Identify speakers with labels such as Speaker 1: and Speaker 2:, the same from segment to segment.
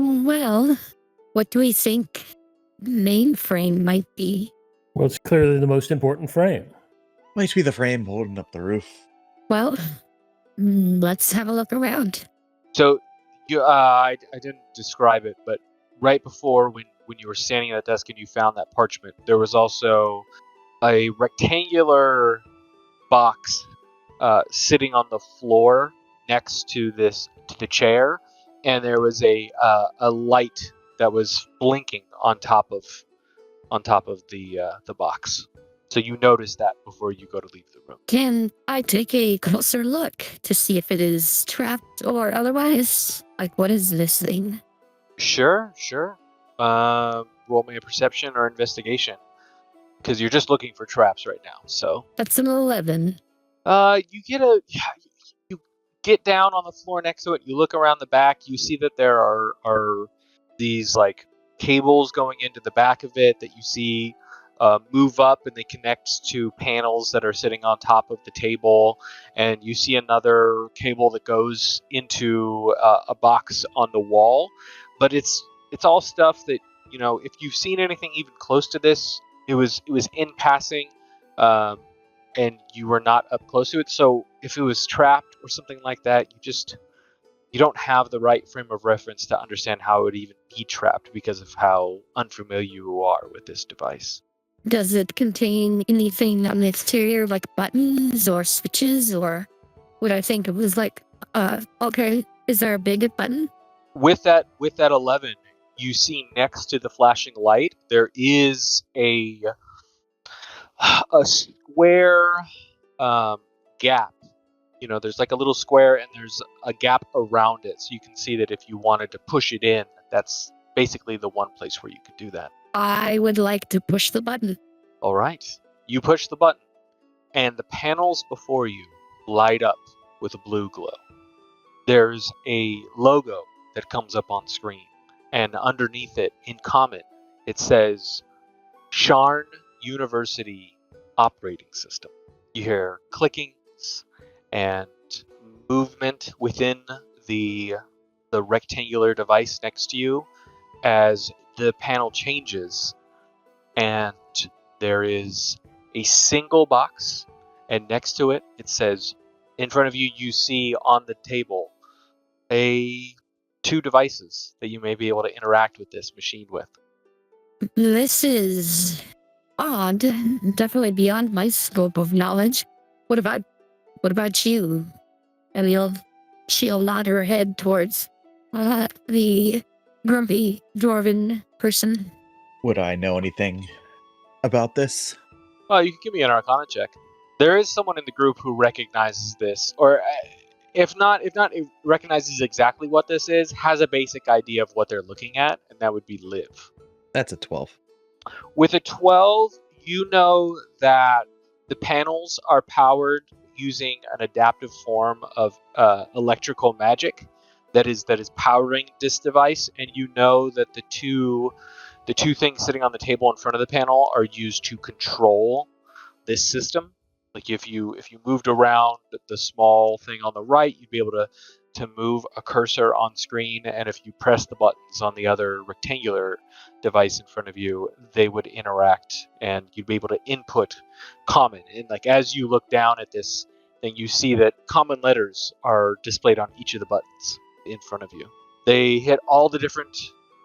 Speaker 1: Well, what do we think Mainframe might be?
Speaker 2: Well, it's clearly the most important frame.
Speaker 3: Might be the frame holding up the roof.
Speaker 1: Well, let's have a look around.
Speaker 4: So, I didn't describe it, but right before when you were standing at that desk and you found that parchment, there was also a rectangular box sitting on the floor next to the chair, and there was a light that was blinking on top of the box. So you noticed that before you go to leave the room.
Speaker 1: Can I take a closer look to see if it is trapped or otherwise? Like, what is this thing?
Speaker 4: Sure. Roll me a perception or investigation, because you're just looking for traps right now. So
Speaker 1: That's an 11.
Speaker 4: You get down on the floor next to it. You look around the back. You see that there are these like cables going into the back of it that you see move up, and they connect to panels that are sitting on top of the table. And you see another cable that goes into a box on the wall. But it's all stuff that, if you've seen anything even close to this, it was in passing. And you were not up close to it. So if it was trapped or something like that, you don't have the right frame of reference to understand how it would even be trapped because of how unfamiliar you are with this device.
Speaker 1: Does it contain anything on the exterior, like buttons or switches, or would I think it was like, okay, is there a big button?
Speaker 4: With that 11, you see next to the flashing light, there is a square gap. There's like a little square and there's a gap around it. So you can see that if you wanted to push it in, that's basically the one place where you could do that.
Speaker 1: I would like to push the button.
Speaker 4: All right. You push the button and the panels before you light up with a blue glow. There's a logo that comes up on screen, and underneath it, in common, it says Sharn University Operating System. You hear clickings and movement within the rectangular device next to you as the panel changes, and there is a single box, and next to it, it says, in front of you, you see on the table two devices that you may be able to interact with this machine with.
Speaker 1: This is odd. Definitely beyond my scope of knowledge. What about you? And she'll nod her head towards the grumpy dwarven person.
Speaker 3: Would I know anything about this?
Speaker 4: Well, you can give me an Arcana check. There is someone in the group who recognizes this, or if not, it recognizes exactly what this is, has a basic idea of what they're looking at, and that would be Liv.
Speaker 3: That's a 12.
Speaker 4: With a 12, you know that the panels are powered using an adaptive form of electrical magic that is powering this device, and you know that the two things sitting on the table in front of the panel are used to control this system. Like if you moved around the small thing on the right, you'd be able to move a cursor on screen, and if you press the buttons on the other rectangular device in front of you, they would interact, and you'd be able to input common. And like as you look down at this thing, you see that common letters are displayed on each of the buttons in front of you. They hit all the different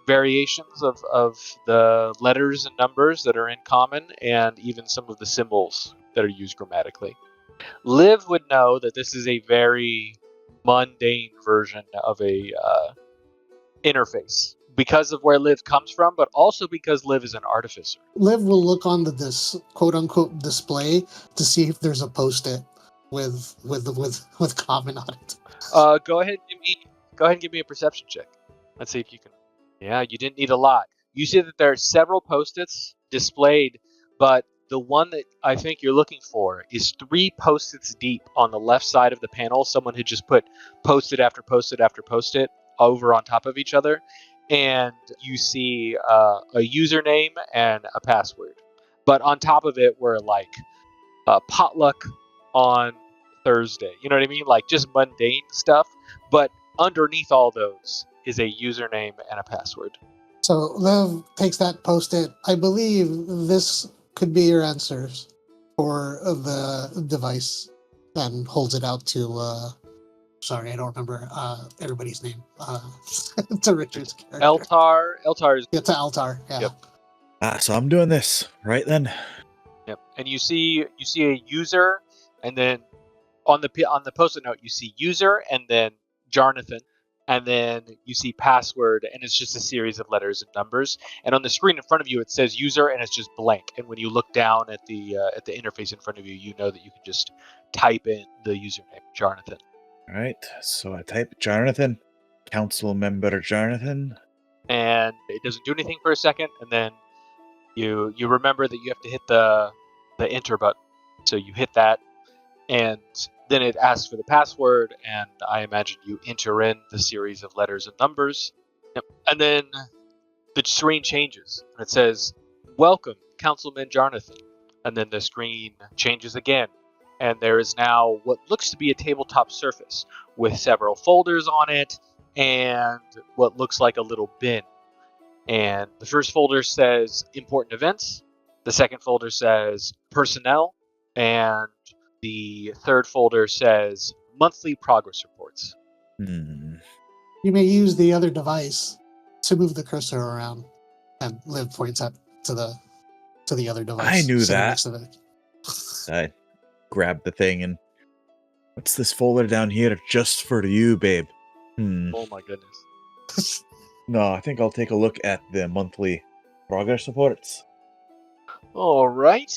Speaker 4: variations of the letters and numbers that are in common, and even some of the symbols that are used grammatically. Liv would know that this is a very mundane version of a interface because of where Liv comes from, but also because Liv is an artificer.
Speaker 5: Liv will look on this quote-unquote display to see if there's a post-it with common on it.
Speaker 4: Go ahead and give me a perception check. Let's see if you can. Yeah, you didn't need a lot. You see that there are several post-its displayed, but the one that I think you're looking for is 3 post-its deep on the left side of the panel. Someone had just put post-it after post-it after post-it over on top of each other, and you see a username and a password. But on top of it were like potluck on Thursday. You know what I mean? Like just mundane stuff. But underneath all those is a username and a password.
Speaker 5: So Liv takes that post-it. I believe this could be your answers for the device, and holds it out to. Sorry, I don't remember everybody's name. To Richard's character.
Speaker 4: Eltar is
Speaker 5: Yeah, to Altar. Yeah.
Speaker 4: Yep.
Speaker 3: So I'm doing this right then.
Speaker 4: Yep. And you see a user, and then on the post-it note you see user and then Jarnathan, and then you see password, and it's just a series of letters and numbers. And on the screen in front of you it says user, and it's just blank. And when you look down at the interface in front of you, you know that you can just type in the username Jarnathan.
Speaker 3: All right. So I type Jonathan, council member Jonathan.
Speaker 4: And it doesn't do anything for a second, and then you remember that you have to hit the enter button. So you hit that, and then it asks for the password, and I imagine you enter in the series of letters and numbers. Yep. And then the screen changes, and it says, "Welcome, Councilman Jarnathan." And then the screen changes again, and there is now what looks to be a tabletop surface with several folders on it and what looks like a little bin. And the first folder says important events. The second folder says personnel. And the third folder says monthly progress reports.
Speaker 3: Hmm.
Speaker 5: You may use the other device to move the cursor around, and Liv points up to the other device.
Speaker 3: I knew
Speaker 5: sitting
Speaker 3: that.
Speaker 5: Next to it.
Speaker 3: I grabbed the thing and what's this folder down here just for you, babe?
Speaker 4: Oh my goodness.
Speaker 3: No, I think I'll take a look at the monthly progress reports.
Speaker 4: All right.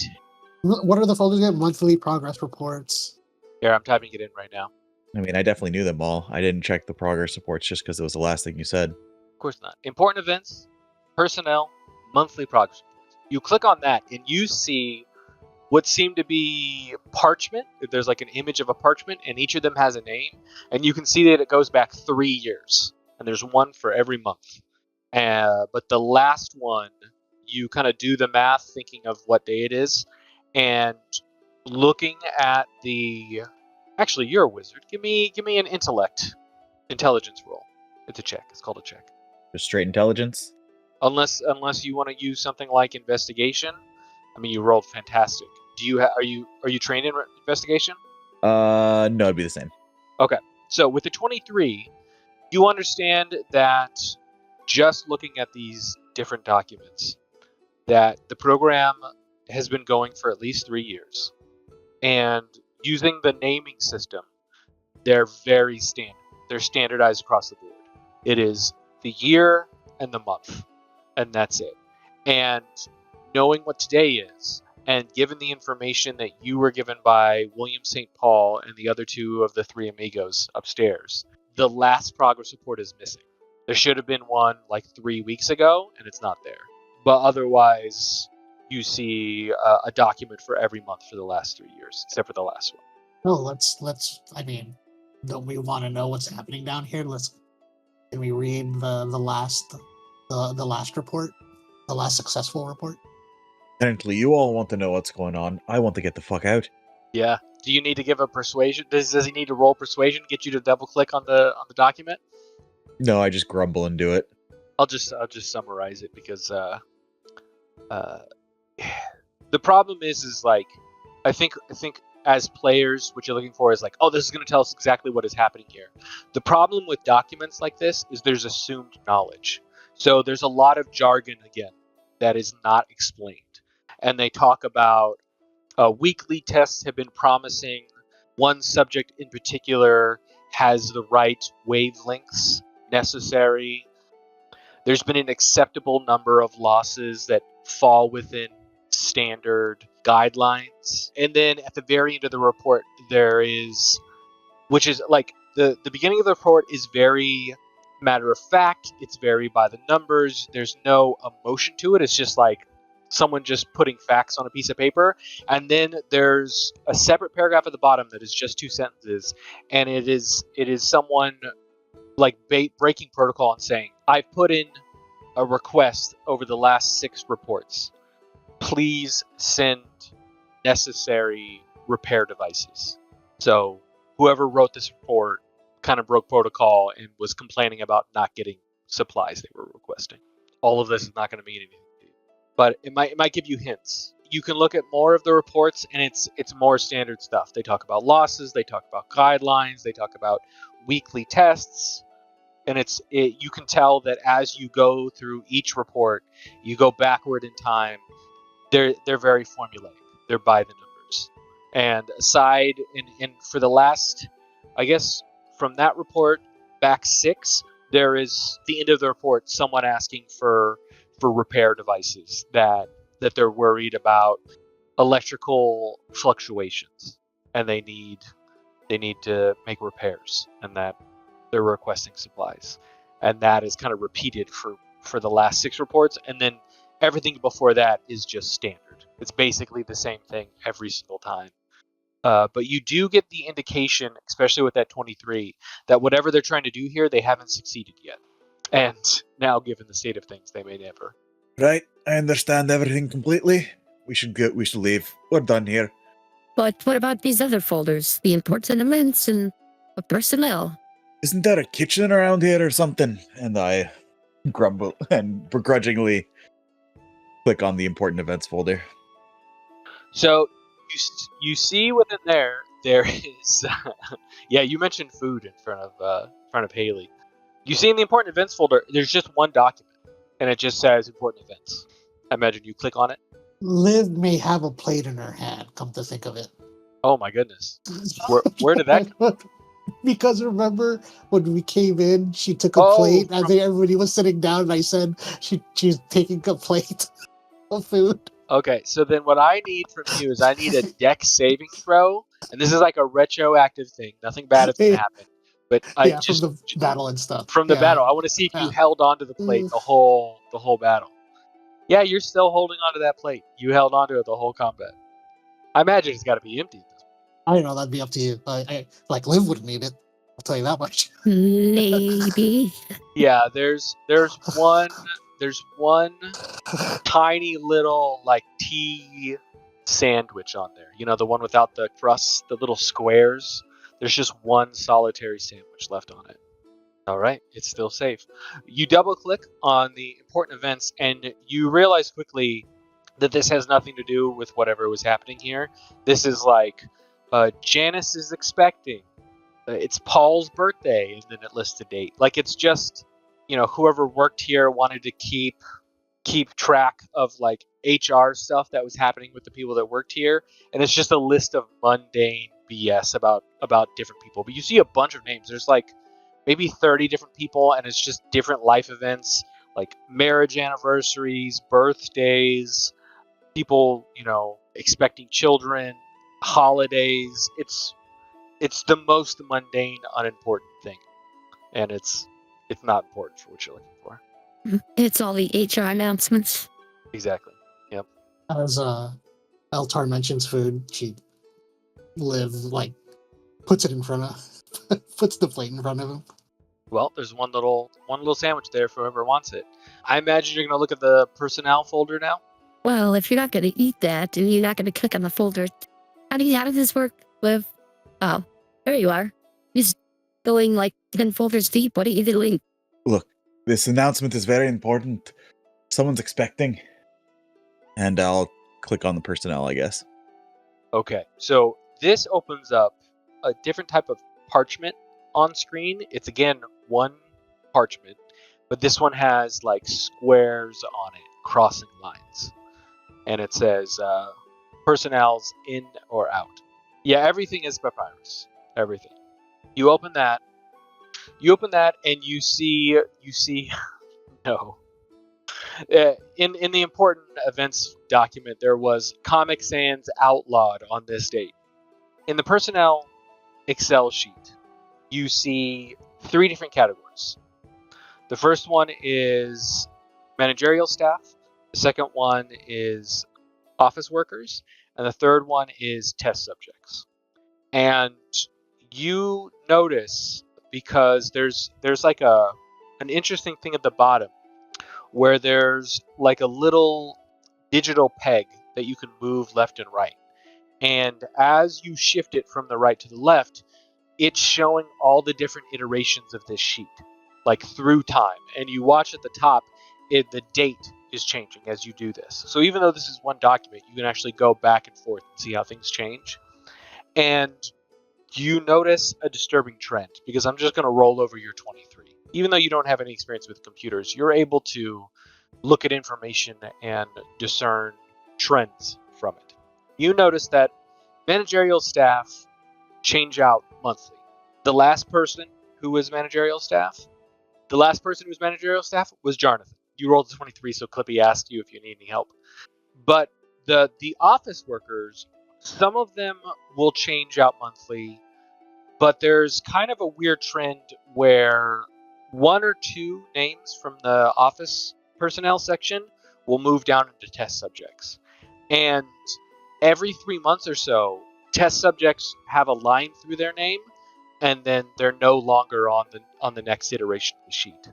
Speaker 5: What are the folders again? Monthly progress reports.
Speaker 4: Here, I'm typing it in right now.
Speaker 3: I mean, I definitely knew them all. I didn't check the progress reports just because it was the last thing you said.
Speaker 4: Of course not. Important events, personnel, monthly progress reports. You click on that, and you see what seem to be parchment. There's like an image of a parchment, and each of them has a name. And you can see that it goes back 3 years. And there's one for every month. But the last one, you kind of do the math thinking of what day it is. And looking at the... Actually, you're a wizard. Give me an intelligence roll. It's a check. It's called a check.
Speaker 3: Just straight intelligence?
Speaker 4: Unless you want to use something like investigation. I mean, you rolled fantastic. Do you are you trained in investigation?
Speaker 3: No, it'd be the same.
Speaker 4: Okay. So with the 23, you understand that just looking at these different documents, that the program has been going for at least 3 years, and using the naming system, they're very standard. They're standardized across the board. It is the year and the month, and that's it. And knowing what today is, and given the information that you were given by William St. Paul and the other two of the three amigos upstairs, the last progress report is missing. There should have been one like 3 weeks ago, and it's not there. But otherwise, you see a document for every month for the last 3 years, except for the last one.
Speaker 5: No, let's. I mean, don't we want to know what's happening down here? Can we read the last report, the last successful report?
Speaker 3: Apparently, you all want to know what's going on. I want to get the fuck out.
Speaker 4: Yeah. Do you need to give a persuasion? Does he need to roll persuasion to get you to double click on the document?
Speaker 3: No, I just grumble and do it.
Speaker 4: I'll just summarize it because the problem is like I think as players, what you're looking for is like, oh, this is going to tell us exactly what is happening here. The problem with documents like this is there's assumed knowledge. So there's a lot of jargon again that is not explained. And they talk about weekly tests have been promising. One subject in particular has the right wavelengths necessary. There's been an acceptable number of losses that fall within standard guidelines. And then at the very end of the report, there is, which is like the beginning of the report is very matter of fact. It's very by the numbers. There's no emotion to it. It's just like someone just putting facts on a piece of paper. And then there's a separate paragraph at the bottom that is just 2 sentences. And it is someone like breaking protocol and saying, I've put in a request over the last 6 reports. Please send necessary repair devices. So whoever wrote this report kind of broke protocol and was complaining about not getting supplies they were requesting. All of this is not going to mean anything to you, but it might give you hints. You can look at more of the reports, and it's more standard stuff. They talk about losses, they talk about guidelines, they talk about weekly tests, and you can tell that as you go through each report, you go backward in time. They're very formulaic. They're by the numbers. And aside and for the last, I guess from that report back 6, there is the end of the report someone asking for repair devices that they're worried about electrical fluctuations, and they need to make repairs, and that they're requesting supplies. And that is kind of repeated for the last 6 reports, and then everything before that is just standard. It's basically the same thing every single time. But you do get the indication, especially with that 23, that whatever they're trying to do here, they haven't succeeded yet. And now, given the state of things, they may never.
Speaker 3: Right, I understand everything completely. We should leave. We're done here.
Speaker 1: But what about these other folders? The important events and the personnel?
Speaker 3: Isn't there a kitchen around here or something? And I grumble and begrudgingly click on the important events folder.
Speaker 4: So you see within there is yeah, you mentioned food in front of Haley. You see in the important events folder, there's just one document, and it just says important events. I imagine you click on it.
Speaker 5: Liv may have a plate in her hand, come to think of it.
Speaker 4: Oh my goodness. Where did that come
Speaker 5: from? Because remember when we came in, she took a
Speaker 4: Oh,
Speaker 5: plate. I think everybody was sitting down, and I said she's taking a plate of food.
Speaker 4: Okay, so then what I need from you is I need a deck saving throw, and this is like a retroactive thing. Nothing bad is going to happen. But I just
Speaker 5: from the battle and stuff.
Speaker 4: From the battle, I want to see if you held onto the plate the whole battle. Yeah, you're still holding onto that plate. You held onto it the whole combat. I imagine it's got to be empty.
Speaker 5: I don't know. That'd be up to you. I like Liv wouldn't need it. I'll tell you that much.
Speaker 1: Maybe.
Speaker 4: Yeah, there's one tiny little like tea sandwich on there. You know, the one without the crust, the little squares. There's just one solitary sandwich left on it. All right, it's still safe. You double click on the important events, and you realize quickly that this has nothing to do with whatever was happening here. This is like Janice is expecting. It's Paul's birthday, and then it lists a date. Like, it's just, you know, whoever worked here wanted to keep track of like HR stuff that was happening with the people that worked here, and it's just a list of mundane BS about different people. But you see a bunch of names. There's like maybe 30 different people, and it's just different life events, like marriage anniversaries, birthdays, people, you know, expecting children, holidays. It's the most mundane, unimportant thing, and it's not important for what you're looking for.
Speaker 1: It's all the HR announcements.
Speaker 4: Exactly. Yep.
Speaker 5: As Eltar mentions food, Liv like puts it in front of puts the plate in front of him.
Speaker 4: Well, there's one little sandwich there for whoever wants it. I imagine you're gonna look at the personnel folder now.
Speaker 1: Well, if you're not going to eat that and you're not going to click on the folder, how does this work, Liv? Oh, there you are. Just going like 10 folders deep. What are you doing?
Speaker 3: Look, this announcement is very important. Someone's expecting. And I'll click on the personnel, I guess.
Speaker 4: Okay, so this opens up a different type of parchment on screen. It's again one parchment, but this one has like squares on it, crossing lines. And it says personnel's in or out. Yeah, everything is papyrus. Everything. You open that, and you see no. In the important events document, there was Comic Sans outlawed on this date. In the personnel Excel sheet, you see 3 different categories. The first one is managerial staff. The second one is office workers, and the third one is test subjects. And you notice, because there's like an interesting thing at the bottom where there's like a little digital peg that you can move left and right. And as you shift it from the right to the left, it's showing all the different iterations of this sheet, like through time. And you watch at the top, the date is changing as you do this. So even though this is one document, you can actually go back and forth and see how things change. And you notice a disturbing trend, because I'm just going to roll over your 23. Even though you don't have any experience with computers, you're able to look at information and discern trends from it. You notice that managerial staff change out monthly. The last person who was managerial staff was Jonathan. You rolled a 23, so Clippy asked you if you need any help. But the office workers, some of them will change out monthly, but there's kind of a weird trend where one or two names from the office personnel section will move down into test subjects. And every 3 months or so, test subjects have a line through their name, and then they're no longer on the next iteration of the sheet.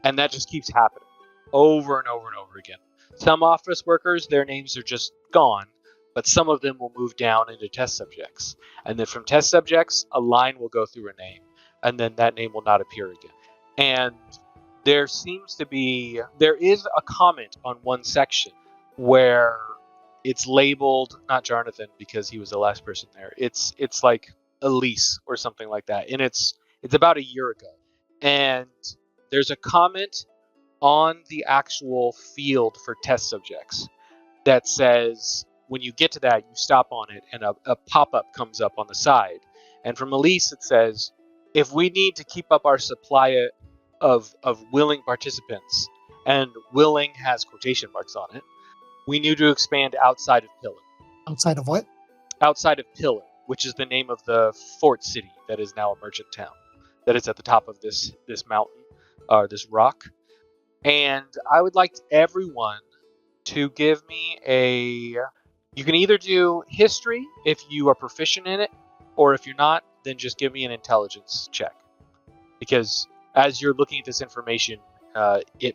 Speaker 4: And that just keeps happening over and over and over again. Some office workers, their names are just gone, but some of them will move down into test subjects. And then from test subjects, a line will go through a name, and then that name will not appear again. And there is a comment on one section where it's labeled not Jonathan because he was the last person there. It's like Elise or something like that, and it's about a year ago. And there's a comment on the actual field for test subjects that says when you get to that, you stop on it, and a pop-up comes up on the side. And from Elise, it says, if we need to keep up our supply of willing participants, and willing has quotation marks on it, we need to expand outside of Pillar.
Speaker 5: Outside of what?
Speaker 4: Outside of Pillar, which is the name of the fort city that is now a merchant town, that is at the top of this mountain, or this rock. And I would like everyone to give me you can either do history if you are proficient in it, or if you're not, then just give me an intelligence check. Because as you're looking at this information, you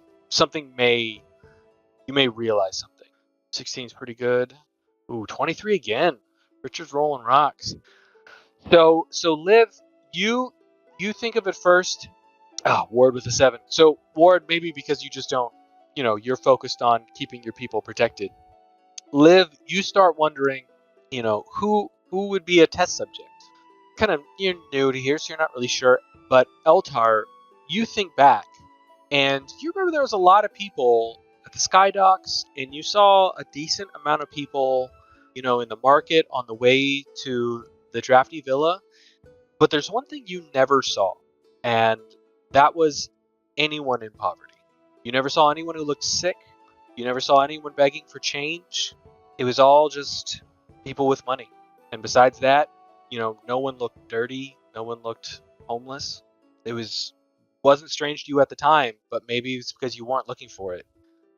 Speaker 4: may realize something. 16 is pretty good. Ooh, 23 again. Richard's rolling rocks. So Liv, you think of it first. Ward with a 7. So Ward, maybe because you just don't, you're focused on keeping your people protected. Liv, you start wondering, who would be a test subject. Kind of, you're new to here, so you're not really sure. But Eltar, you think back, and you remember there was a lot of people at the Sky Docks, and you saw a decent amount of people, in the market on the way to the Drafty Villa. But there's one thing you never saw, and that was anyone in poverty. You never saw anyone who looked sick. You never saw anyone begging for change. It was all just people with money. And besides that, no one looked dirty. No one looked homeless. It wasn't strange to you at the time, but maybe it's because you weren't looking for it.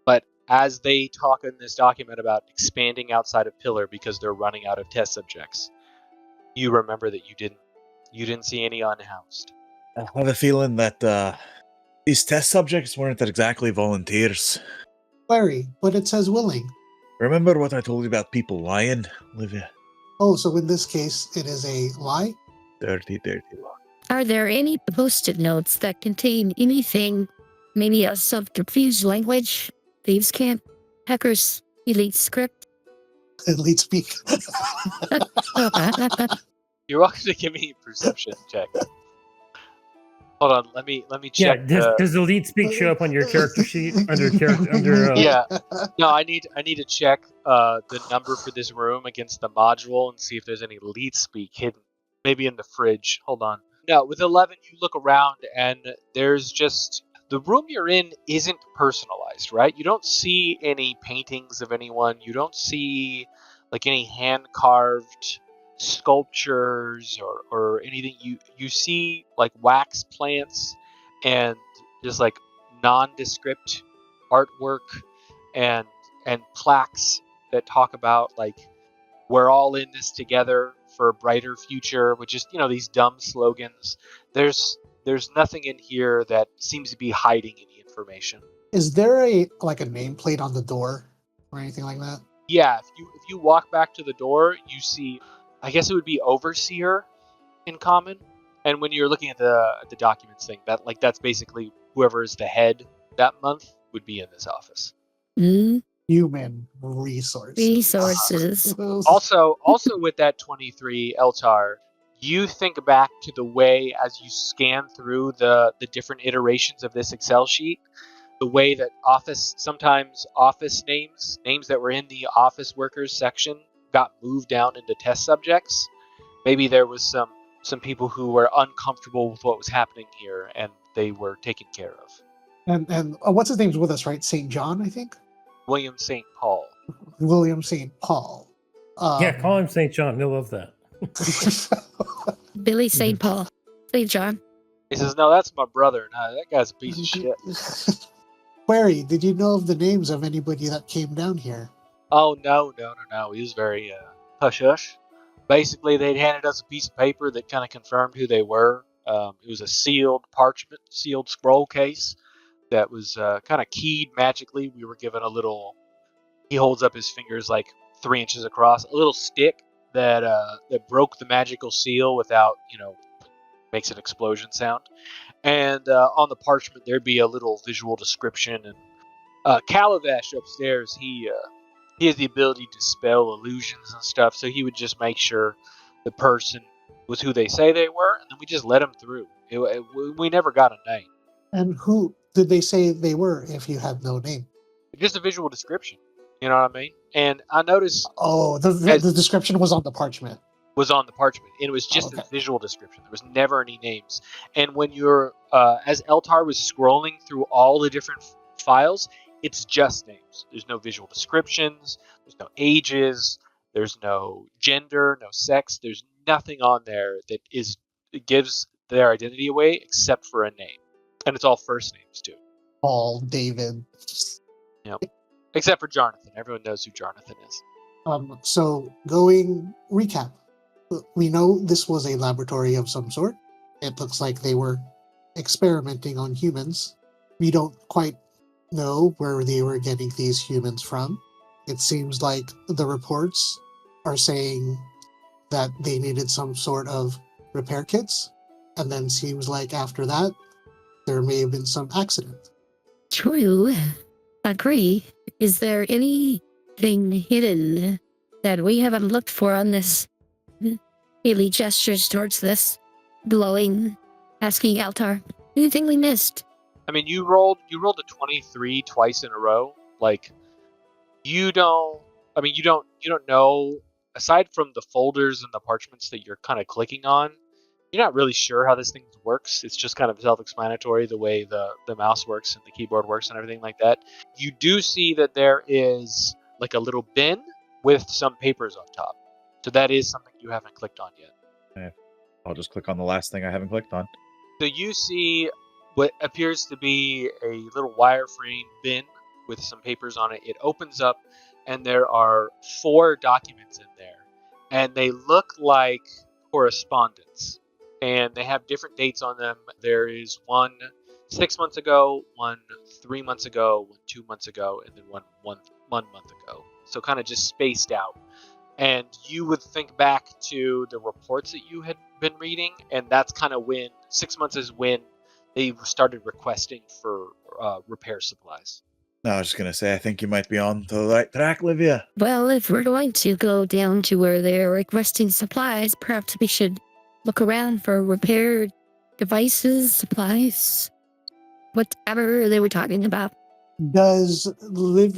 Speaker 4: But as they talk in this document about expanding outside of Pillar because they're running out of test subjects, you remember that you didn't see any unhoused.
Speaker 3: I have a feeling that these test subjects weren't exactly volunteers.
Speaker 5: Query, but it says willing.
Speaker 3: Remember what I told you about people lying, Olivia?
Speaker 5: Oh, so in this case, it is a lie?
Speaker 3: Dirty, dirty lie.
Speaker 1: Are there any post-it notes that contain anything, maybe a subterfuge language, thieves' camp, hackers, elite script?
Speaker 5: Elite speak.
Speaker 4: You're welcome to give me a perception check. Hold on, let me check.
Speaker 2: Yeah, does Elite Speak show up on your character sheet under
Speaker 4: Yeah. No, I need to check the number for this room against the module and see if there's any Elite Speak hidden. Maybe in the fridge. Hold on. No, with 11, you look around and there's just the room you're in isn't personalized, right? You don't see any paintings of anyone. You don't see like any hand carved sculptures or anything. You see like wax plants and just like nondescript artwork and plaques that talk about like we're all in this together for a brighter future, which is these dumb slogans. There's nothing in here that seems to be hiding any information.
Speaker 5: Is there a nameplate on the door or anything like that?
Speaker 4: Yeah, if you walk back to the door, you see, I guess it would be Overseer in common, And when you're looking at the documents thing, that's basically whoever is the head that month would be in this office.
Speaker 1: Mm,
Speaker 5: Human resources.
Speaker 1: resources.
Speaker 4: Also with that 23 Eltar, you think back to the way as you scan through the different iterations of this Excel sheet, the way that sometimes office names that were in the office workers section got moved down into test subjects. Maybe there was some people who were uncomfortable with what was happening here, and they were taken care of.
Speaker 5: And what's his name's with us, right? St. John, I think.
Speaker 4: William St. Paul.
Speaker 5: William St. Paul.
Speaker 2: Yeah, call him St. John. He'll love that.
Speaker 1: Billy St. Paul. St. John.
Speaker 4: He says, "No, that's my brother. No, that guy's a piece of shit."
Speaker 5: Query, did you know of the names of anybody that came down here?
Speaker 4: Oh, no. He was very hush-hush. Basically, they'd handed us a piece of paper that kind of confirmed who they were. It was a sealed parchment, sealed scroll case that was kind of keyed magically. We were given a little... He holds up his fingers like 3 inches across. A little stick that broke the magical seal without, makes an explosion sound. And on the parchment, there'd be a little visual description. And Calavesh upstairs, he has the ability to spell illusions and stuff, so he would just make sure the person was who they say they were, and then we just let them through. We never got a name.
Speaker 5: And who did they say they were if you had no name?
Speaker 4: Just a visual description. You know what I mean? And I noticed...
Speaker 5: Oh, the description was on the parchment.
Speaker 4: Was on the parchment, and it was just
Speaker 5: okay.
Speaker 4: a visual description. There was never any names. And when you're, as Eltar was scrolling through all the different files, it's just names. There's no visual descriptions. There's no ages. There's no gender, no sex. There's nothing on there that gives their identity away except for a name. And it's all first names too.
Speaker 5: Paul, David.
Speaker 4: Yep. Except for Jonathan. Everyone knows who Jonathan is.
Speaker 5: So going recap. We know this was a laboratory of some sort. It looks like they were experimenting on humans. We don't quite know where they were getting these humans from. It seems like the reports are saying that they needed some sort of repair kits, and then seems like after that, there may have been some accident.
Speaker 1: True. Agree. Is there anything hidden that we haven't looked for on this? Haley gestures towards this, glowing, asking Eltar, anything we missed?
Speaker 4: I mean, you rolled a 23 twice in a row. Like, you don't know, aside from the folders and the parchments that you're kind of clicking on, you're not really sure how this thing works. It's just kind of self-explanatory, the way the mouse works and the keyboard works and everything like that. You do see that there is like a little bin with some papers on top. So that is something you haven't clicked on yet.
Speaker 3: Okay. I'll just click on the last thing I haven't clicked on.
Speaker 4: So you see what appears to be a little wireframe bin with some papers on it. It opens up, and there are 4 documents in there, and they look like correspondence, and they have different dates on them. There is one 6 months ago, one 3 months ago, one 2 months ago, and then one month ago. So kind of just spaced out. And you would think back to the reports that you had been reading, and that's kind of when 6 months is when they started requesting for repair supplies.
Speaker 3: No, I was just going to say, I think you might be on the right track, Livia.
Speaker 1: Well, if we're going to go down to where they're requesting supplies, perhaps we should look around for repair devices, supplies, whatever they were talking about.
Speaker 5: Does Liv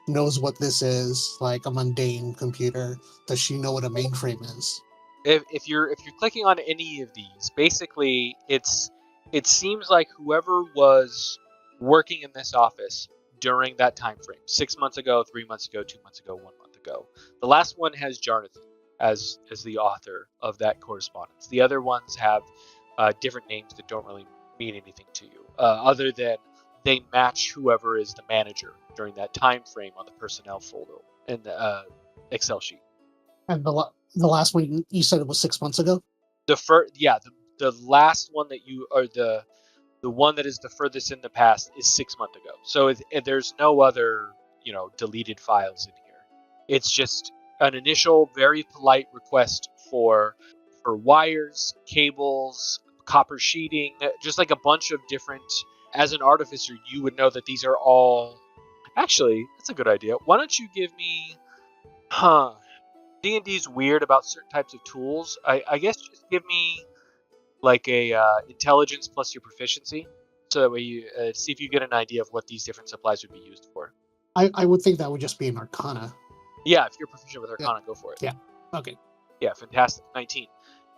Speaker 5: knows what this is, like a mundane computer? Does she know what a mainframe is?
Speaker 4: If you're clicking on any of these, basically it seems like whoever was working in this office during that time frame, 6 months ago, 3 months ago, 2 months ago, 1 month ago. The last one has Jonathan as the author of that correspondence. The other ones have different names that don't really mean anything to you, other than they match whoever is the manager during that time frame on the personnel folder in the Excel sheet.
Speaker 5: And the last one you said it was 6 months ago?
Speaker 4: The last one that you are the one that is the furthest in the past is 6 months ago. So there's no other deleted files in here. It's just an initial very polite request for wires, cables, copper sheeting, just like a bunch of different. As an artificer, you would know that these are all. Actually, that's a good idea. Why don't you give me? D&D's weird about certain types of tools. I guess just give me like a intelligence plus your proficiency, so that way you see if you get an idea of what these different supplies would be used for.
Speaker 5: I would think that would just be an Arcana.
Speaker 4: Yeah, if you're proficient with Arcana, go for it.
Speaker 5: Yeah. Okay.
Speaker 4: Yeah, fantastic. 19.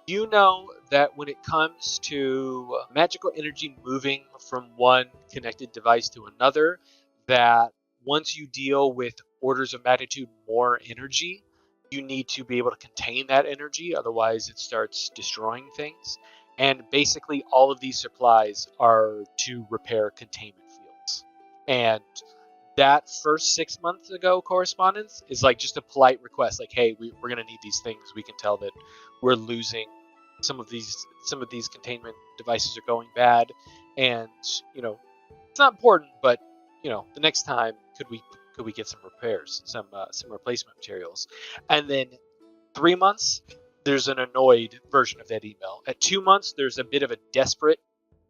Speaker 4: You know that when it comes to magical energy moving from one connected device to another, that once you deal with orders of magnitude more energy, you need to be able to contain that energy, otherwise it starts destroying things. And basically all of these supplies are to repair containment fields. And that first 6 months ago correspondence is like just a polite request, like, hey, we're going to need these things. We can tell that we're losing some of these containment devices are going bad, and it's not important, but the next time could we get some repairs, some replacement materials. And then 3 months there's an annoyed version of that email. At 2 months there's a bit of a desperate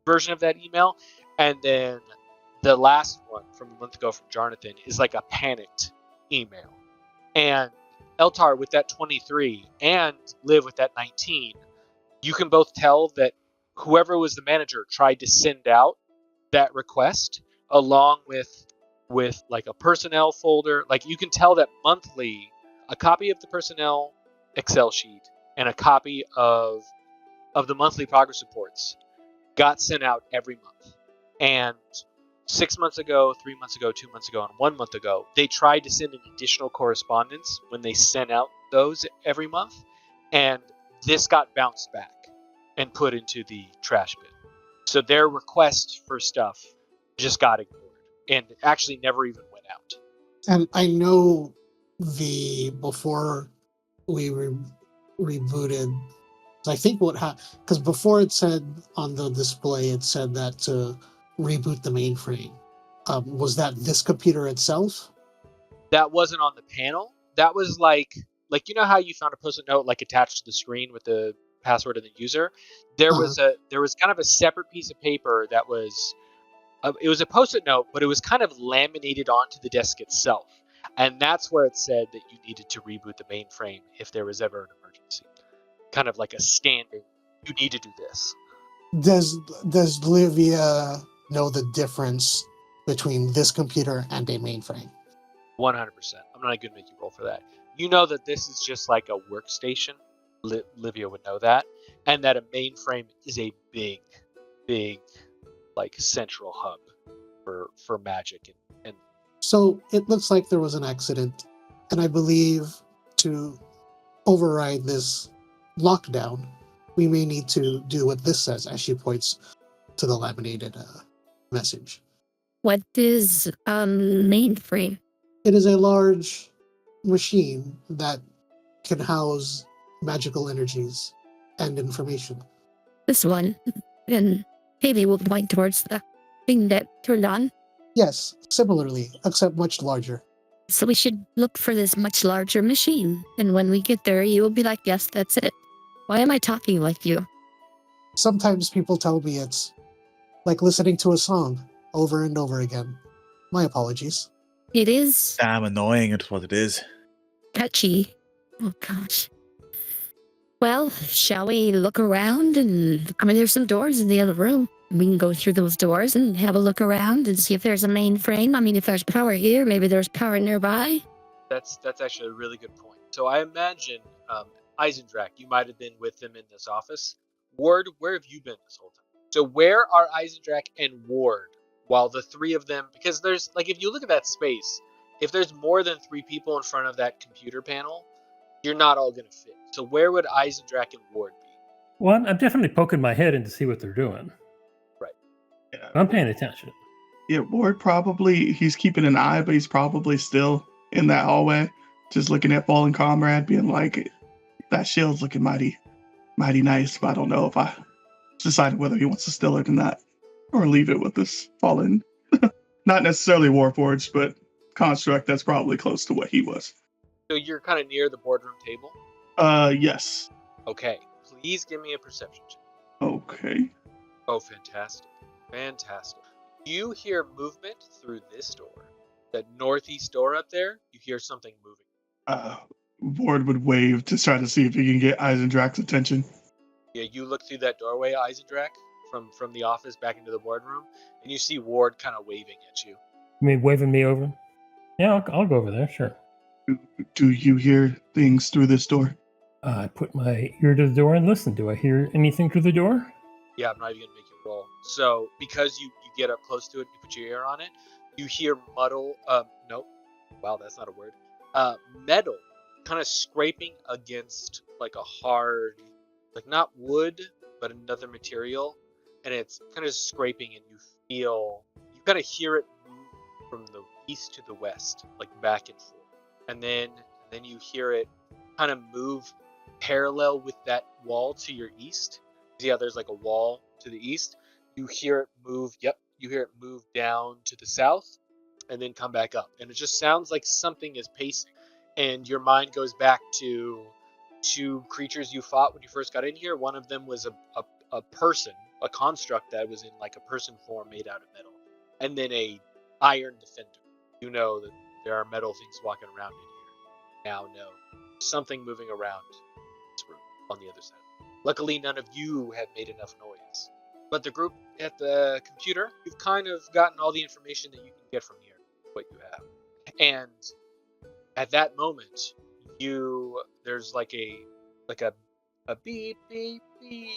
Speaker 4: version of that email, and then the last one from a month ago from Jonathan is like a panicked email. And Eltar with that 23 and Liv with that 19, you can both tell that whoever was the manager tried to send out that request along with like a personnel folder. Like you can tell that monthly a copy of the personnel Excel sheet and a copy of the monthly progress reports got sent out every month. And 6 months ago, 3 months ago, 2 months ago, and 1 month ago, they tried to send an additional correspondence when they sent out those every month, and this got bounced back and put into the trash bin. So their request for stuff just got ignored and actually never even went out.
Speaker 5: And I know before we rebooted, I think what happened, because before it said on the display, it said that to reboot the mainframe. Was that this computer itself?
Speaker 4: That wasn't on the panel. That was like how you found a post-it note like attached to the screen with the password of the user. There was kind of a separate piece of paper that was it was a post-it note, but it was kind of laminated onto the desk itself, and that's where it said that you needed to reboot the mainframe if there was ever an emergency. Kind of like a standing, you need to do this.
Speaker 5: Does Livia know the difference between this computer and a mainframe?
Speaker 4: 100%. I'm not going to make you roll for that. You know that this is just like a workstation. Livia would know that, and that a mainframe is a big like central hub for magic and
Speaker 5: So it looks like there was an accident, and I believe to override this lockdown, we may need to do what this says, as she points to the laminated message.
Speaker 1: What is mainframe?
Speaker 5: It is a large machine that can house magical energies and information.
Speaker 1: This one. And Haley will point towards the thing that turned on.
Speaker 5: Yes, similarly, except much larger.
Speaker 1: So we should look for this much larger machine. And when we get there, you will be like, yes, that's it. Why am I talking like you?
Speaker 5: Sometimes people tell me it's like listening to a song over and over again. My apologies.
Speaker 1: It is
Speaker 3: Damn annoying, it's what it is.
Speaker 1: catchy. Oh, gosh. Well, shall we look around? And I mean, there's some doors in the other room. We can go through those doors and have a look around and see if there's a mainframe. I mean, if there's power here, maybe there's power nearby.
Speaker 4: that's actually a really good point. So I imagine Eisendrak, you might have been with them in this office. Ward, where have you been this whole time? So where are Eisendrak and Ward while the three of them, because there's like, if you look at that space, if there's more than 3 people in front of that computer panel, you're not all going to fit. So where would Eisendrak and Ward be?
Speaker 2: Well, I'm definitely poking my head in to see what they're doing.
Speaker 6: Yeah,
Speaker 2: I'm paying attention.
Speaker 6: yeah, Ward probably, he's keeping an eye, but he's probably still in that hallway, just looking at Fallen Comrade, being like, that shield's looking mighty nice, but I don't know if I decided whether he wants to steal it or not, or leave it with this Fallen, not necessarily Warforged, but construct that's probably close to what he was.
Speaker 4: So you're kind of near the boardroom table.
Speaker 6: Yes.
Speaker 4: Okay, please give me a perception check.
Speaker 6: Okay.
Speaker 4: Oh, fantastic. Fantastic. You hear movement through this door. That northeast door up there, you hear something moving.
Speaker 6: Ward would wave to try to see if he can get Eisendrak's attention.
Speaker 4: Yeah, you look through that doorway, Eisendrak, from the office back into the boardroom, and you see Ward kind of waving at you.
Speaker 2: You mean waving me over? Yeah, I'll go over there, sure.
Speaker 6: Do you hear things through this door?
Speaker 2: I put my ear to the door and listen. Do I hear anything through the door?
Speaker 4: Yeah, I'm not even going to make you roll. So, because you get up close to it, you put your ear on it, you hear nope. Wow, that's not a word. Metal kind of scraping against like a hard, like not wood, but another material. And it's kind of scraping and you kind of hear it move from the east to the west, like back and forth. And then you hear it kind of move parallel with that wall to your east. Yeah, there's like a wall to the east. You hear it move. Yep, you hear it move down to the south, and then come back up. And it just sounds like something is pacing. And your mind goes back to two creatures you fought when you first got in here. One of them was a person, a construct that was in like a person form made out of metal, and then a iron defender. You know that there are metal things walking around in here. Now know something moving around this room on the other side. Luckily, none of you have made enough noise. But the group at the computer, you've kind of gotten all the information that you can get from here, what you have. And at that moment, there's like a beep, beep, beep,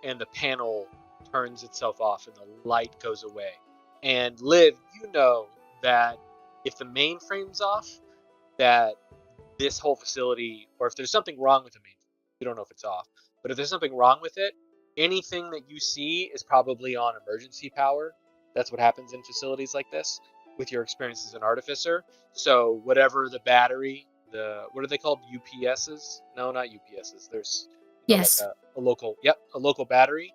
Speaker 4: and the panel turns itself off and the light goes away. And Liv, you know that if the mainframe's off, that this whole facility, or if there's something wrong with the mainframe, you don't know if it's off, but if there's something wrong with it, anything that you see is probably on emergency power. That's what happens in facilities like this with your experience as an artificer. So whatever the battery, what are they called? UPSs? No, not UPSs. There's
Speaker 1: Yes.
Speaker 4: like a local battery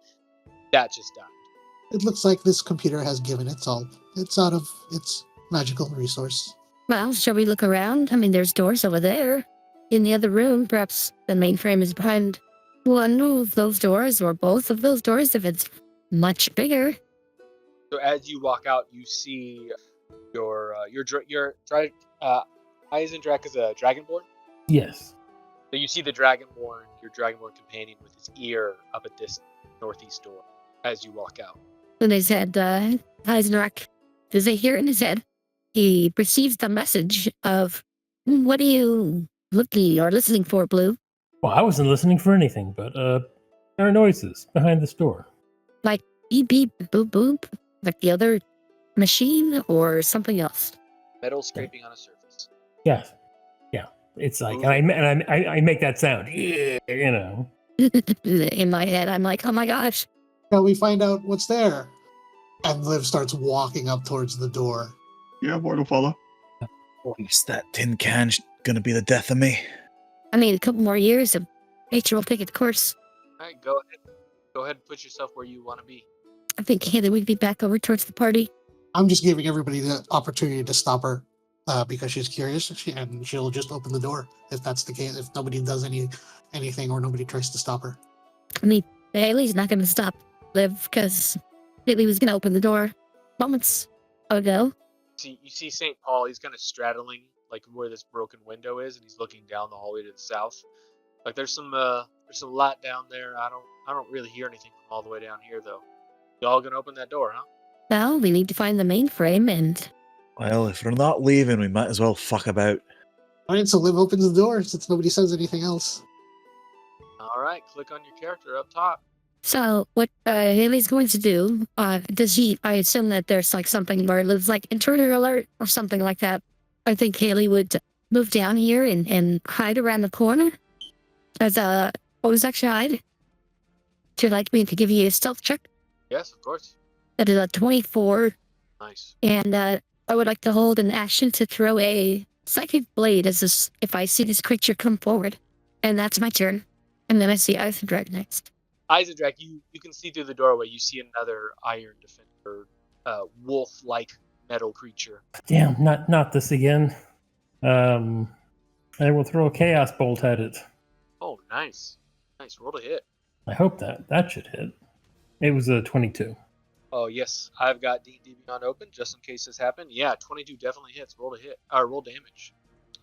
Speaker 4: that just died.
Speaker 5: It looks like this computer has given its all. It's out of its magical resource.
Speaker 1: Well, shall we look around? I mean, there's doors over there. In the other room, perhaps the mainframe is behind one of those doors or both of those doors if it's much bigger.
Speaker 4: So as you walk out, you see your Eisendrak is a dragonborn.
Speaker 2: Yes.
Speaker 4: So you see the dragonborn, your dragonborn companion, with his ear up at this northeast door as you walk out.
Speaker 1: In his head, Eisenrak, does he hear in his head? He receives the message of, what are you looking or listening for, Blue?
Speaker 2: Well, I wasn't listening for anything, but there are noises behind this door.
Speaker 1: Like beep, beep, boop, boop, like the other machine or something else?
Speaker 4: Metal scraping on a surface.
Speaker 2: Yes. Yeah. It's like, I make that sound. You know.
Speaker 1: In my head, I'm like, oh my gosh.
Speaker 5: Shall we find out what's there? And Liv starts walking up towards the door.
Speaker 6: Yeah, Ward will follow.
Speaker 3: At least that tin can's gonna be the death of me.
Speaker 1: I mean, a couple more years of nature will take its course.
Speaker 4: All right, go ahead and put yourself where you want to be.
Speaker 1: I think Haley would be back over towards the party.
Speaker 5: I'm just giving everybody the opportunity to stop her because she's curious, and she'll just open the door if that's the case. If nobody does anything or nobody tries to stop her.
Speaker 1: I mean, Haley's not going to stop Liv because Haley was going to open the door moments ago.
Speaker 4: You see St. Paul. He's kind of straddling like where this broken window is, and he's looking down the hallway to the south. Like there's some light down there. I don't really hear anything from all the way down here though. Y'all gonna open that door, huh?
Speaker 1: Well, we need to find the mainframe and...
Speaker 3: Well, if we're not leaving, we might as well fuck about.
Speaker 5: All right, so Liv opens the door since nobody says anything else.
Speaker 4: All right, click on your character up top.
Speaker 1: So, what Haley's going to do, does he... I assume that there's like something where Liv's like, intruder alert or something like that. I think Haley would move down here and hide around the corner. As what was actually hide? Would you like me to give you a stealth check?
Speaker 4: Yes, of course.
Speaker 1: That is a 24.
Speaker 4: Nice.
Speaker 1: And I would like to hold an action to throw a psychic blade if I see this creature come forward. And that's my turn. And then I see Eisendrak next.
Speaker 4: Eisendrak, you can see through the doorway. You see another iron defender, wolf-like metal creature.
Speaker 2: Damn, not this again. I will throw a chaos bolt at it.
Speaker 4: Oh, nice. Nice. Roll to hit.
Speaker 2: I hope that should hit. It was a 22.
Speaker 4: Oh, yes. I've got D&D Beyond open just in case this happened. Yeah, 22 definitely hits. Roll to hit. Roll damage.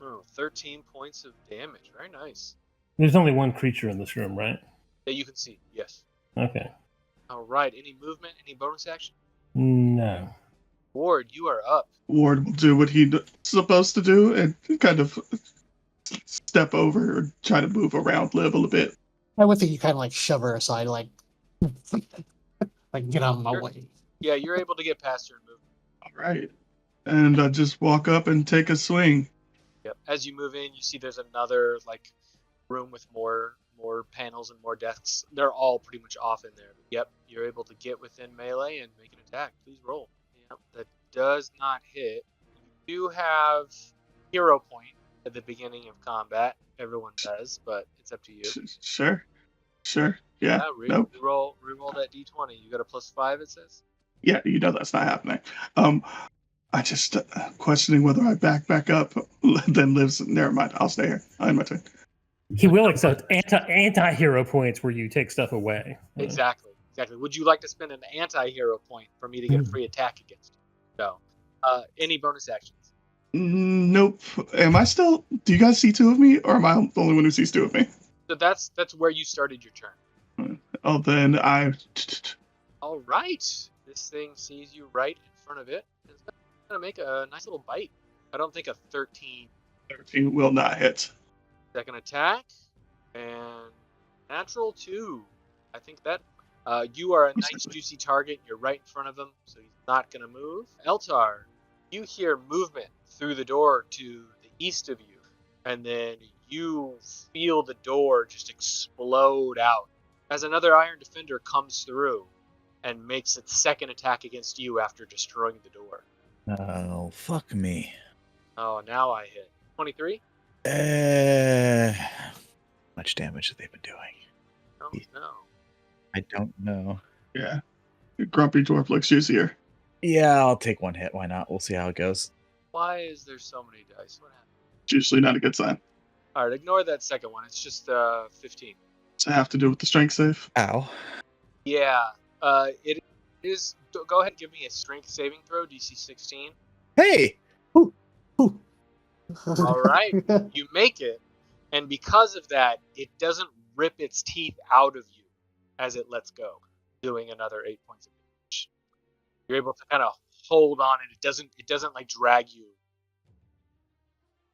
Speaker 4: Oh, 13 points of damage. Very nice.
Speaker 2: There's only one creature in this room, right?
Speaker 4: That you can see. Yes.
Speaker 2: Okay.
Speaker 4: All right. Any movement? Any bonus action?
Speaker 2: No.
Speaker 4: Ward, you are up.
Speaker 6: Ward will do what he's supposed to do and kind of step over or try to move around Liv a little bit.
Speaker 5: I would think you kind of like shove her aside, like get out of my
Speaker 4: Sure.
Speaker 5: way.
Speaker 4: Yeah, you're able to get past her and move.
Speaker 6: All right. And just walk up and take a swing.
Speaker 4: Yep. As you move in, you see there's another like room with more panels and more desks. They're all pretty much off in there. Yep, you're able to get within melee and make an attack. Please roll. Yep, that does not hit. You do have hero point at the beginning of combat. Everyone does, but it's up to you.
Speaker 6: Sure. Yeah. Nope.
Speaker 4: Reroll that d20. You got a +5, it says.
Speaker 6: Yeah, you know that's not happening. I just questioning whether I back up. Then Liv's. Never mind. I'll stay here. I'm my turn.
Speaker 2: He will accept anti-hero points where you take stuff away.
Speaker 4: Exactly. Would you like to spend an anti-hero point for me to get a free attack against you? No. Any bonus actions?
Speaker 6: Nope. Am I still? Do you guys see two of me, or am I the only one who sees two of me?
Speaker 4: So that's where you started your turn.
Speaker 6: Oh, then I.
Speaker 4: All right. This thing sees you right in front of it. It's gonna make a nice little bite. I don't think a 13
Speaker 6: will not hit.
Speaker 4: second attack and natural 2. I think that you are a nice juicy target. You're right in front of him, so he's not gonna move. Eltar, you hear movement through the door to the east of you, and then you feel the door just explode out as another Iron Defender comes through and makes its second attack against you after destroying the door.
Speaker 3: Oh, fuck me.
Speaker 4: Oh, now I hit. 23?
Speaker 3: Much damage have they been doing?
Speaker 4: Oh, no.
Speaker 3: I don't know.
Speaker 6: Yeah. Grumpy Dwarf looks juicier.
Speaker 3: Yeah, I'll take one hit. Why not? We'll see how it goes.
Speaker 4: Why is there so many dice? What happened?
Speaker 6: It's usually not a good sign.
Speaker 4: All right, ignore that second one. It's just 15.
Speaker 6: Does it have to do with the strength save?
Speaker 3: Ow.
Speaker 4: Yeah. It is. Go ahead and give me a strength saving throw, DC 16.
Speaker 3: Hey!
Speaker 4: All right. You make it, and because of that, it doesn't rip its teeth out of you as it lets go, doing another 8 points of damage. You're able to kind of hold on, and it doesn't like drag you.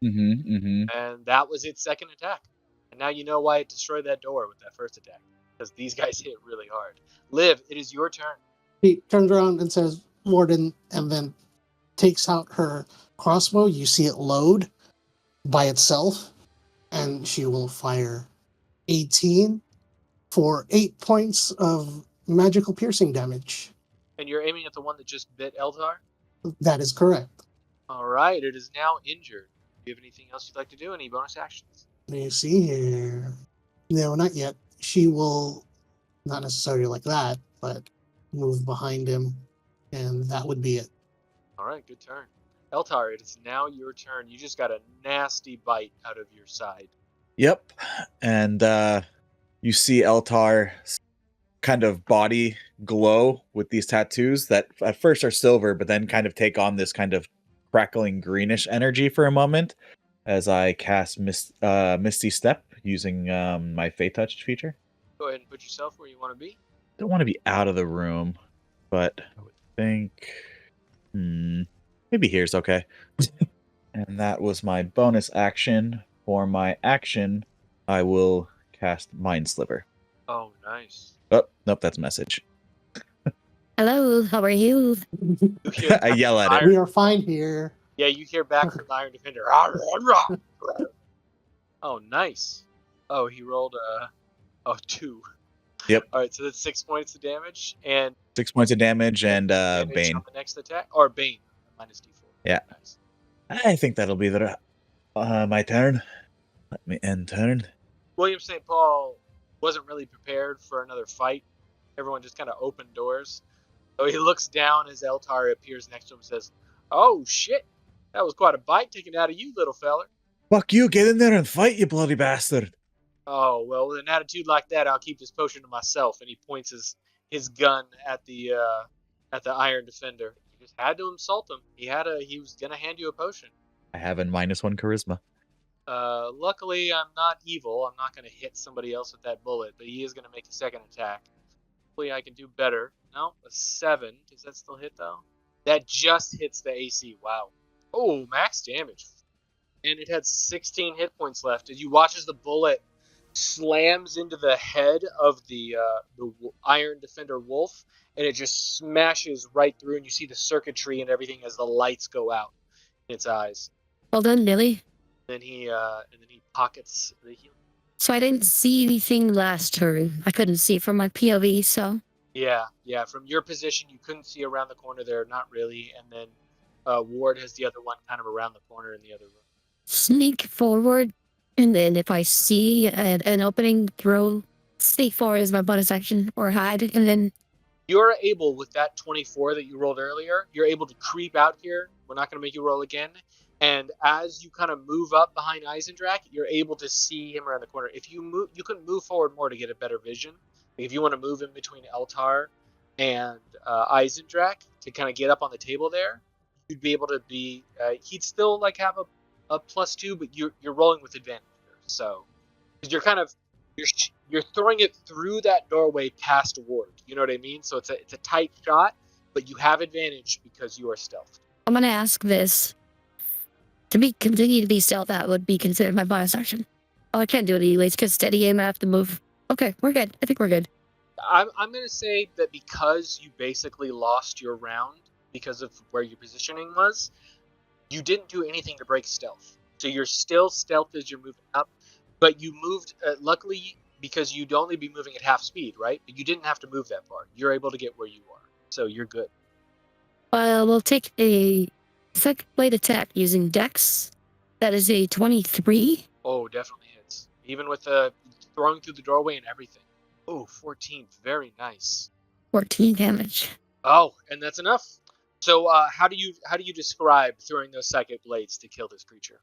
Speaker 4: And that was its second attack. And now you know why it destroyed that door with that first attack, because these guys hit really hard. Liv, it is your turn.
Speaker 5: He turns around and says, "Warden," and then takes out her crossbow. You see it load by itself, and she will fire 18 for 8 points of magical piercing damage.
Speaker 4: And you're aiming at the one that just bit Eldar?
Speaker 5: That is correct.
Speaker 4: All right, it is now injured. Do you have anything else you'd like to do? Any bonus actions?
Speaker 5: Let me see here. No, not yet. She will, not necessarily like that, but move behind him, and that would be it.
Speaker 4: All right, good turn. Eltar, it is now your turn. You just got a nasty bite out of your side.
Speaker 3: Yep. And you see Eltar's kind of body glow with these tattoos that at first are silver, but then kind of take on this kind of crackling greenish energy for a moment as I cast Misty Step using my Fate Touch feature.
Speaker 4: Go ahead and put yourself where you want to be.
Speaker 3: Don't want to be out of the room, but I would think maybe here's okay. And that was my bonus action. For my action, I will cast Mind Sliver.
Speaker 4: Oh, nice.
Speaker 3: Oh, nope, that's a message.
Speaker 1: Hello, how are you?
Speaker 4: You hear
Speaker 3: I yell at it.
Speaker 5: We are fine here.
Speaker 4: Yeah, you hear back from Iron Defender. Oh, nice. Oh, he rolled a 2.
Speaker 3: Yep.
Speaker 4: All right, so that's 6 points of damage and
Speaker 3: 6 points of damage and
Speaker 4: damage
Speaker 3: Bane.
Speaker 4: on the next attack, or Bane minus D4.
Speaker 3: Yeah.
Speaker 4: Nice.
Speaker 3: I think that'll be my turn. Let me end turn.
Speaker 4: William St. Paul wasn't really prepared for another fight. Everyone just kind of opened doors. So he looks down as Eltar appears next to him and says, "Oh shit, that was quite a bite taken out of you, little feller."
Speaker 3: Fuck you, get in there and fight, you bloody bastard.
Speaker 4: Oh, well, with an attitude like that, I'll keep this potion to myself. And he points his gun at the Iron Defender. You just had to insult him. He was gonna hand you a potion.
Speaker 3: I have a -1 charisma.
Speaker 4: Luckily, I'm not evil. I'm not gonna hit somebody else with that bullet, but he is gonna make a second attack. Hopefully, I can do better. No, a 7. Does that still hit though? That just hits the AC. Wow. Oh, max damage. And it had 16 hit points left. As you watch as the bullet slams into the head of the Iron Defender Wolf, and it just smashes right through, and you see the circuitry and everything as the lights go out in its eyes.
Speaker 1: Well done, Lily.
Speaker 4: Then he pockets the healing.
Speaker 1: So I didn't see anything last turn. I couldn't see from my POV, so
Speaker 4: Yeah. From your position, you couldn't see around the corner there, not really. And then Ward has the other one kind of around the corner in the other room.
Speaker 1: sneak forward, and then if I see an opening, throw C4 as my bonus action or hide, and then
Speaker 4: You're able, with that 24 that you rolled earlier, you're able to creep out here. We're not going to make you roll again. And as you kind of move up behind Eisendrach, you're able to see him around the corner. If you move, you can move forward more to get a better vision. If you want to move in between Eltar and Eisendrach to kind of get up on the table there, you'd be able to be. He'd still like have a +2, but you're rolling with advantage here. So, because you're kind of you're throwing it through that doorway past Ward. You know what I mean? So it's a tight shot, but you have advantage because you are stealthed.
Speaker 1: I'm gonna ask this. To continue to be stealth, that would be considered my bonus action. Oh, I can't do it anyways, because steady aim, I have to move. Okay, we're good. I think we're good.
Speaker 4: I'm going to say that because you basically lost your round because of where your positioning was, you didn't do anything to break stealth. So you're still stealth as you're moving up, but you moved, luckily, because you'd only be moving at half speed, right? But you didn't have to move that far. You're able to get where you are. So you're good.
Speaker 1: We'll take a second blade attack using Dex. That is a 23.
Speaker 4: Oh, definitely hits. Even with the throwing through the doorway and everything. Oh, 14. Very nice.
Speaker 1: 14 damage.
Speaker 4: Oh, and that's enough. So how do you describe throwing those psychic blades to kill this creature?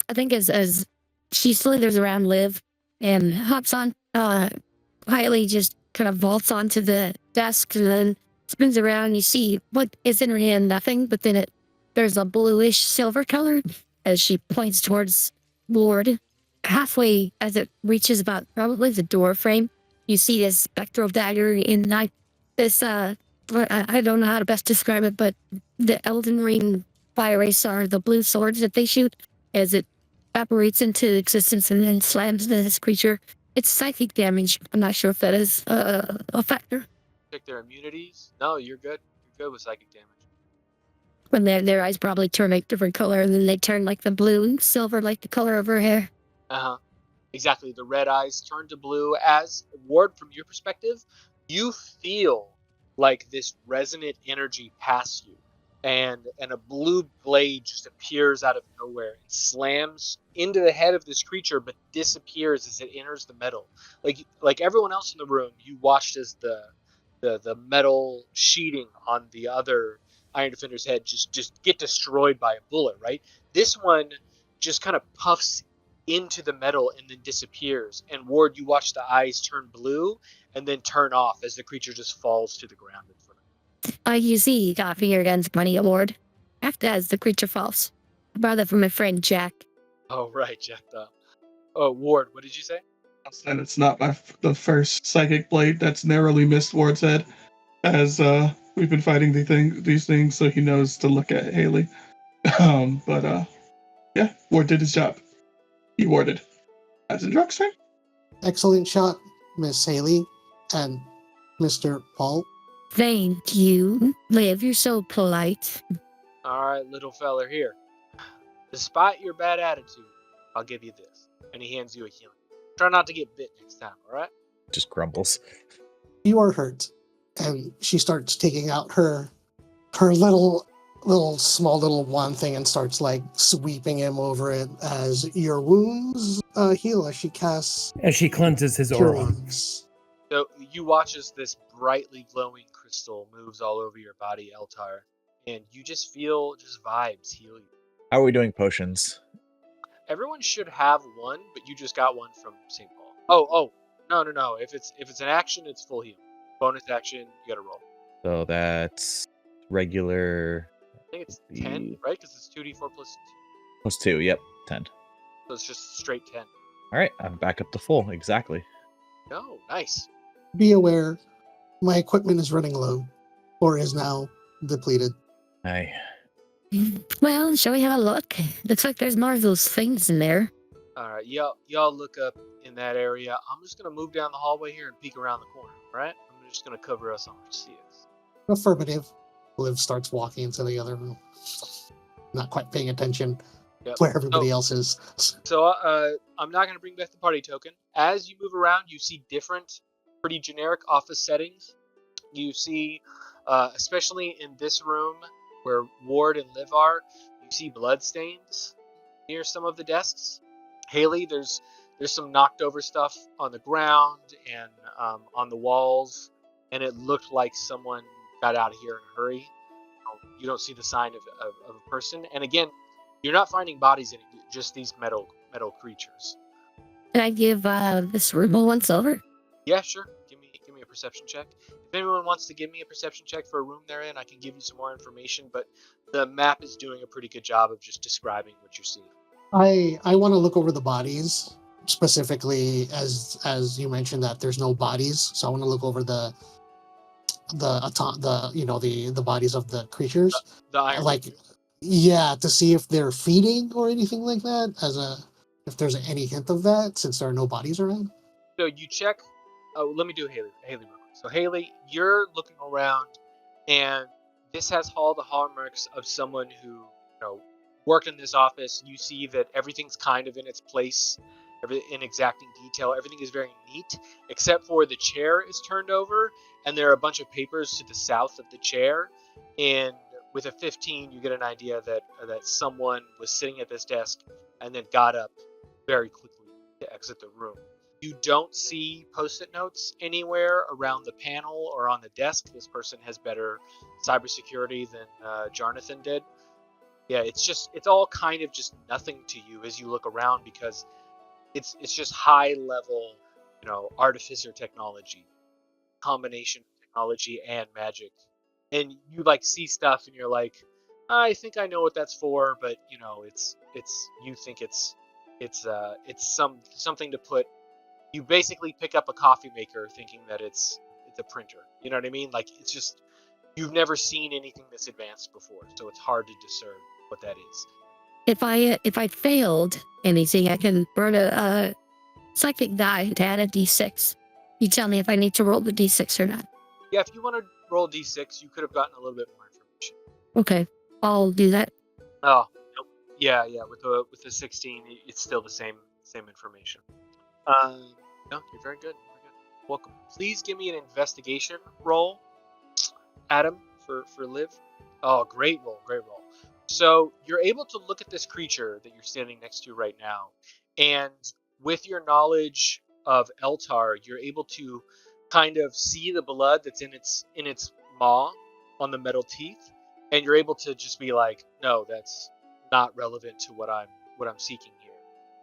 Speaker 1: I think as she slithers around Liv and hops on, quietly just kind of vaults onto the desk and then spins around. You see what is in her hand, nothing, but then there's a bluish silver color as she points towards Ward. Halfway, as it reaches about probably the door frame, you see this spectral dagger in this, I don't know how to best describe it, but the Elden Ring fire race are the blue swords that they shoot as it evaporates into existence and then slams into this creature. It's psychic damage. I'm not sure if that is a factor.
Speaker 4: Check their immunities. No, you're good. You're good with psychic damage.
Speaker 1: When their eyes probably turn a different color, and then they turn like the blue and silver, like the color of her hair.
Speaker 4: Exactly. The red eyes turn to blue. As Ward, from your perspective, you feel like this resonant energy pass you, and a blue blade just appears out of nowhere and slams into the head of this creature, but disappears as it enters the metal. Like everyone else in the room, you watched as the metal sheeting on the other Iron Defender's head just get destroyed by a bullet, right? This one just kind of puffs into the metal and then disappears. And Ward, you watch the eyes turn blue and then turn off as the creature just falls to the ground in front of you.
Speaker 1: You see, got finger guns money award. After as the creature falls. I borrowed that from my friend Jack.
Speaker 4: Oh, right, Jack. Oh, Ward, what did you say?
Speaker 6: And it's not the first psychic blade that's narrowly missed Ward's head, as we've been fighting these things, so he knows to look at Haley. Yeah, Ward did his job. He warded. As in Druck's turn.
Speaker 5: Excellent shot, Miss Haley and Mr. Paul.
Speaker 1: Thank you. Liv, you're so polite.
Speaker 4: All right, little feller, here. Despite your bad attitude, I'll give you this. And he hands you a healing. Try not to get bit next time, all right?
Speaker 3: Just grumbles.
Speaker 5: You are hurt. And she starts taking out her little small little wand thing and starts like sweeping him over it as your wounds heal as she casts
Speaker 2: As she cleanses his
Speaker 5: Cure
Speaker 2: aura.
Speaker 5: Wounds.
Speaker 4: So you watch as this brightly glowing crystal moves all over your body, Eltar, and you just feel just vibes heal you.
Speaker 3: How are we doing potions?
Speaker 4: Everyone should have one, but you just got one from St. Paul. Oh, no. If it's an action, it's full heal. Bonus action, you gotta roll.
Speaker 3: So that's regular.
Speaker 4: I think it's 10, right? Because it's 2d4 plus 2.
Speaker 3: Plus 2. Yep, 10.
Speaker 4: So it's just straight 10.
Speaker 3: All right, I'm back up to full. Exactly.
Speaker 4: Oh, nice.
Speaker 5: Be aware, my equipment is running low, or is now depleted.
Speaker 3: I
Speaker 1: Well, shall we have a look? Looks like there's more of those things in there.
Speaker 4: All right, y'all look up in that area. I'm just gonna move down the hallway here and peek around the corner. All right, I'm just gonna cover us on see us.
Speaker 5: Affirmative. Liv starts walking into the other room, not quite paying attention
Speaker 4: Yep.
Speaker 5: where everybody else is.
Speaker 4: So I'm not gonna bring back the party token. As you move around, you see different, pretty generic office settings. You see, especially in this room where Ward and Liv are, you see blood stains near some of the desks. Haley, there's some knocked over stuff on the ground and on the walls, and it looked like someone got out of here in a hurry. You don't see the sign of a person, and again, you're not finding bodies in it, just these metal creatures.
Speaker 1: Can I give this room a once over?
Speaker 4: Yeah, sure. Give me a perception check. If anyone wants to give me a perception check for a room they're in, I can give you some more information, but the map is doing a pretty good job of just describing what you see.
Speaker 5: I want to look over the bodies, specifically as you mentioned that there's no bodies, so I want to look over the bodies of the creatures,
Speaker 4: The iron.
Speaker 5: like to see if they're feeding or anything like that, if there's any hint of that, since there are no bodies around.
Speaker 4: So you check. Oh, let me do Haley real quick. So Haley, you're looking around, and this has all the hallmarks of someone who worked in this office. You see that everything's kind of in its place, in exacting detail. Everything is very neat, except for the chair is turned over, and there are a bunch of papers to the south of the chair. And with a 15, you get an idea that someone was sitting at this desk and then got up very quickly to exit the room. You don't see post-it notes anywhere around the panel or on the desk. This person has better cybersecurity than Jonathan did. Yeah, it's all kind of just nothing to you as you look around, because it's just high level, artificer technology, combination of technology and magic. And you see stuff and you're like, I think I know what that's for, but it's you think it's something to put. You basically pick up a coffee maker thinking that it's a printer. You know what I mean? It's just, you've never seen anything this advanced before, so it's hard to discern what that is.
Speaker 1: If I failed anything, I can burn a psychic die to add a d6. You tell me if I need to roll the d6 or not.
Speaker 4: Yeah, if you want to roll d6, you could have gotten a little bit more information.
Speaker 1: Okay, I'll do that.
Speaker 4: Oh, nope. Yeah. With the 16, it's still the same information. No, you're very good. Welcome. Please give me an investigation roll, Adam, for Liv. Oh, great roll. So you're able to look at this creature that you're standing next to right now, and with your knowledge of Eltar, you're able to kind of see the blood that's in its maw on the metal teeth, and you're able to just be like, no, that's not relevant to what I'm seeking here.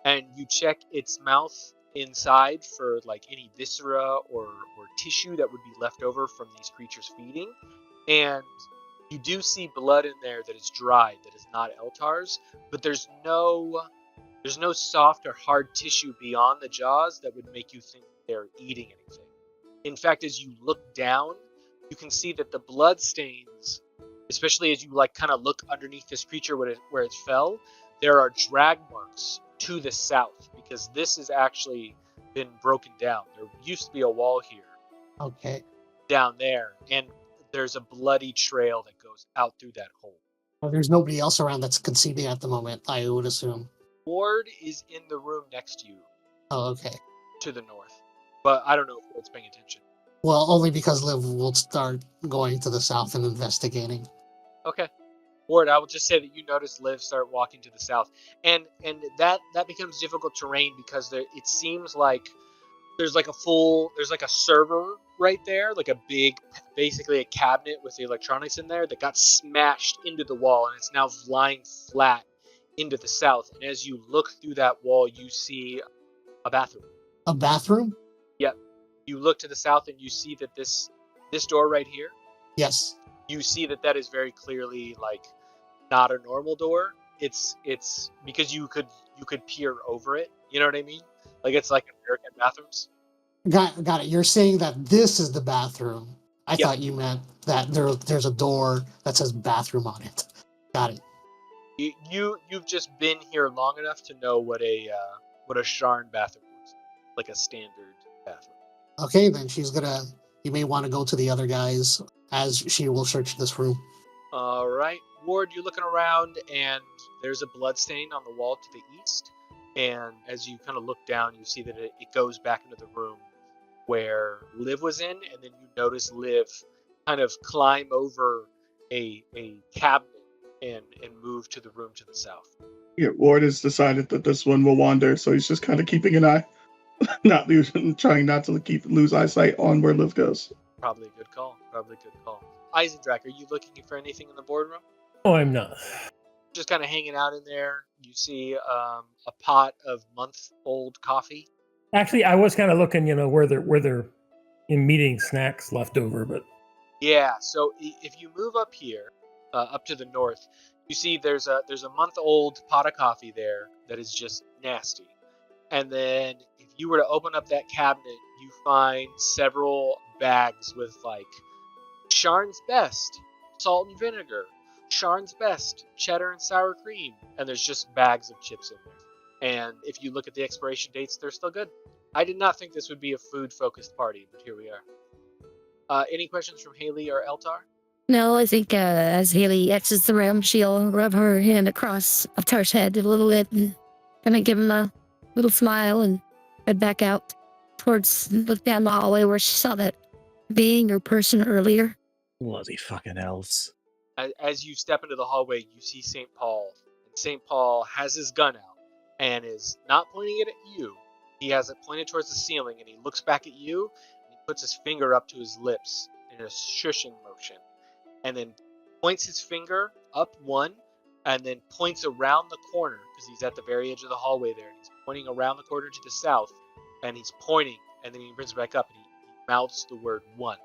Speaker 4: And you check its mouth inside for any viscera or tissue that would be left over from these creatures feeding, and you do see blood in there that is dried, that is not Eltar's, but there's no soft or hard tissue beyond the jaws that would make you think they're eating anything. In fact, as you look down, you can see that the blood stains, especially as you kind of look underneath this creature where it fell, there are drag marks to the south, because this has actually been broken down. There used to be a wall here.
Speaker 5: Okay.
Speaker 4: Down there, and there's a bloody trail that goes out through that hole.
Speaker 5: Well, there's nobody else around that's conceiving at the moment, I would assume.
Speaker 4: Ward is in the room next to you.
Speaker 5: Oh, okay.
Speaker 4: To the north. But I don't know if Ward's paying attention.
Speaker 5: Well, only because Liv will start going to the south and investigating.
Speaker 4: Okay. Ward, I will just say that you notice Liv start walking to the south. And that becomes difficult terrain, because it seems like there's a server right there, basically a cabinet with the electronics in there that got smashed into the wall, and it's now lying flat into the south. And as you look through that wall, you see a bathroom.
Speaker 5: A bathroom?
Speaker 4: Yep. You look to the south and you see that this door right here,
Speaker 5: Yes.
Speaker 4: you see that is very clearly like not a normal door. It's because you could peer over it. You know what I mean? Like it's like American bathrooms.
Speaker 5: Got it. You're saying that this is the bathroom. I
Speaker 4: Yep.
Speaker 5: thought you meant that there's a door that says bathroom on it. Got it.
Speaker 4: You've just been here long enough to know what a Sharn bathroom looks like a standard bathroom.
Speaker 5: Okay, then you may want to go to the other guys as she will search this room.
Speaker 4: All right, Ward, you're looking around and there's a blood stain on the wall to the east. And as you kind of look down, you see that it goes back into the room where Liv was in, and then you notice Liv kind of climb over a cabinet and move to the room to the south.
Speaker 6: Yeah, Ward has decided that this one will wander, so he's just kind of keeping an eye, trying not to lose eyesight on where Liv goes.
Speaker 4: Probably a good call. Eisendrach, are you looking for anything in the boardroom?
Speaker 2: Oh, I'm not.
Speaker 4: Just kind of hanging out in there. You see a pot of month-old coffee.
Speaker 2: Actually, I was kind of looking, where they're in meeting snacks left over, but
Speaker 4: Yeah. So if you move up here, up to the north, you see there's a month-old pot of coffee there that is just nasty. And then if you were to open up that cabinet, you find several bags with like Sharn's Best salt and vinegar, Sharn's Best cheddar and sour cream, and there's just bags of chips in there. And if you look at the expiration dates, they're still good. I did not think this would be a food-focused party, but here we are. Any questions from Haley or Eltar?
Speaker 1: No, I think as Haley exits the room, she'll rub her hand across Eltar's head a little bit and kind of give him a little smile and head back out towards look down the hallway where she saw that being or person earlier.
Speaker 3: Bloody fucking elves.
Speaker 4: As you step into the hallway, you see St. Paul. And St. Paul has his gun out and is not pointing it at you. He has it pointed towards the ceiling, and he looks back at you, and he puts his finger up to his lips in a shushing motion, and then points his finger up one, and then points around the corner, because he's at the very edge of the hallway there, and he's pointing around the corner to the south, and he's pointing, and then he brings it back up, and he mouths the word one.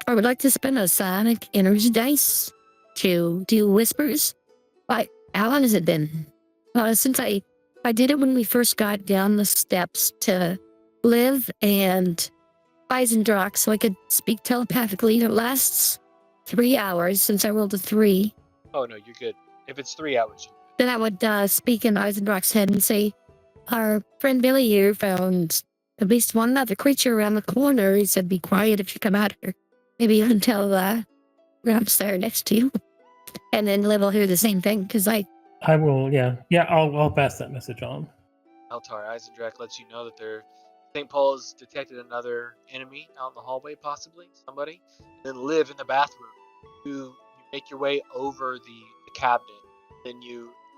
Speaker 1: I would like to spend a sonic energy dice to do whispers. But how long has it been? Since I did it when we first got down the steps to Liv and Eisendrach, so I could speak telepathically. It lasts 3 hours since I rolled a 3.
Speaker 4: Oh no, you're good. If it's 3 hours, you're good.
Speaker 1: Then I would speak in Eisendrach's head and say, our friend Billy here found at least one other creature around the corner. He said, be quiet if you come out here. Maybe until Gramps there next to you. And then Liv will hear the same thing, because
Speaker 2: I will, yeah, I'll pass that message on.
Speaker 4: Eltar, Eisendrach lets you know that St. Paul has detected another enemy out in the hallway, possibly somebody. And then Liv in the bathroom. You make your way over the cabinet. Then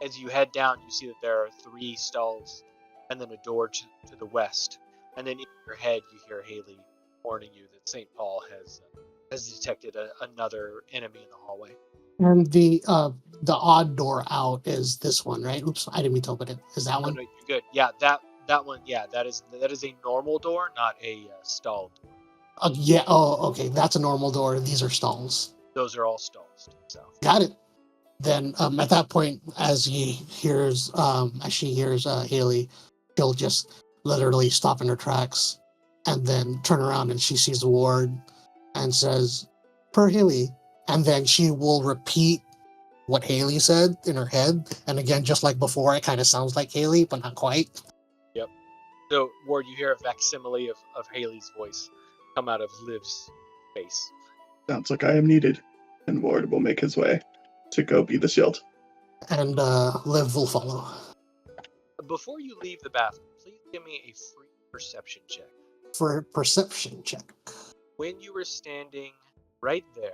Speaker 4: as you head down, you see that there are 3 stalls, and then a door to the west. And then in your head, you hear Haley warning you that St. Paul has detected another enemy in the hallway.
Speaker 5: And the odd door out is this one, right? Oops, I didn't mean to open it. Is that one?
Speaker 4: No, you're good. Yeah, that one. Yeah, that is a normal door, not a stall door.
Speaker 5: Yeah. Oh, okay. That's a normal door. These are stalls.
Speaker 4: Those are all stalls to the south.
Speaker 5: Got it. Then at that point, as she hears Haley, she'll just literally stop in her tracks and then turn around, and she sees the ward and says, per Haley. And then she will repeat what Haley said in her head. And again, just like before, it kind of sounds like Haley, but not quite.
Speaker 4: Yep. So, Ward, you hear a facsimile of Haley's voice come out of Liv's face.
Speaker 6: Sounds like I am needed, and Ward will make his way to go be the shield.
Speaker 5: And Liv will follow.
Speaker 4: Before you leave the bathroom, please give me a free perception check.
Speaker 5: For perception check.
Speaker 4: When you were standing right there,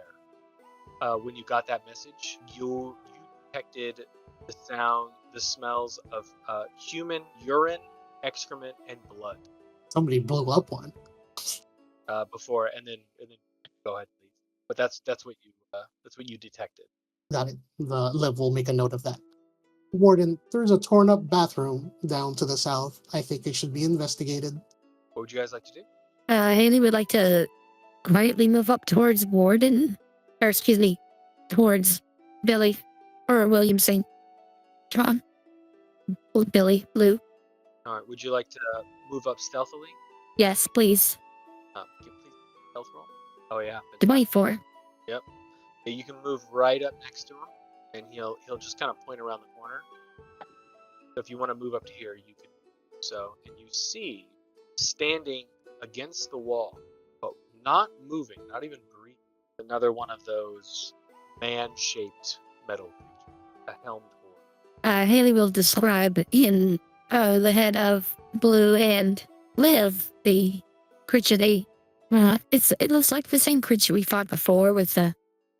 Speaker 4: when you got that message, you detected the smells of human urine, excrement, and blood.
Speaker 5: Somebody blew up one.
Speaker 4: Before, and then go ahead, please. But that's what you detected.
Speaker 5: Got it. The Liv will make a note of that. Warden, there's a torn up bathroom down to the south. I think it should be investigated.
Speaker 4: What would you guys like to do?
Speaker 1: Haley would like to quietly move up towards Warden, or excuse me, towards Billy or William St. John. Billy, Blue.
Speaker 4: All right. Would you like to move up stealthily?
Speaker 1: Yes, please.
Speaker 4: Please stealth roll. Oh yeah.
Speaker 1: 24.
Speaker 4: Yep. Yeah, you can move right up next to him, and he'll just kind of point around the corner. So if you want to move up to here, you can. So, and you see standing against the wall, but not moving, not even breathing. Another one of those man-shaped metal creatures, a helmed horde.
Speaker 1: Haley will describe in the head of Blue and Liv the creature it looks like the same creature we fought before with the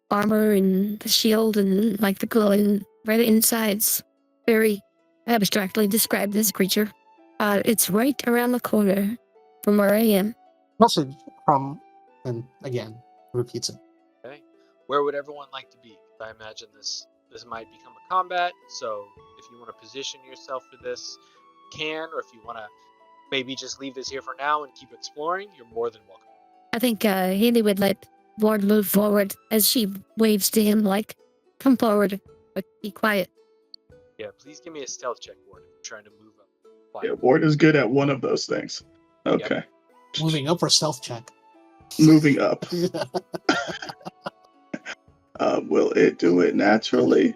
Speaker 1: armor and the shield and like the glowing red insides. Very abstractly described this creature. It's right around the corner from where I am.
Speaker 5: Message from, and again, repeats it.
Speaker 4: Okay, where would everyone like to be? I imagine this might become a combat. So if you want to position yourself for this, you can, or if you want to maybe just leave this here for now and keep exploring, you're more than welcome.
Speaker 1: I think Haley would let Ward move forward as she waves to him like, come forward, but be quiet.
Speaker 4: Yeah, please give me a stealth check, Ward, if you're trying to move up.
Speaker 6: Yeah, Ward is good at one of those things. Okay.
Speaker 5: Moving up or stealth check?
Speaker 6: Moving up. Will it do it naturally?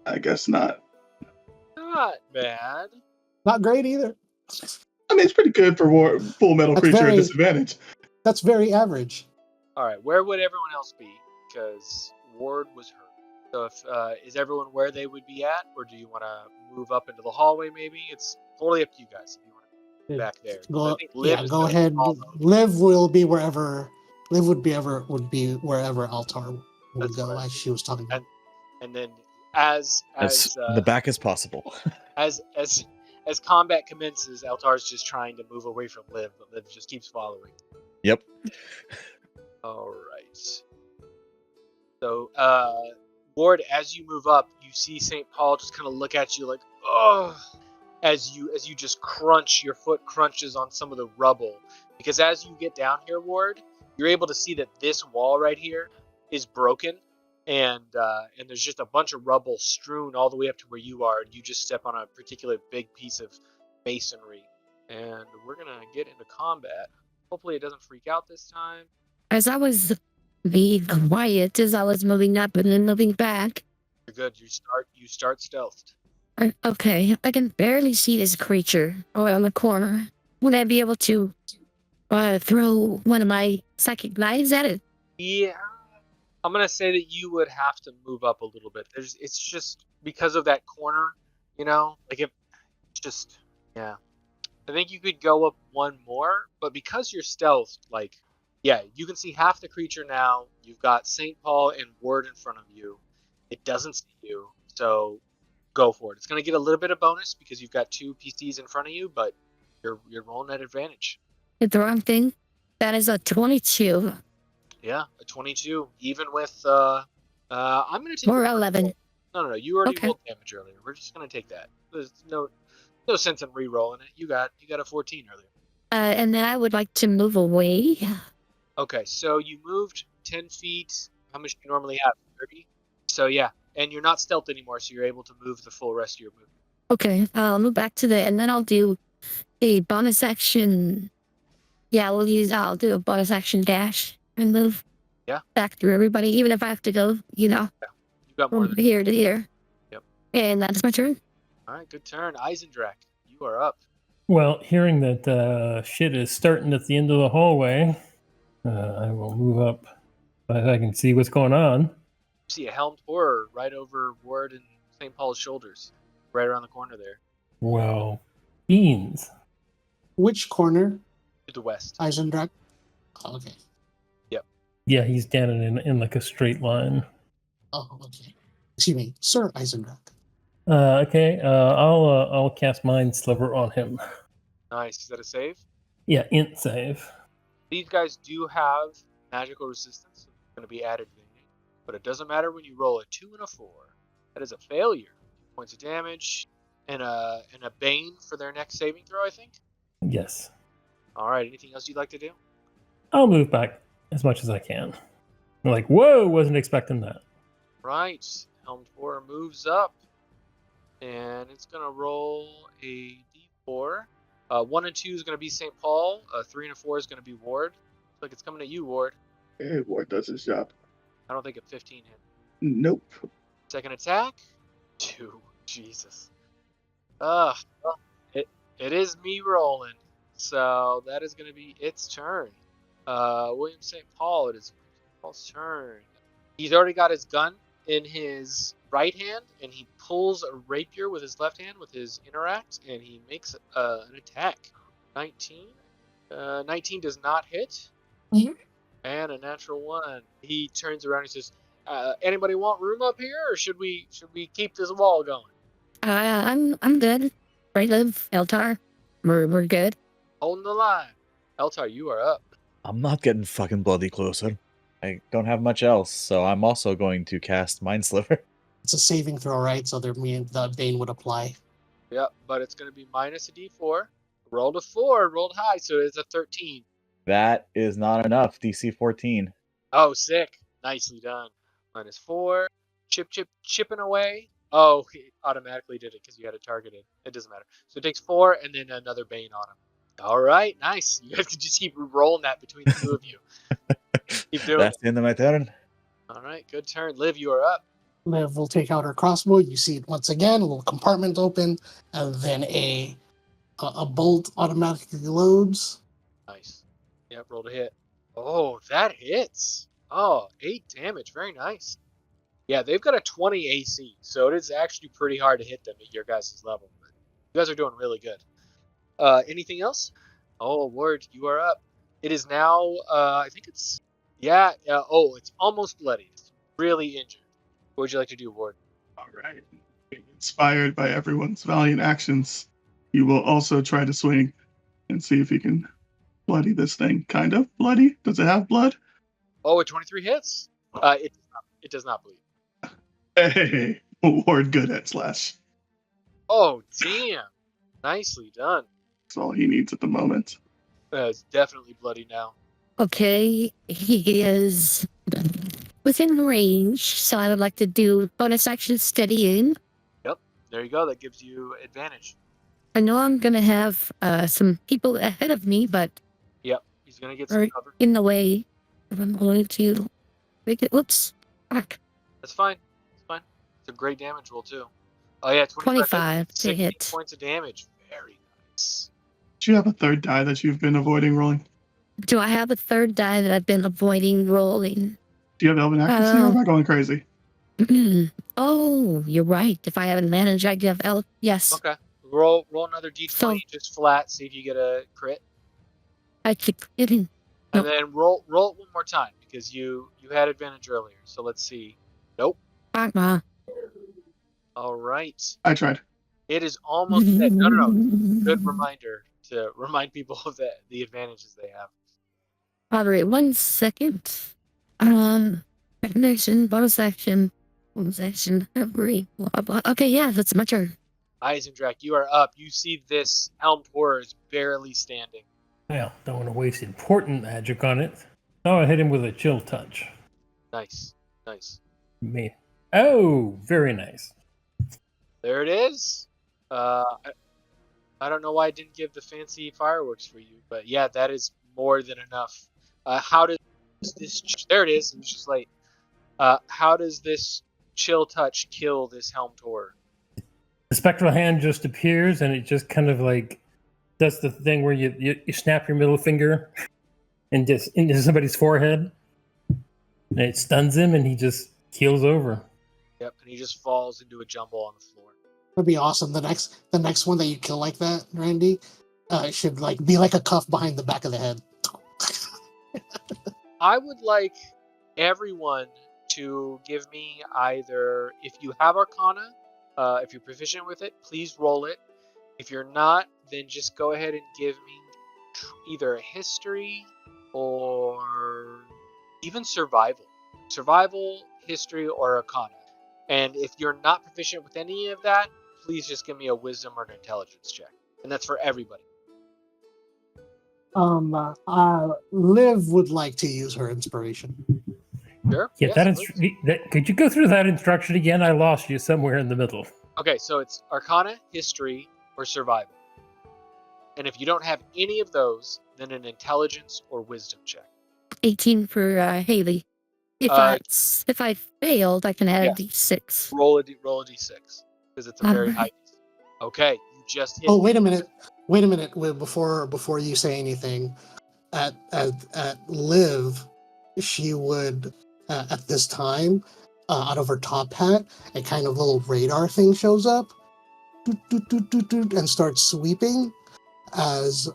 Speaker 6: I guess not.
Speaker 4: Not bad.
Speaker 5: Not great either.
Speaker 6: I mean, it's pretty good for Full Metal
Speaker 5: That's
Speaker 6: Creature at
Speaker 5: very-
Speaker 6: disadvantage.
Speaker 5: That's very average.
Speaker 4: All right, where would everyone else be? Because Ward was hurt. So if is everyone where they would be at, or do you want to move up into the hallway? Maybe it's totally up to you guys. If you want to be back there, I think Liv is
Speaker 5: Go
Speaker 4: gonna
Speaker 5: ahead.
Speaker 4: follow.
Speaker 5: Liv will be wherever. Liv would be wherever Altar would
Speaker 4: That's
Speaker 5: go,
Speaker 4: what I
Speaker 5: as she was talking about.
Speaker 4: And then as
Speaker 3: the back as possible.
Speaker 4: as combat commences, Altar's just trying to move away from Liv, but Liv just keeps following.
Speaker 3: Yep.
Speaker 4: All right. So, Ward, as you move up, you see St. Paul just kind of look at you like, oh, as you just crunch, your foot crunches on some of the rubble. Because as you get down here, Ward, you're able to see that this wall right here is broken, and there's just a bunch of rubble strewn all the way up to where you are, and you just step on a particular big piece of masonry. And we're gonna get into combat. Hopefully, it doesn't freak out this time.
Speaker 1: As I was being quiet as I was moving up and then moving back.
Speaker 4: You're good. You start stealthed.
Speaker 1: Okay, I can barely see this creature around the corner. Would I be able to throw one of my psychic knives at it?
Speaker 4: Yeah, I'm gonna say that you would have to move up a little bit. It's just because of that corner, like if just yeah. I think you could go up one more, but because you're stealthed, like, yeah, you can see half the creature now. You've got St. Paul and Word in front of you. It doesn't see you, so go for it. It's going to get a little bit of bonus because you've got two PCs in front of you, but you're rolling at advantage.
Speaker 1: Hit the wrong thing. That is a 22.
Speaker 4: Yeah, a 22, even with I'm going to take
Speaker 1: Or
Speaker 4: the first
Speaker 1: 11.
Speaker 4: roll. No, you already
Speaker 1: Okay.
Speaker 4: rolled damage earlier. We're just going to take that. There's no sense in re-rolling it. You got a 14 earlier.
Speaker 1: And then I would like to move away.
Speaker 4: Okay, so you moved 10 feet. How much do you normally have? 30? So yeah, and you're not stealth anymore, so you're able to move the full rest of your movement.
Speaker 1: Okay, I'll move back to and then I'll do a bonus action. Yeah, I'll do a bonus action dash and move back through everybody, even if I have to go,
Speaker 4: You got more
Speaker 1: from
Speaker 4: than
Speaker 1: here to here.
Speaker 4: Yep.
Speaker 1: And that's my turn.
Speaker 4: All right, good turn. Eisendrak, you are up.
Speaker 2: Well, hearing that shit is starting at the end of the hallway, I will move up so I can see what's going on.
Speaker 4: You see a helmed horror right over Ward and St. Paul's shoulders, right around the corner there,
Speaker 2: Well, beans.
Speaker 5: Which corner,
Speaker 4: to the west.
Speaker 5: Eisendrak? Oh, okay.
Speaker 2: Yeah, he's standing in like a straight line.
Speaker 5: Oh, okay. Excuse me, Sir Eisendrak.
Speaker 2: Okay, I'll cast Mind Sliver on him.
Speaker 4: Nice. Is that a save?
Speaker 2: Yeah, int save.
Speaker 4: These guys do have magical resistance. It's going to be added to the name, but it doesn't matter when you roll a 2 and a 4. That is a failure. 2 points of damage and a bane for their next saving throw, I think.
Speaker 2: Yes.
Speaker 4: All right. Anything else you'd like to do?
Speaker 2: I'll move back as much as I can. I'm like, whoa, wasn't expecting that.
Speaker 4: Right. Helm 4 moves up, and it's gonna roll a d4. 1 and 2 is gonna be St. Paul. 3 and 4 is gonna be Ward. Looks like it's coming at you, Ward.
Speaker 6: Hey, Ward does his job.
Speaker 4: I don't think a 15 hit.
Speaker 6: Nope.
Speaker 4: Second attack, 2. Jesus. Well, it is me rolling, so that is gonna be its turn. William St. Paul. It is Paul's turn. He's already got his gun in his right hand, and he pulls a rapier with his left hand with his interact, and he makes an attack. 19. 19 does not hit.
Speaker 1: Yeah.
Speaker 4: And a natural 1. He turns around and says, "Anybody want room up here, or should we keep this wall going?"
Speaker 1: I'm good. Right, Liv, Eltar. We're good.
Speaker 4: Holding the line. Eltar, you are up.
Speaker 3: I'm not getting fucking bloody closer. I don't have much else, so I'm also going to cast Mind Sliver.
Speaker 5: It's a saving throw, right? So the Bane would apply.
Speaker 4: Yep, but it's going to be minus a d4. Rolled a 4, rolled high, so it's a 13.
Speaker 3: That is not enough. DC 14.
Speaker 4: Oh, sick. Nicely done. Minus 4. Chipping away. Oh, he automatically did it because you had it targeted. It doesn't matter. So it takes 4 and then another Bane on him. All right, nice. You guys can just keep rolling that between the two of you. Keep doing
Speaker 3: That's
Speaker 4: it.
Speaker 3: the end of my turn.
Speaker 4: All right, good turn. Liv, you are up.
Speaker 5: Liv will take out her crossbow. You see it once again, a little compartment open, and then a bolt automatically loads.
Speaker 4: Nice. Yep, rolled a hit. Oh, that hits. Oh, 8 damage. Very nice. Yeah, they've got a 20 AC, so it is actually pretty hard to hit them at your guys' level. But you guys are doing really good. Anything else? Oh, Ward, you are up. It is now, I think it's, it's almost bloody. It's really injured. What would you like to do, Ward?
Speaker 6: All right. Being inspired by everyone's valiant actions, you will also try to swing and see if you can bloody this thing. Kind of bloody. Does it have blood?
Speaker 4: Oh, a 23 hits? It does not bleed.
Speaker 6: Hey, Ward good at slash.
Speaker 4: Oh, damn. Nicely done.
Speaker 6: That's all he needs at the moment.
Speaker 4: It's definitely bloody now.
Speaker 1: Okay, he is within range, so I would like to do bonus action steadying.
Speaker 4: Yep, there you go. That gives you advantage.
Speaker 1: I know I'm gonna have some people ahead of me, but
Speaker 4: Yep, he's going to get some
Speaker 1: or
Speaker 4: cover.
Speaker 1: in the way. I'm going to make it. Whoops, back.
Speaker 4: That's fine. It's fine. It's a great damage roll, too. Oh, yeah,
Speaker 1: 25 to
Speaker 4: 16
Speaker 1: hit.
Speaker 4: points of damage. Very nice.
Speaker 6: Do you have a third die that you've been avoiding rolling?
Speaker 1: Do I have a third die that I've been avoiding rolling?
Speaker 6: Do you have Elven accuracy or am I going crazy?
Speaker 1: Oh, you're right. If I have advantage, I give L. Yes,
Speaker 4: Okay. Roll another d20
Speaker 1: So-
Speaker 4: just flat. See if you get a crit.
Speaker 1: I keep hitting.
Speaker 4: And
Speaker 1: Nope.
Speaker 4: then roll it one more time because you had advantage earlier. So let's see. Nope. All right.
Speaker 6: I tried.
Speaker 4: It is almost dead. No. Good reminder to remind people of the advantages they have.
Speaker 1: All right, 1 second. Recognition, bonus action, every blah blah. Okay, yeah, that's my turn.
Speaker 4: Eisendrach, you are up. You see this helmed horror is barely standing.
Speaker 2: Well, don't want to waste important magic on it. Oh, I hit him with a chill touch.
Speaker 4: Nice.
Speaker 2: Me. Oh, very nice.
Speaker 4: There it is. I don't know why I didn't give the fancy fireworks for you, but yeah, that is more than enough. How does this? There it is. It's just like, how does this chill touch kill this helmed horror?
Speaker 2: The spectral hand just appears and it just kind of like does the thing where you snap your middle finger and just into somebody's forehead. And it stuns him and he just keels over.
Speaker 4: Yep, and he just falls into a jumble on the floor.
Speaker 5: That'd be awesome. The next one that you kill like that, Randy, should like be like a cuff behind the back of the head.
Speaker 4: I would like everyone to give me either, if you have Arcana, if you're proficient with it, please roll it. If you're not, then just go ahead and give me either a history or even survival. Survival, history, or Arcana. And if you're not proficient with any of that, please just give me a wisdom or an intelligence check. And that's for everybody.
Speaker 5: Liv would like to use her inspiration.
Speaker 4: Sure.
Speaker 2: Yeah,
Speaker 4: yes,
Speaker 2: is.
Speaker 4: please.
Speaker 2: Could you go through that instruction again? I lost you somewhere in the middle.
Speaker 4: Okay, so it's Arcana, History, or Survival. And if you don't have any of those, then an Intelligence or Wisdom check.
Speaker 1: 18 for Haley. If if I failed, I can add
Speaker 4: yeah.
Speaker 1: a d6.
Speaker 4: Roll a d6 because it's a very high. Okay, you just hit.
Speaker 5: Oh, wait a minute. Before you say anything, at Liv, she would at this time, out of her top hat, a kind of little radar thing shows up, doot, doot, doot, doot, doot, and starts sweeping as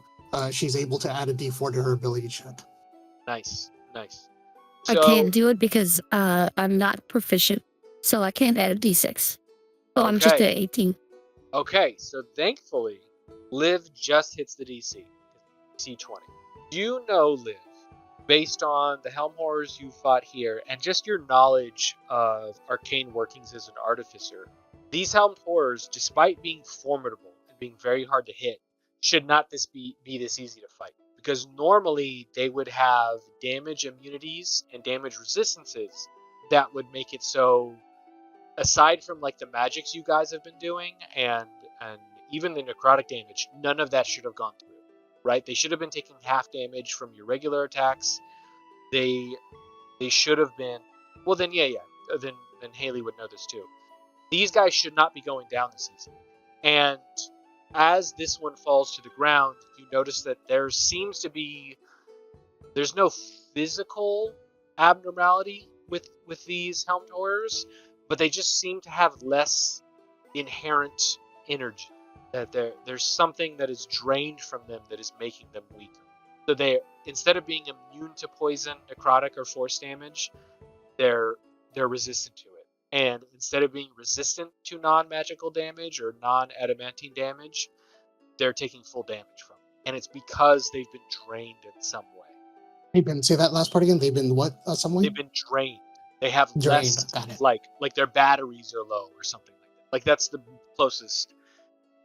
Speaker 5: she's able to add a d4 to her ability check.
Speaker 4: Nice.
Speaker 1: I
Speaker 4: So,
Speaker 1: can't do it because I'm not proficient, so I can't add a d6. So I'm just at 18.
Speaker 4: Okay, so thankfully, Liv just hits the DC. DC 20. You know, Liv, based on the Helm Horrors you fought here and just your knowledge of arcane workings as an artificer, these Helm Horrors, despite being formidable and being very hard to hit, should not be this easy to fight. Because normally they would have damage immunities and damage resistances that would make it so, aside from like the magics you guys have been doing and even the necrotic damage, none of that should have gone through. Right? They should have been taking half damage from your regular attacks. They should have been. Well, then then Haley would know this too. These guys should not be going down this easy. And as this one falls to the ground, you notice that there's no physical abnormality with these helmed horrors, but they just seem to have less inherent energy. That there's something that is drained from them that is making them weaker. So they, instead of being immune to poison, necrotic, or force damage, they're resistant to it. And instead of being resistant to non-magical damage or non-adamantine damage, they're taking full damage from it. And it's because they've been drained in some way.
Speaker 5: They've been, say that last part again. They've been what? Some way?
Speaker 4: They've been drained. They have
Speaker 5: Drained.
Speaker 4: less,
Speaker 5: Got it.
Speaker 4: like their batteries are low or something like that. Like that's the closest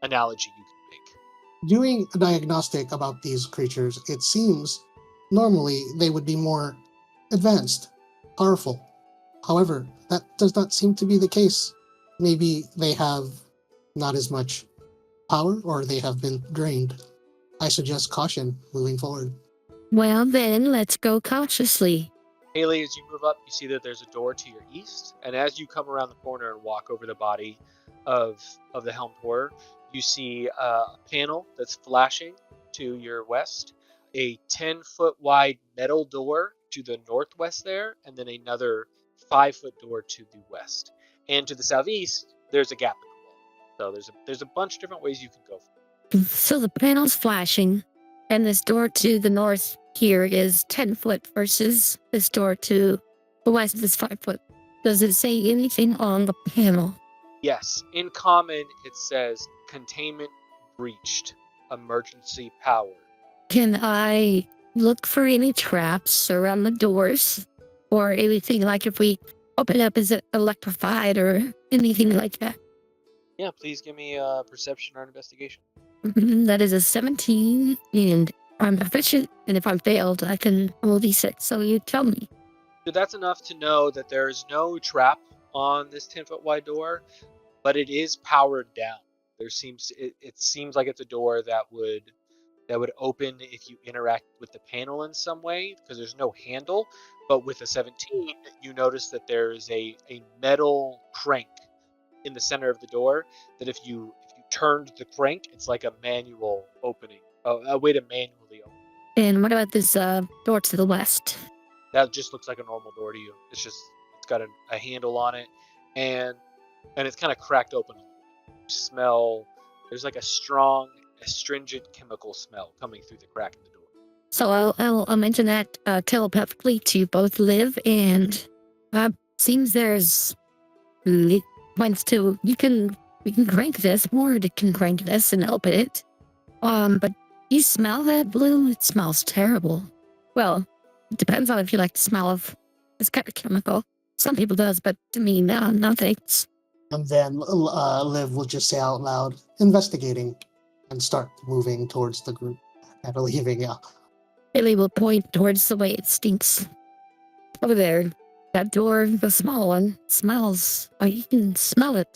Speaker 4: analogy you can make.
Speaker 5: Doing a diagnostic about these creatures, it seems normally they would be more advanced, powerful. However, that does not seem to be the case. Maybe they have not as much power or they have been drained. I suggest caution moving forward.
Speaker 1: Well, then let's go cautiously.
Speaker 4: Haley, as you move up, you see that there's a door to your east, and as you come around the corner and walk over the body of the helmed horror, you see a panel that's flashing to your west, a 10-foot wide metal door to the northwest there, and then another 5-foot door to the west. And to the southeast, there's a gap in the wall. So there's a bunch of different ways you can go.
Speaker 1: So the panel's flashing, and this door to the north here is 10 foot versus this door to the west is 5 foot. Does it say anything on the panel?
Speaker 4: Yes, in common it says containment breached, emergency power.
Speaker 1: Can I look for any traps around the doors or anything like if we open it up, is it electrified or anything like that?
Speaker 4: Yeah, please give me a perception or an investigation.
Speaker 1: That is a 17, and I'm proficient, and if I'm failed, I can roll d6, so you tell me.
Speaker 4: So that's enough to know that there is no trap on this 10-foot wide door, but it is powered down. It seems like it's a door that would open if you interact with the panel in some way, because there's no handle. But with a 17, you notice that there is a metal crank in the center of the door that if you turned the crank, it's like a manual opening, a way to manually open.
Speaker 1: And what about this door to the west?
Speaker 4: That just looks like a normal door to you. It's got a handle on it, and it's kind of cracked open. You smell, there's like a strong, astringent chemical smell coming through the crack in the door.
Speaker 1: So I'll mention that telepathically to both Liv and seems there's points to we can crank this, or it can crank this and open it. But you smell that blue? It smells terrible. Well, it depends on if you like the smell of this kind of chemical. Some people does, but to me, no thanks.
Speaker 5: And then Liv will just say out loud, investigating, and start moving towards the group and leaving
Speaker 1: Billy will point towards the way it stinks. Over there, that door, the small one, smells. Oh, you can smell it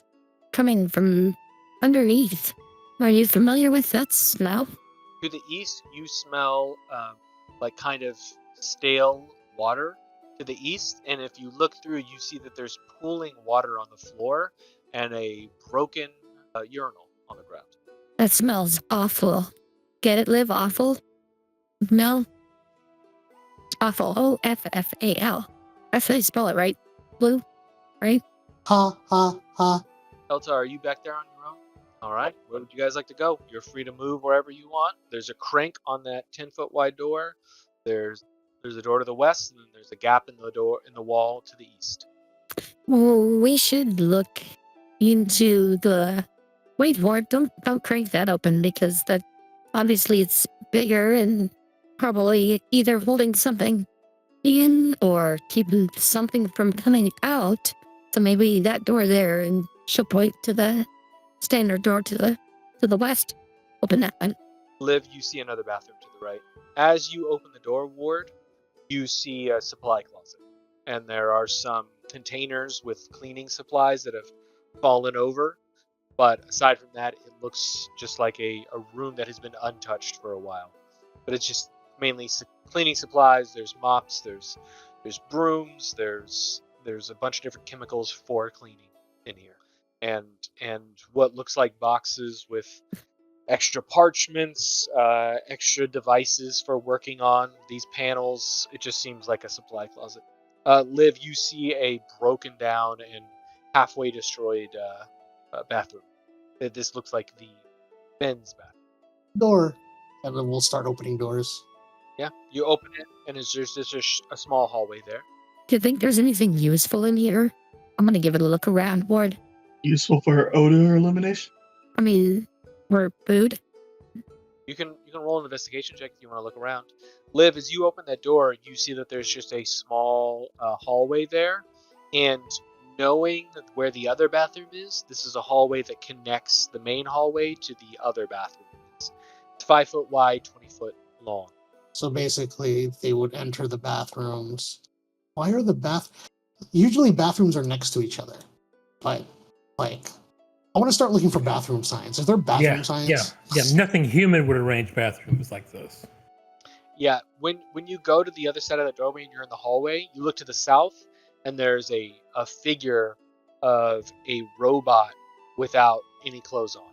Speaker 1: coming from underneath. Are you familiar with that smell?
Speaker 4: To the east, you smell like kind of stale water to the east, and if you look through, you see that there's pooling water on the floor and a broken urinal on the ground.
Speaker 1: That smells awful. Get it, Liv? Awful? No? Awful. Offal. That's how you spell it, right? Blue? Right?
Speaker 5: Ha ha ha.
Speaker 4: Elta, are you back there on your own? All right. Where would you guys like to go? You're free to move wherever you want. There's a crank on that 10-foot wide door. There's a door to the west, and then there's a gap in the wall to the east.
Speaker 1: Well, we should look into the. Wait, Ward, don't crank that open because that obviously it's bigger and probably either holding something in or keeping something from coming out. So maybe that door there, and she'll point to the standard door to the west. Open that one.
Speaker 4: Liv, you see another bathroom to the right. As you open the door, Ward, you see a supply closet, and there are some containers with cleaning supplies that have fallen over. But aside from that, it looks just like a room that has been untouched for a while. But it's just mainly cleaning supplies. There's mops, there's brooms, there's a bunch of different chemicals for cleaning in here, and what looks like boxes with extra parchments, extra devices for working on these panels. It just seems like a supply closet. Liv, you see a broken down and halfway destroyed bathroom. This looks like the men's bathroom.
Speaker 5: Door. And then we'll start opening doors.
Speaker 4: Yeah, you open it, and there's just a small hallway there.
Speaker 1: Do you think there's anything useful in here? I'm gonna give it a look around, Ward.
Speaker 6: Useful for odor elimination?
Speaker 1: I mean, for food.
Speaker 4: You can roll an investigation check if you want to look around. Liv, as you open that door, you see that there's just a small hallway there, and knowing where the other bathroom is, this is a hallway that connects the main hallway to the other bathroom. It's 5 foot wide, 20 foot long.
Speaker 5: So basically, they would enter the bathrooms. Why are usually bathrooms are next to each other? But, like, I want to start looking for bathroom signs. Is there bathroom signs?
Speaker 2: Yeah. Nothing human would arrange bathrooms like this.
Speaker 4: Yeah, when you go to the other side of the doorway and you're in the hallway, you look to the south, and there's a figure of a robot without any clothes on.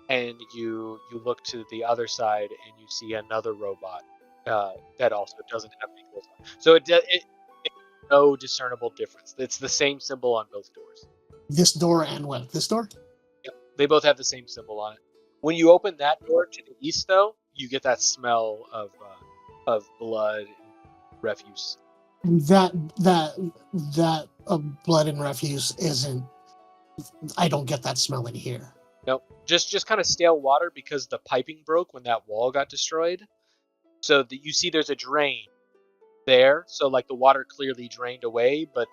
Speaker 4: And you look to the other side and you see another robot that also doesn't have any clothes on. So it's no discernible difference. It's the same symbol on both doors.
Speaker 5: This door and what? This door?
Speaker 4: Yep, they both have the same symbol on it. When you open that door to the east, though, you get that smell of blood and refuse.
Speaker 5: That blood and refuse isn't. I don't get that smell in here.
Speaker 4: Nope, just kind of stale water because the piping broke when that wall got destroyed. So that you see, there's a drain there, so like the water clearly drained away, but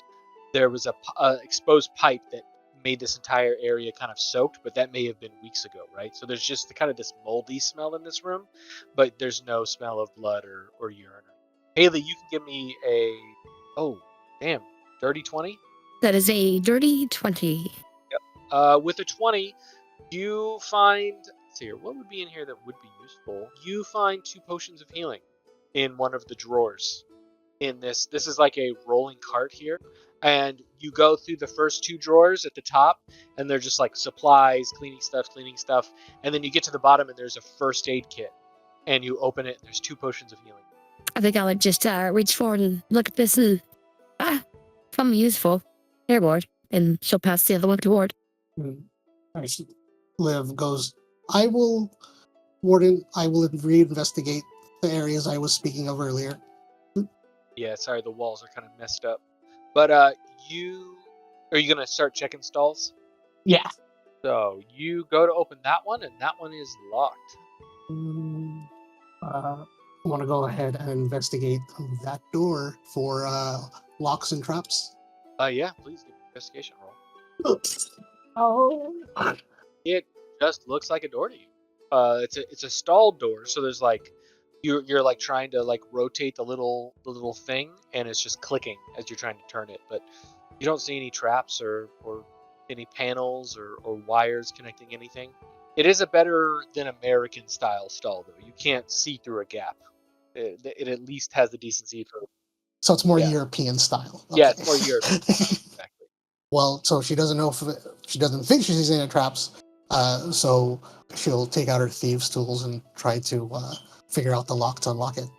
Speaker 4: there was a exposed pipe that made this entire area kind of soaked, but that may have been weeks ago, right? So there's just kind of this moldy smell in this room, but there's no smell of blood or urine. Haley, you can give me a dirty 20.
Speaker 1: That is a dirty 20.
Speaker 4: With a 20, you find, let's see here, what would be in here that would be useful? You find 2 potions of healing in one of the drawers. In this is like a rolling cart here, and you go through the first 2 drawers at the top, and they're just like supplies, cleaning stuff, and then you get to the bottom and there's a first aid kit, and you open it and there's 2 potions of healing.
Speaker 1: I think I would just reach forward and look at this and something useful. Here, Ward. And she'll pass the other one to Ward.
Speaker 5: Alright, Liv goes, Warden, I will reinvestigate the areas I was speaking of earlier.
Speaker 4: Yeah, sorry, the walls are kind of messed up. But are you gonna start checking stalls?
Speaker 5: Yeah.
Speaker 4: So you go to open that one, and that one is locked.
Speaker 5: I want to go ahead and investigate that door for locks and traps.
Speaker 4: Yeah, please give me an investigation roll.
Speaker 5: Oh.
Speaker 4: It just looks like a door to you. It's a stall door, so there's like You're like trying to like rotate the little thing, and it's just clicking as you're trying to turn it. But you don't see any traps or any panels or wires connecting anything. It is a better than American style stall though. You can't see through a gap. It at least has the decency for.
Speaker 5: So it's more
Speaker 4: Yeah.
Speaker 5: European style.
Speaker 4: Yeah,
Speaker 5: Okay.
Speaker 4: it's more European style, exactly.
Speaker 5: Well, so she doesn't know if she doesn't think she sees any traps. So she'll take out her thieves' tools and try to figure out the lock to unlock it.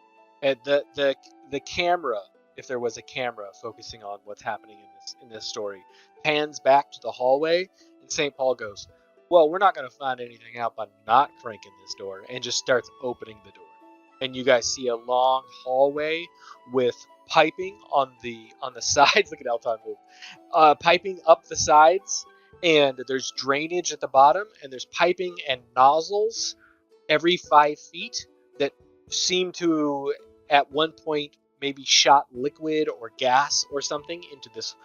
Speaker 4: And the camera, if there was a camera focusing on what's happening in this story, pans back to the hallway, and St. Paul goes, "Well, we're not going to find anything out by not cranking this door," and just starts opening the door. And you guys see a long hallway with piping on the sides. Look at Elton move. Piping up the sides, and there's drainage at the bottom, and there's piping and nozzles every 5 feet that seem to at one point maybe shot liquid or gas or something into this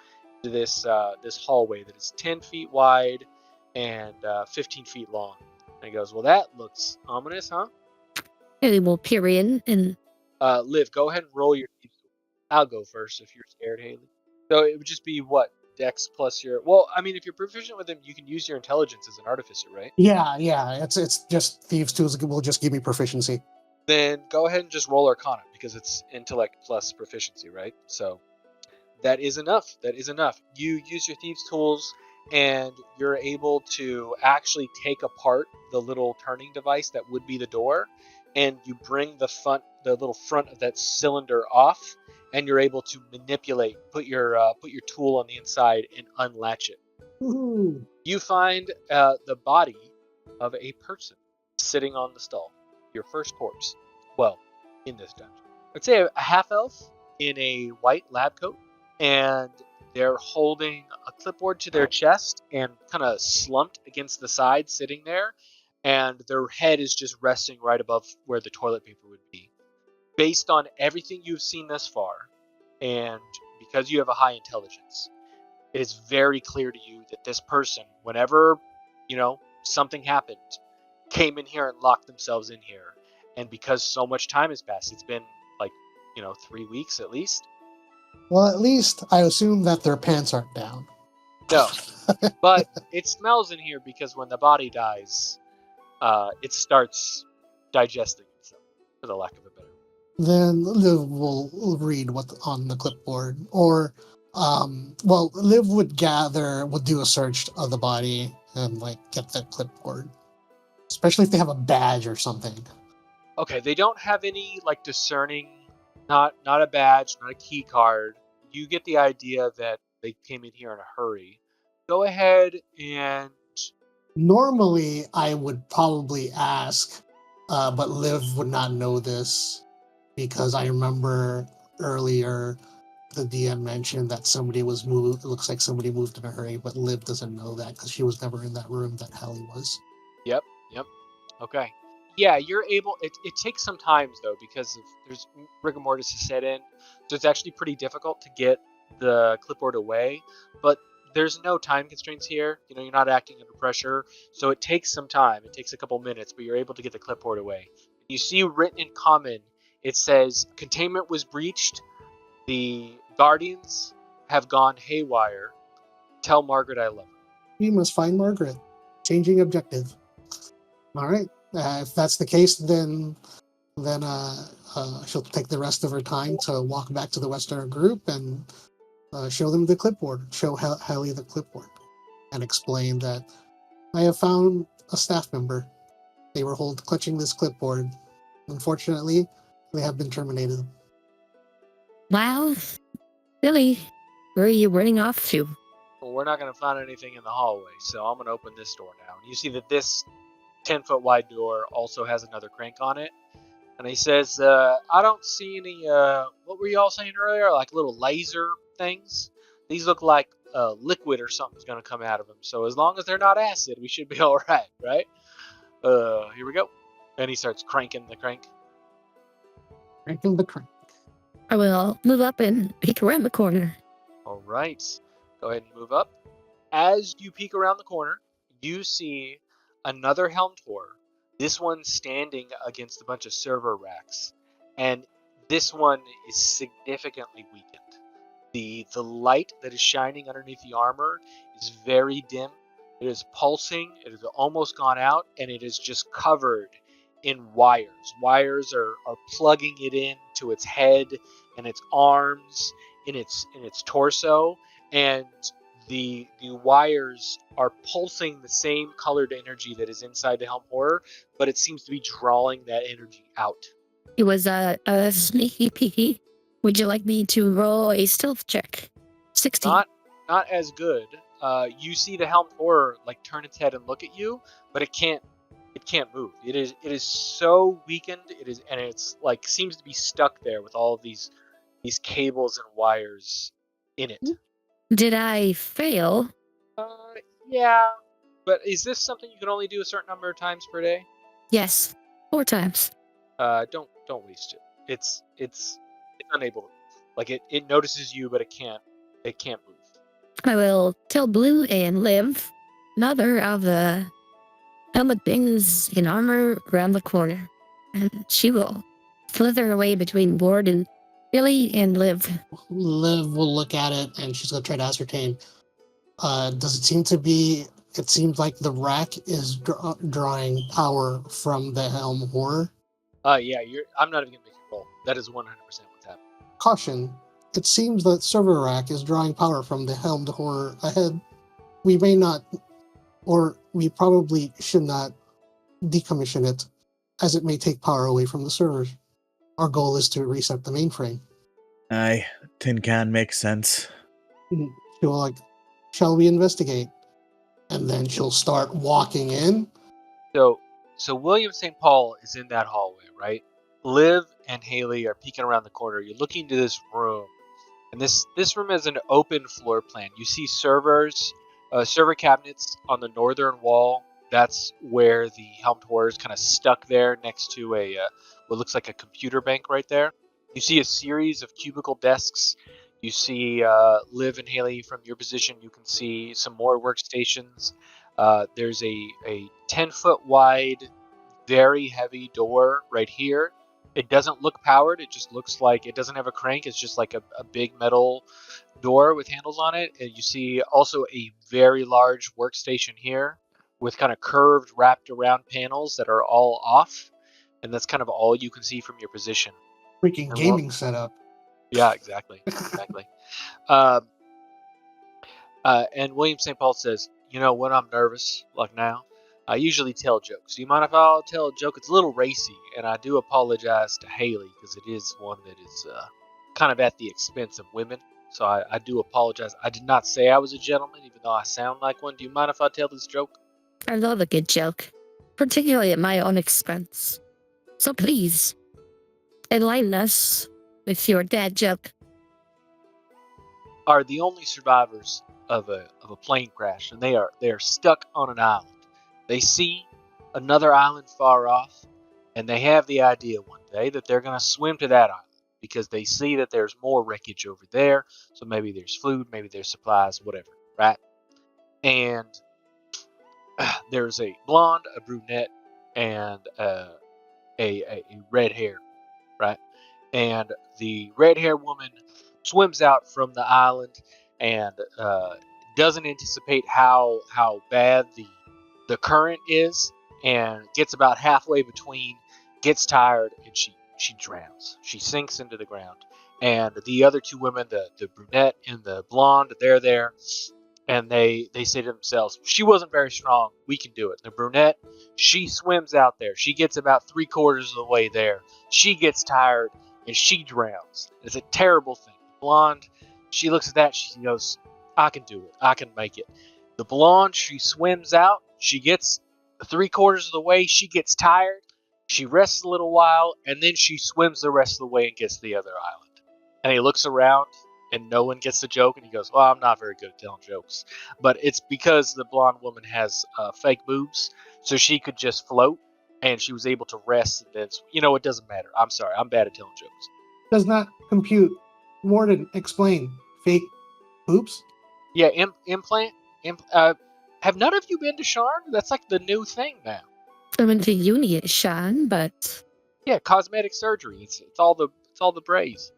Speaker 4: hallway that is 10 feet wide and 15 feet long. And he goes, "Well, that looks ominous, huh?"
Speaker 1: Haley will peer in and
Speaker 4: Liv, go ahead and roll your. I'll go first if you're scared, Haley. So it would just be what? Dex plus your. Well, I mean, if you're proficient with him, you can use your intelligence as an artificer, right?
Speaker 5: Yeah. It's just thieves' tools will just give me proficiency.
Speaker 4: Then go ahead and just roll Arcana because it's intellect plus proficiency, right? So that is enough. That is enough. You use your thieves' tools, and you're able to actually take apart the little turning device that would be the door, and you bring the little front of that cylinder off, and you're able to manipulate, put your tool on the inside, and unlatch it.
Speaker 5: Woohoo.
Speaker 4: You find the body of a person sitting on the stall. Your first corpse. Well, in this dungeon. I'd say a half elf in a white lab coat, and they're holding a clipboard to their chest and kind of slumped against the side, sitting there, and their head is just resting right above where the toilet paper would be. Based on everything you've seen thus far, and because you have a high intelligence, it is very clear to you that this person, whenever, something happened, came in here and locked themselves in here. And because so much time has passed, it's been like, 3 weeks at least.
Speaker 5: Well, at least I assume that their pants aren't down.
Speaker 4: No, but it smells in here because when the body dies, it starts digesting itself, for the lack of a better word.
Speaker 5: Then Liv will read what's on the clipboard, or Liv would do a search of the body and like get that clipboard, especially if they have a badge or something.
Speaker 4: Okay, they don't have any like discerning, not a badge, not a key card. You get the idea that they came in here in a hurry. Go ahead and
Speaker 5: Normally, I would probably ask, but Liv would not know this because I remember earlier the DM mentioned that somebody was moved. It looks like somebody moved in a hurry, but Liv doesn't know that because she was never in that room that Hallie was.
Speaker 4: Yep. Okay. Yeah, you're able. It takes some time though because there's rigor mortis to set in, so it's actually pretty difficult to get the clipboard away. But there's no time constraints here. You're not acting under pressure, so it takes some time. It takes a couple minutes, but you're able to get the clipboard away. You see written in common, it says containment was breached. The guardians have gone haywire. Tell Margaret I love her.
Speaker 5: We must find Margaret. Changing objective. All right. If that's the case, then she'll take the rest of her time to walk back to the Western group and show them the clipboard. Show Hallie the clipboard, and explain that I have found a staff member. They were clutching this clipboard. Unfortunately, they have been terminated.
Speaker 1: wow, Billy, where are you running off to?
Speaker 4: Well, we're not going to find anything in the hallway, so I'm going to open this door now. And you see that this 10-foot wide door also has another crank on it. And he says, I don't see any, what were you all saying earlier? Like little laser things? These look like liquid or something's going to come out of them. So as long as they're not acid, we should be all right, right? Here we go. And he starts cranking the crank.
Speaker 5: Cranking the crank.
Speaker 1: I will move up and peek around the corner.
Speaker 4: All right. Go ahead and move up. As you peek around the corner, you see another Helmtor This one's standing against a bunch of server racks, and this one is significantly weakened. The light that is shining underneath the armor is very dim. It is pulsing. It has almost gone out, and it is just covered in wires. Wires are plugging it in to its head and its arms, in its torso, and the wires are pulsing the same colored energy that is inside the Helm Horror, but it seems to be drawing that energy out.
Speaker 1: It was a sneaky peeky. Would you like me to roll a stealth check? 16.
Speaker 4: Not as good. You see the Helm Horror like turn its head and look at you, but it can't move. It is so weakened. It's like seems to be stuck there with all of these cables and wires in it.
Speaker 1: Did I fail?
Speaker 4: Yeah. But is this something you can only do a certain number of times per day?
Speaker 1: Yes, 4 times.
Speaker 4: Don't waste it. It's unable to move. Like it notices you, but it can't move.
Speaker 1: I will tell Blue and Liv, another of the helmet things in armor around the corner, and she will slither away between Ward and Billy and Liv.
Speaker 5: Liv will look at it and she's going to try to ascertain. Does it seem to be? It seems like the rack is drawing power from the Helm Horror.
Speaker 4: Yeah. I'm not even gonna make you roll. That is 100% what's happening.
Speaker 5: Caution. It seems that server rack is drawing power from the Helmed Horror ahead. We may not, or we probably should not decommission it, as it may take power away from the servers. Our goal is to reset the mainframe.
Speaker 3: Aye, tin can makes sense.
Speaker 5: She'll like, shall we investigate? And then she'll start walking in.
Speaker 4: So William St. Paul is in that hallway, right? Liv and Haley are peeking around the corner. You're looking into this room, and this room is an open floor plan. You see server cabinets on the northern wall. That's where the Helmed Horror is kind of stuck there next to what looks like a computer bank right there. You see a series of cubicle desks. You see Liv and Haley from your position. You can see some more workstations. There's a 10-foot wide, very heavy door right here. It doesn't look powered. It just looks like it doesn't have a crank. It's just like a big metal door with handles on it. And you see also a very large workstation here with kind of curved, wrapped around panels that are all off. And that's kind of all you can see from your position.
Speaker 5: Freaking gaming setup.
Speaker 4: Yeah, exactly. And William St. Paul says, when I'm nervous, like now, I usually tell jokes. Do you mind if I'll tell a joke? It's a little racy, and I do apologize to Haley because it is one that is kind of at the expense of women. So I do apologize. I did not say I was a gentleman, even though I sound like one. Do you mind if I tell this joke?
Speaker 1: I love a good joke, particularly at my own expense. So please, enlighten us with your dad joke.
Speaker 4: Are the only survivors of a plane crash, and they are stuck on an island. They see another island far off, and they have the idea one day that they're going to swim to that island because they see that there's more wreckage over there. So maybe there's food, maybe there's supplies, whatever, right? And there's a blonde, a brunette, and a red hair, right? And the red hair woman swims out from the island and doesn't anticipate how bad the current is, and gets about halfway between, gets tired, and she drowns. She sinks into the ground. And the other two women, the brunette and the blonde, they're there, and they say to themselves, she wasn't very strong, we can do it. The brunette, she swims out there. She gets about 3/4 of the way there. She gets tired, and she drowns. It's a terrible thing. The blonde, she looks at that, she goes, I can do it. I can make it. The blonde, she swims out. She gets 3/4 of the way. She gets tired. She rests a little while, and then she swims the rest of the way and gets to the other island. And he looks around, and no one gets the joke, and he goes, well, I'm not very good at telling jokes. But it's because the blonde woman has fake boobs, so she could just float, and she was able to rest. And then, it doesn't matter. I'm sorry. I'm bad at telling jokes.
Speaker 5: Does not compute. Warden, explain. Fake boobs?
Speaker 4: Yeah, implant. Have none of you been to Sharn? That's like the new thing now.
Speaker 1: implementation, but
Speaker 4: Yeah, cosmetic surgery. It's all the braise.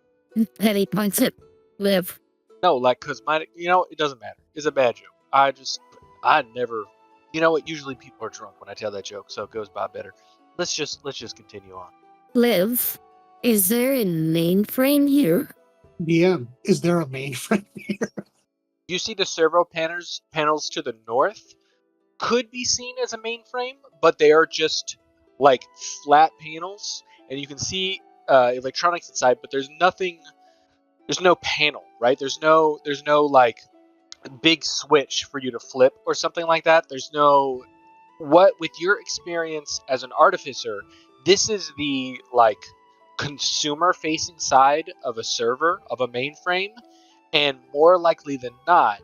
Speaker 1: then he points at Liv.
Speaker 4: No, like cosmetic. It doesn't matter. It's a bad joke. I never. You know what? Usually people are drunk when I tell that joke, so it goes by better. Let's just continue on.
Speaker 1: Liv, is there a mainframe here?
Speaker 5: DM, is there a mainframe here?
Speaker 4: You see the servo panels to the north could be seen as a mainframe, but they are just like flat panels, and you can see electronics inside, but there's nothing. There's no panel, right? There's no like big switch for you to flip or something like that. There's no with your experience as an artificer, this is the like consumer facing side of a server of a mainframe, and more likely than not,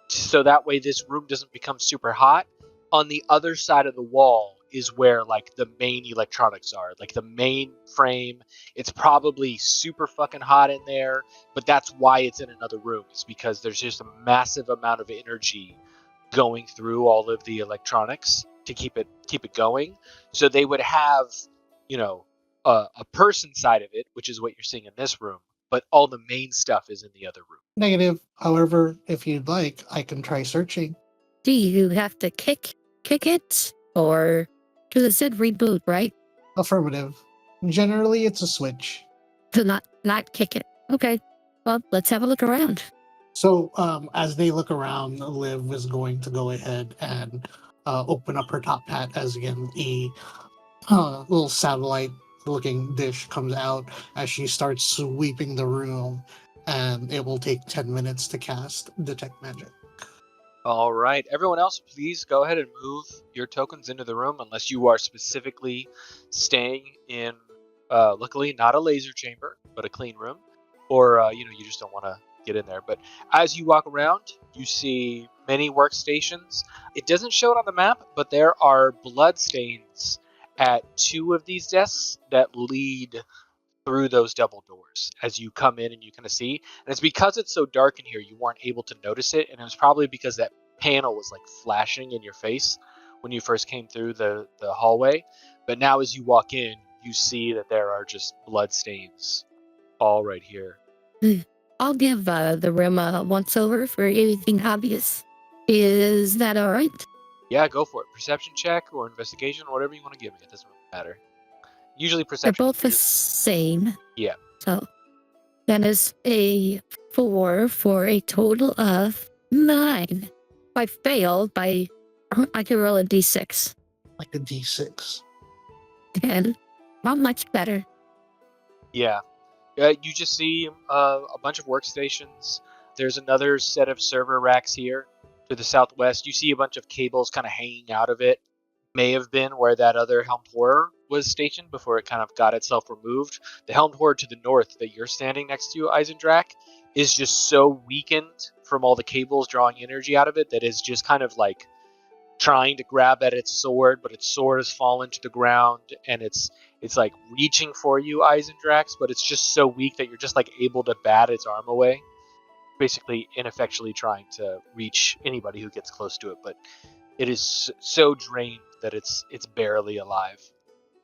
Speaker 4: so that way this room doesn't become super hot, on the other side of the wall is where like the main electronics are, like the main frame. It's probably super fucking hot in there, but that's why it's in another room. It's because there's just a massive amount of energy going through all of the electronics to keep it going. So they would have, a person side of it, which is what you're seeing in this room, but all the main stuff is in the other room.
Speaker 5: Negative. However, if you'd like, I can try searching.
Speaker 1: Do you have to kick it? Or, because it said reboot, right?
Speaker 5: Affirmative. Generally, it's a switch.
Speaker 1: To not kick it. Okay, well, let's have a look around.
Speaker 5: So, as they look around, Liv is going to go ahead and open up her top hat as again a little satellite-looking dish comes out as she starts sweeping the room, and it will take 10 minutes to cast Detect Magic.
Speaker 4: All right, everyone else, please go ahead and move your tokens into the room unless you are specifically staying in, luckily, not a laser chamber, but a clean room, or, you just don't want to get in there. But as you walk around, you see many workstations. It doesn't show it on the map, but there are blood stains at 2 of these desks that lead through those double doors as you come in, and you kind of see. And it's because it's so dark in here, you weren't able to notice it, and it was probably because that panel was like flashing in your face when you first came through the hallway. But now as you walk in, you see that there are just blood stains all right here.
Speaker 1: I'll give the room a once over for anything obvious. Is that all right?
Speaker 4: Yeah, go for it. Perception check or investigation, whatever you want to give me. It doesn't really matter. Usually
Speaker 1: They're
Speaker 4: perception.
Speaker 1: both the same.
Speaker 4: Yeah.
Speaker 1: So that is a 4 for a total of 9. If I fail I can roll a d6.
Speaker 5: Like a D6.
Speaker 1: 10. Not much better.
Speaker 4: Yeah. You just see a bunch of workstations. There's another set of server racks here to the southwest. You see a bunch of cables kind of hanging out of it. May have been where that other helmed horror was stationed before it kind of got itself removed. The helmed horror to the north that you're standing next to, Eisendrak, is just so weakened from all the cables drawing energy out of it that is just kind of like trying to grab at its sword, but its sword has fallen to the ground, and it's like reaching for you, Eisendrax, but it's just so weak that you're just like able to bat its arm away, basically ineffectually trying to reach anybody who gets close to it. But it is so drained that it's barely alive.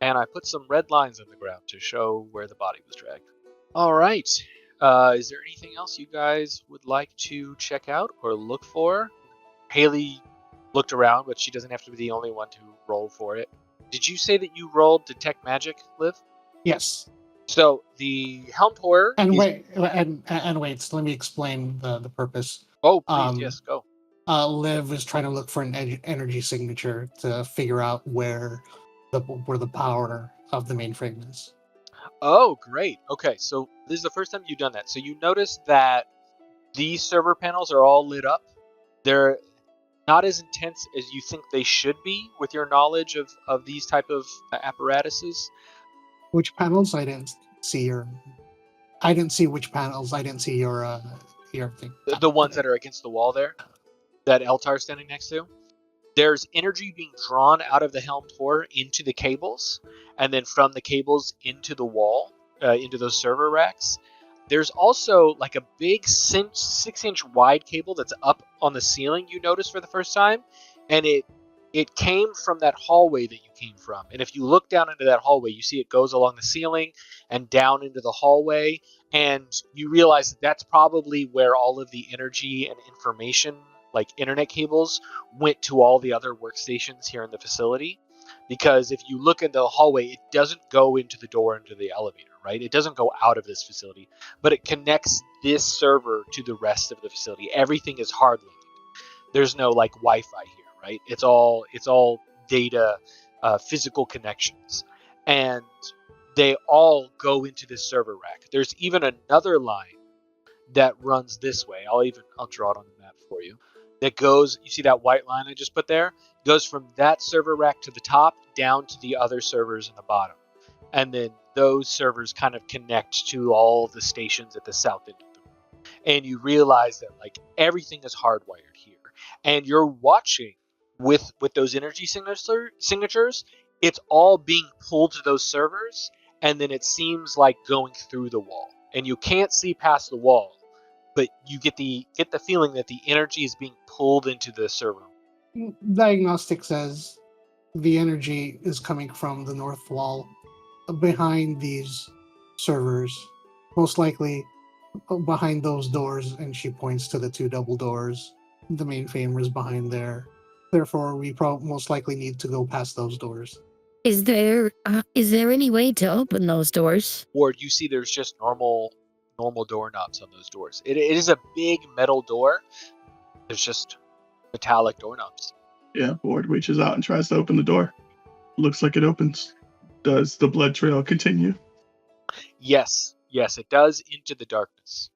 Speaker 4: And I put some red lines on the ground to show where the body was dragged. All right. Is there anything else you guys would like to check out or look for? Haley looked around, but she doesn't have to be the only one to roll for it. Did you say that you rolled Detect Magic, Liv?
Speaker 5: Yes.
Speaker 4: So the helmed horror.
Speaker 5: And wait, so let me explain the purpose.
Speaker 4: Oh, please, yes, go.
Speaker 5: Liv is trying to look for an energy signature to figure out where the power of the mainframe is.
Speaker 4: Oh, great. Okay, so this is the first time you've done that. So you notice that these server panels are all lit up. They're not as intense as you think they should be with your knowledge of these type of apparatuses.
Speaker 5: Which panels? I didn't see which panels. I didn't see your thing.
Speaker 4: The ones that are against the wall there, that Eltar's standing next to. There's energy being drawn out of the helmed horror into the cables, and then from the cables into the wall, into those server racks. There's also like a big 6-inch wide cable that's up on the ceiling, you notice for the first time, and it it came from that hallway that you came from. And if you look down into that hallway, you see it goes along the ceiling and down into the hallway. And you realize that that's probably where all of the energy and information, like internet cables, went to all the other workstations here in the facility. Because if you look into the hallway, it doesn't go into the door into the elevator, right? It doesn't go out of this facility, but it connects this server to the rest of the facility. Everything is hard linked. There's no like Wi-Fi here, right? It's all data, physical connections, and they all go into this server rack. There's even another line that runs this way. I'll draw it on the map for you. That goes. You see that white line I just put there? Goes from that server rack to the top down to the other servers in the bottom, and then those servers kind of connect to all the stations at the south end of the room. And you realize that like everything is hardwired here, and you're watching with those energy signatures. It's all being pulled to those servers, and then it seems like going through the wall, and you can't see past the wall, but you get the feeling that the energy is being pulled into the server.
Speaker 5: Diagnostic says the energy is coming from the north wall behind these servers, most likely behind those doors, and she points to the two double doors. The mainframe is behind there. Therefore, we most likely need to go past those doors.
Speaker 1: Is there any way to open those doors?
Speaker 4: Or you see there's just normal doorknobs on those doors. It is a big metal door. There's just metallic doorknobs.
Speaker 6: Yeah, Ward reaches out and tries to open the door. Looks like it opens. Does the blood trail continue?
Speaker 4: Yes, it does, into the darkness.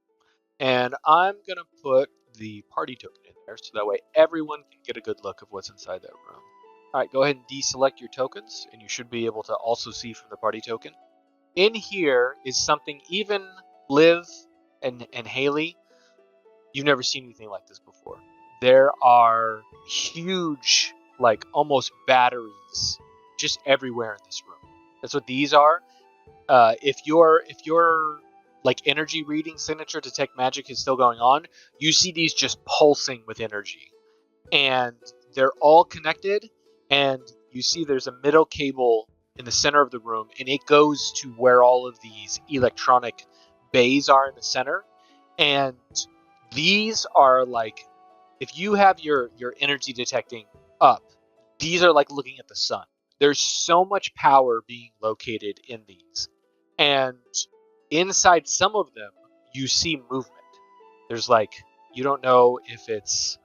Speaker 4: And I'm going to put the party token in there so that way everyone can get a good look of what's inside that room. All right, go ahead and deselect your tokens, and you should be able to also see from the party token. In here is something even Liv and Haley, you've never seen anything like this before. There are huge, like almost batteries, just everywhere in this room. That's what these are. If your like energy reading signature detect magic is still going on, you see these just pulsing with energy, and they're all connected. And you see there's a middle cable in the center of the room, and it goes to where all of these electronic bays are in the center. And these are like, if you have your energy detecting up, these are like looking at the sun. There's so much power being located in these. And inside some of them, you see movement. There's like, you don't know if it's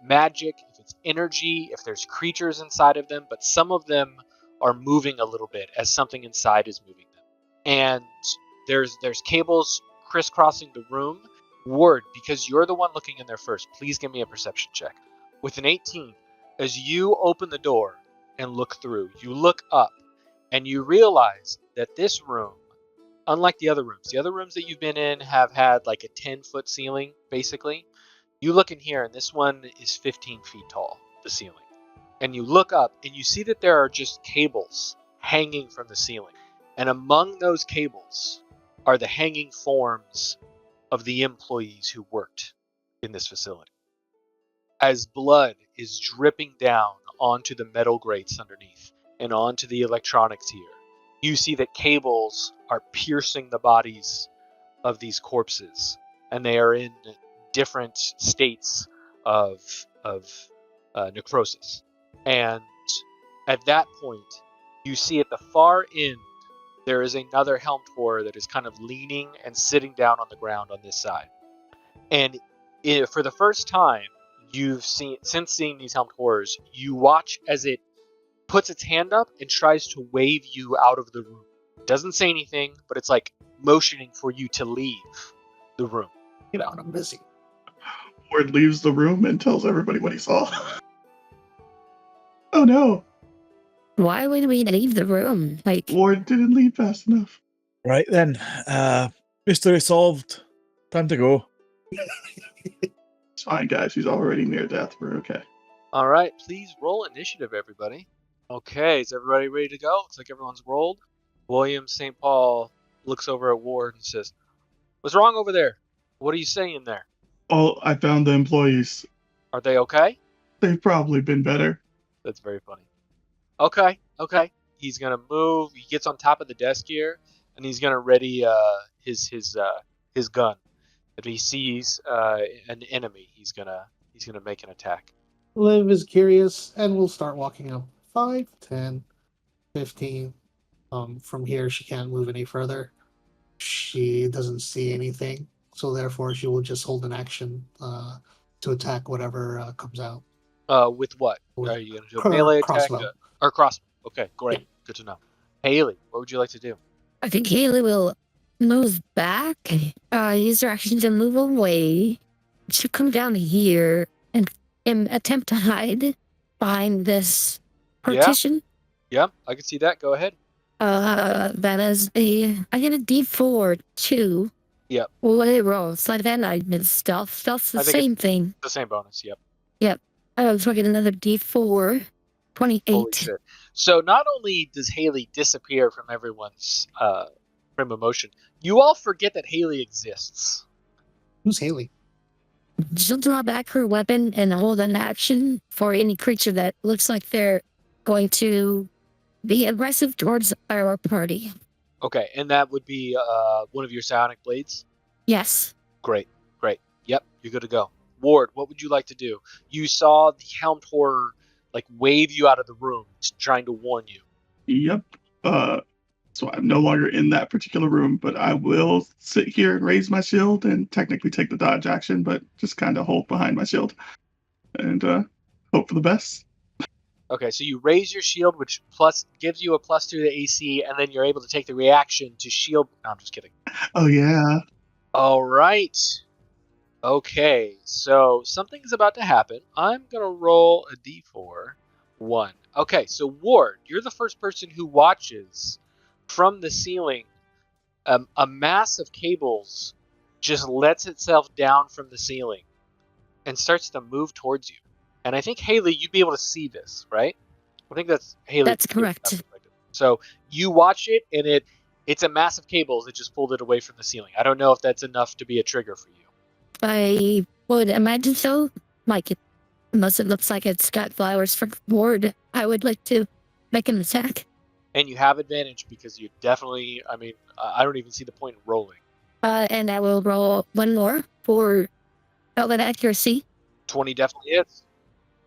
Speaker 4: magic, if it's energy, if there's creatures inside of them, but some of them are moving a little bit as something inside is moving them. And there's cables crisscrossing the room. Ward, because you're the one looking in there first, please give me a perception check. With an 18, as you open the door and look through, you look up and you realize that this room, unlike the other rooms that you've been in have had like a 10-foot ceiling, basically. You look in here, and this one is 15 feet tall, the ceiling. And you look up, and you see that there are just cables hanging from the ceiling. And among those cables are the hanging forms of the employees who worked in this facility. As blood is dripping down onto the metal grates underneath and onto the electronics here, you see that cables are piercing the bodies of these corpses, and they are in different states of necrosis. And at that point, you see at the far end, there is another helmed horror that is kind of leaning and sitting down on the ground on this side. And for the first time since seeing these helmed horrors, you watch as it puts its hand up and tries to wave you out of the room. It doesn't say anything, but it's like motioning for you to leave the room.
Speaker 5: Get out, I'm busy.
Speaker 6: Ward leaves the room and tells everybody what he saw. Oh no,
Speaker 1: Why would we leave the room? Like,
Speaker 6: Ward didn't leave fast enough.
Speaker 3: Right then, mystery solved. Time to go.
Speaker 6: It's fine, guys. He's already near death. We're okay.
Speaker 4: All right, please roll initiative, everybody. Okay, is everybody ready to go? Looks like everyone's rolled. William St. Paul looks over at Ward and says, "What's wrong over there? What are you saying there?
Speaker 6: Oh, I found the employees.
Speaker 4: Are they okay?"
Speaker 6: They've probably been better.
Speaker 4: That's very funny. Okay. He's gonna move. He gets on top of the desk here, and he's gonna ready his gun. If he sees an enemy, he's gonna make an attack.
Speaker 5: Liv is curious and will start walking up 5, 10, 15. From here, she can't move any further. She doesn't see anything, so therefore she will just hold an action to attack whatever comes out.
Speaker 4: With what?
Speaker 5: With
Speaker 4: Are you gonna do a melee attack
Speaker 5: crossbow.
Speaker 4: or crossbow? Okay, great. Good to know. Haley, what would you like to do?
Speaker 1: I think Haley will move back, use her action to move away. She'll come down here and attempt to hide behind this partition.
Speaker 4: Yeah, I can see that. Go ahead.
Speaker 1: That is I get a D4 too.
Speaker 4: Yep.
Speaker 1: Well, what did it roll? Sleight of hand, I did stealth. Stealth's the
Speaker 4: I think
Speaker 1: same thing.
Speaker 4: The same bonus. Yep.
Speaker 1: I was looking at another D4. 28.
Speaker 4: Holy shit. So not only does Haley disappear from everyone's frame of motion, you all forget that Haley exists.
Speaker 5: Who's Haley?
Speaker 1: She'll draw back her weapon and hold an action for any creature that looks like they're going to be aggressive towards our party.
Speaker 4: Okay, and that would be one of your psionic blades?
Speaker 1: Yes.
Speaker 4: Great. Yep, you're good to go. Ward, what would you like to do? You saw the helmed horror like wave you out of the room, trying to warn you.
Speaker 6: Yep. So I'm no longer in that particular room, but I will sit here and raise my shield and technically take the dodge action, but just kind of hold behind my shield and hope for the best.
Speaker 4: Okay, so you raise your shield, which gives you a +2 to AC, and then you're able to take the reaction to shield. No, I'm just kidding.
Speaker 6: Oh yeah.
Speaker 4: All right. Okay, so something is about to happen. I'm gonna roll a D4. 1. Okay, so Ward, you're the first person who watches from the ceiling. A mass of cables just lets itself down from the ceiling and starts to move towards you. And I think, Haley, you'd be able to see this, right? I think that's Haley.
Speaker 1: That's correct.
Speaker 4: So you watch it, and it's a mass of cables that just pulled it away from the ceiling. I don't know if that's enough to be a trigger for you.
Speaker 1: I would imagine so. Like, unless it looks like it's got flowers for Ward, I would like to make an attack.
Speaker 4: And you have advantage because you definitely, I don't even see the point in rolling.
Speaker 1: And I will roll one more for outlet accuracy.
Speaker 4: 20 definitely hits.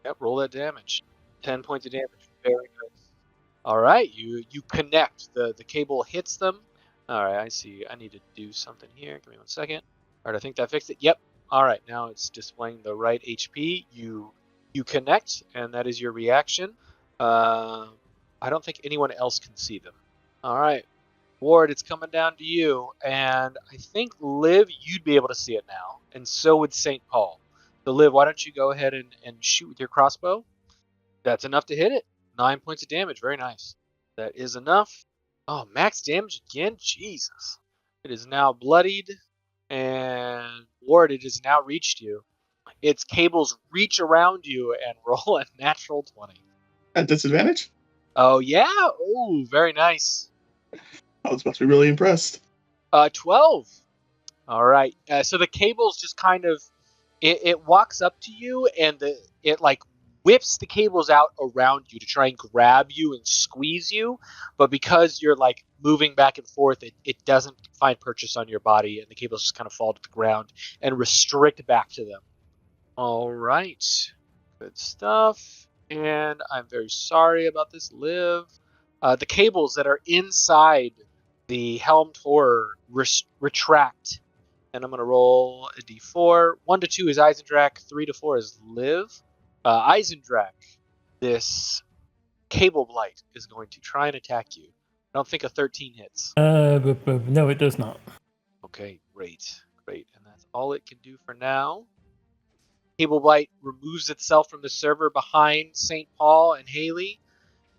Speaker 4: Yep, roll that damage. 10 points of damage. Very nice. All right, you connect. The cable hits them. All right, I see. I need to do something here. Give me 1 second. All right, I think that fixed it. Yep. All right, now it's displaying the right HP. You connect, and that is your reaction. I don't think anyone else can see them. All right, Ward, it's coming down to you, and I think, Liv, you'd be able to see it now, and so would St. Paul. So, Liv, why don't you go ahead and shoot with your crossbow? That's enough to hit it. 9 points of damage. Very nice. That is enough. Oh, max damage again? Jesus. It is now bloodied, and Ward, it has now reached you. Its cables reach around you and roll a natural 20.
Speaker 6: At disadvantage?
Speaker 4: Oh, yeah? Oh, very nice.
Speaker 6: I was about to be really impressed.
Speaker 4: 12. All right. So the cables just kind of, it walks up to you, and it like whips the cables out around you to try and grab you and squeeze you. But because you're like moving back and forth, it doesn't find purchase on your body, and the cables just kind of fall to the ground and restrict back to them. All right. Good stuff. And I'm very sorry about this, Liv. The cables that are inside the helmed horror retract. And I'm going to roll a d4. 1 to 2 is Eisendrach. 3 to 4 is Liv. Eisendrach, this cable blight is going to try and attack you. I don't think a 13 hits.
Speaker 2: But no, it does not.
Speaker 4: Okay, great. And that's all it can do for now. Cable blight removes itself from the server behind St. Paul and Haley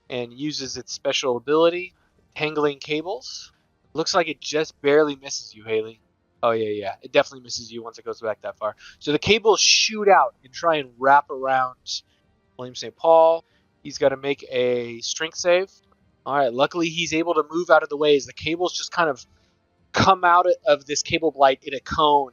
Speaker 4: and uses its special ability, Tangling Cables. Looks like it just barely misses you, Haley. Oh, yeah. It definitely misses you once it goes back that far. So the cables shoot out and try and wrap around William St. Paul. He's got to make a strength save. All right, luckily he's able to move out of the way as the cables just kind of come out of this cable blight in a cone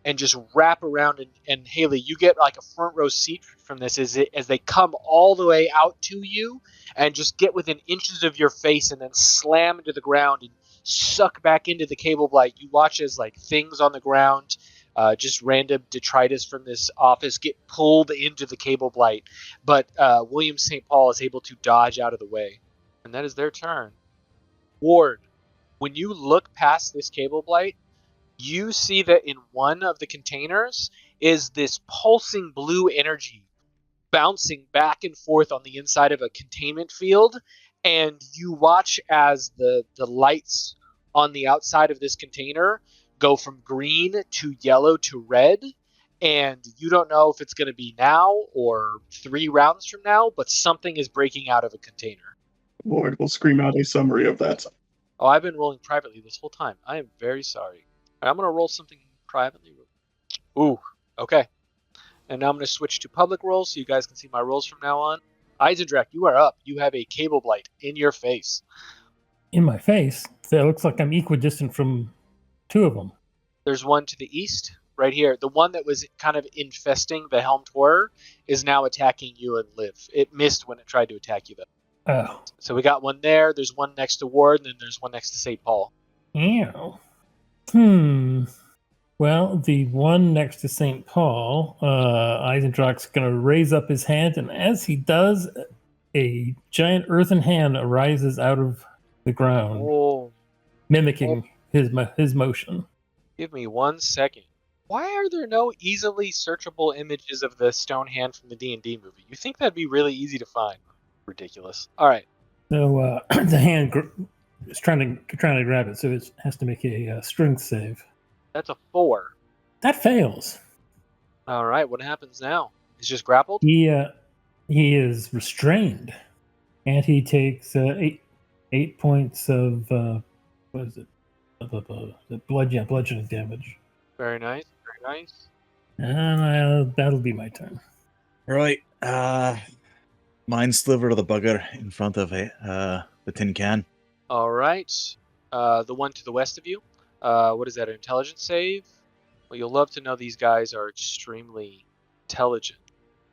Speaker 4: and just wrap around. And Haley, you get like a front row seat from this as they come all the way out to you and just get within inches of your face and then slam into the ground and suck back into the cable blight. You watch as like things on the ground, just random detritus from this office, get pulled into the cable blight. But William St. Paul is able to dodge out of the way. And that is their turn. Ward, when you look past this cable blight, you see that in one of the containers is this pulsing blue energy bouncing back and forth on the inside of a containment field, and you watch as the lights on the outside of this container go from green to yellow to red, and you don't know if it's going to be now or 3 rounds from now, but something is breaking out of a container.
Speaker 6: Lord will scream out a summary of that.
Speaker 4: Oh, I've been rolling privately this whole time. I am very sorry. I'm going to roll something privately. Ooh, okay. And now I'm going to switch to public rolls so you guys can see my rolls from now on. Eisendrach, you are up. You have a cable blight in your face.
Speaker 2: In my face? So it looks like I'm equidistant from 2 of them.
Speaker 4: There's one to the east, right here. The one that was kind of infesting the Helmed Horror is now attacking you and Liv. It missed when it tried to attack you, though.
Speaker 2: Oh.
Speaker 4: So we got one there. There's one next to Ward, and then there's one next to St. Paul.
Speaker 2: Ew. Well, the one next to St. Paul, Eisendrach's going to raise up his hand, and as he does, a giant earthen hand arises out of the ground, mimicking his motion.
Speaker 4: Give me 1 second. Why are there no easily searchable images of the stone hand from the D&D movie? You think that'd be really easy to find? Ridiculous. All right.
Speaker 2: So the hand is trying to grab it, so it has to make a strength save.
Speaker 4: That's a 4.
Speaker 2: That fails.
Speaker 4: All right. What happens now? He's just grappled?
Speaker 2: He is restrained, and he takes 8 points of what is it? Bludgeoning damage.
Speaker 4: Very nice. Very nice.
Speaker 2: And that'll be my turn.
Speaker 3: Right. Mind sliver to the bugger in front of the tin can.
Speaker 4: All right. The one to the west of you. What is that? An intelligence save? Well, you'll love to know these guys are extremely intelligent.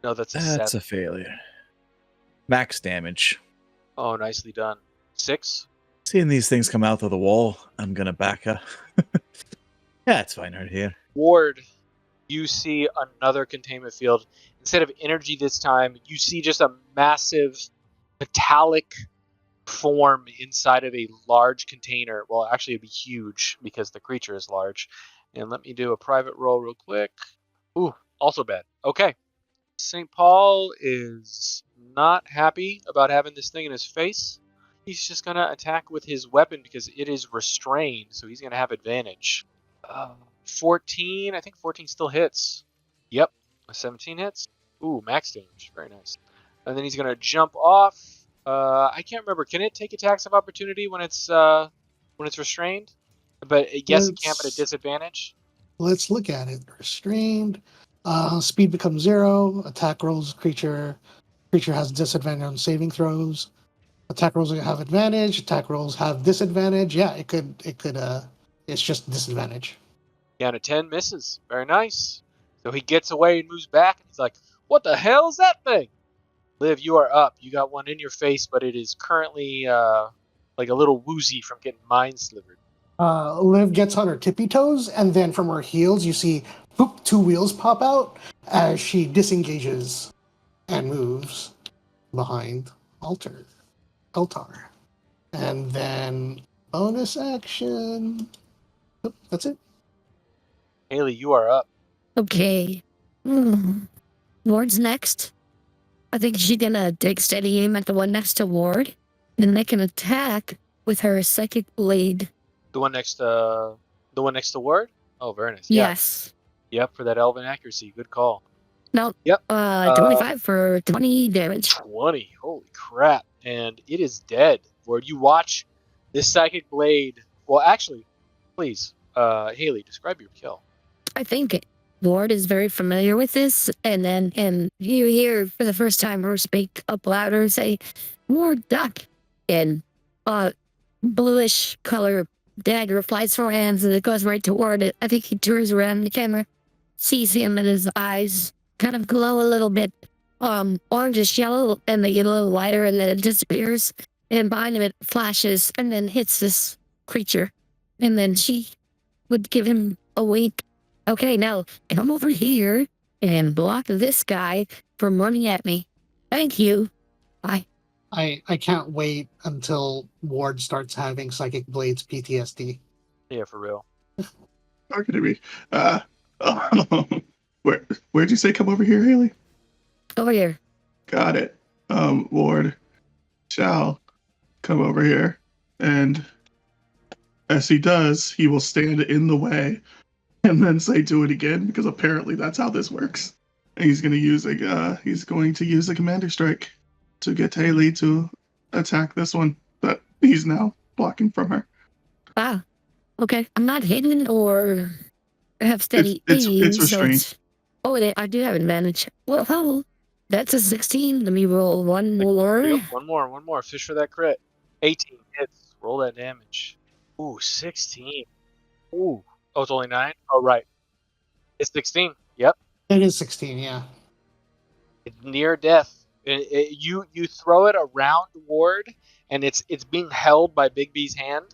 Speaker 4: No, that's a 7.
Speaker 3: A failure. Max damage.
Speaker 4: Oh, nicely done. 6.
Speaker 3: Seeing these things come out of the wall, I'm gonna back up. Yeah, it's fine right here.
Speaker 4: Ward, you see another containment field. Instead of energy this time, you see just a massive metallic form inside of a large container. Well, actually, it'd be huge because the creature is large. And let me do a private roll real quick. Ooh, also bad. Okay. St. Paul is not happy about having this thing in his face. He's just going to attack with his weapon because it is restrained, so he's going to have advantage. 14. I think 14 still hits. Yep. A 17 hits. Ooh, max damage. Very nice. And then he's going to jump off. I can't remember. Can it take attacks of opportunity when it's restrained? But yes, it can, but at disadvantage.
Speaker 5: Let's look at it. Restrained. Speed becomes 0. Attack rolls creature. Creature has disadvantage on saving throws. Attack rolls have advantage. Attack rolls have disadvantage. Yeah, it could. It's just disadvantage.
Speaker 4: Down to 10 misses. Very nice. So he gets away and moves back, and he's like, "What the hell is that thing?" Liv, you are up. You got one in your face, but it is currently like a little woozy from getting mind slivered.
Speaker 5: Liv gets on her tippy toes, and then from her heels, you see 2 wheels pop out as she disengages and moves behind Altar. And then bonus action. Oh, that's it.
Speaker 4: Haley, you are up.
Speaker 1: Okay. Ward's next. I think she's gonna take steady aim at the one next to Ward, and they can attack with her psychic blade.
Speaker 4: The one next to Ward? Oh, very nice. Yeah.
Speaker 1: Yes.
Speaker 4: Yep, for that elven accuracy. Good call.
Speaker 1: No.
Speaker 4: Yep.
Speaker 1: 25 for 20 damage.
Speaker 4: 20. Holy crap. And it is dead. Ward, you watch this psychic blade. Well, actually, please, Haley, describe your kill.
Speaker 1: I think Ward is very familiar with this, and you hear for the first time her speak up louder, say, "Ward, duck," and bluish color dagger flies from her hands and it goes right toward it. I think he turns around the camera. sees him and his eyes kind of glow a little bit orangish yellow, and they get a little lighter, and then it disappears. And behind him it flashes and then hits this creature. And then she would give him a wink. Okay, now come over here and block this guy from running at me. Thank you. Bye.
Speaker 5: I can't wait until Ward starts having Psychic Blades PTSD.
Speaker 4: Yeah, for real.
Speaker 6: Talking to me. Where'd you say come over here, Haley?
Speaker 1: Over here.
Speaker 6: Got it. Ward shall come over here, and as he does, he will stand in the way and then say do it again, because apparently that's how this works. And he's going to use a commander strike to get Haley to attack this one that he's now blocking from her.
Speaker 1: Ah, okay. I'm not hidden or have steady
Speaker 6: It's
Speaker 1: aim, so
Speaker 6: restrained.
Speaker 1: it's... Oh, I do have advantage. Well, hell, that's a 16. Let me roll one more.
Speaker 4: Yep, one more. Fish for that crit. 18 hits. Roll that damage. Ooh, 16. Ooh. Oh, it's only 9? Oh, right. It's 16. Yep.
Speaker 5: It is 16, yeah.
Speaker 4: It's near death. You throw it around Ward, and it's being held by Big B's hand,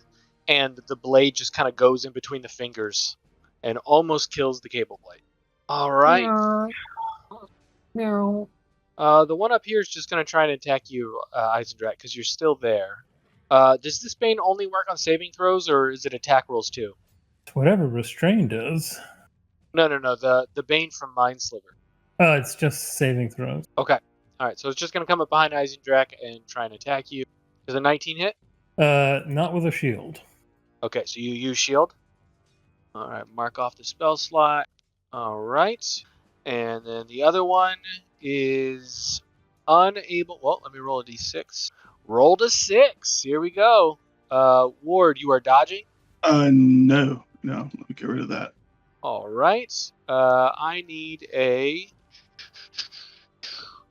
Speaker 4: and the blade just kind of goes in between the fingers and almost kills the cable blade. All right.
Speaker 5: No.
Speaker 4: The one up here is just going to try and attack you, Eisendrach, because you're still there. Does this Bane only work on saving throws, or is it attack rolls too?
Speaker 2: It's whatever restrain does.
Speaker 4: No. The Bane from Mindsliver.
Speaker 2: Oh, it's just saving throws.
Speaker 4: Okay. All right. So it's just going to come up behind Eisendrach and try and attack you. Does a 19 hit?
Speaker 2: Not with a shield.
Speaker 4: Okay. So you use shield. All right. Mark off the spell slot. All right. And then the other one is unable. Well, let me roll a d6. Rolled a 6. Here we go. Ward, you are dodging.
Speaker 6: No. Let me get rid of that.
Speaker 4: All right. I need a.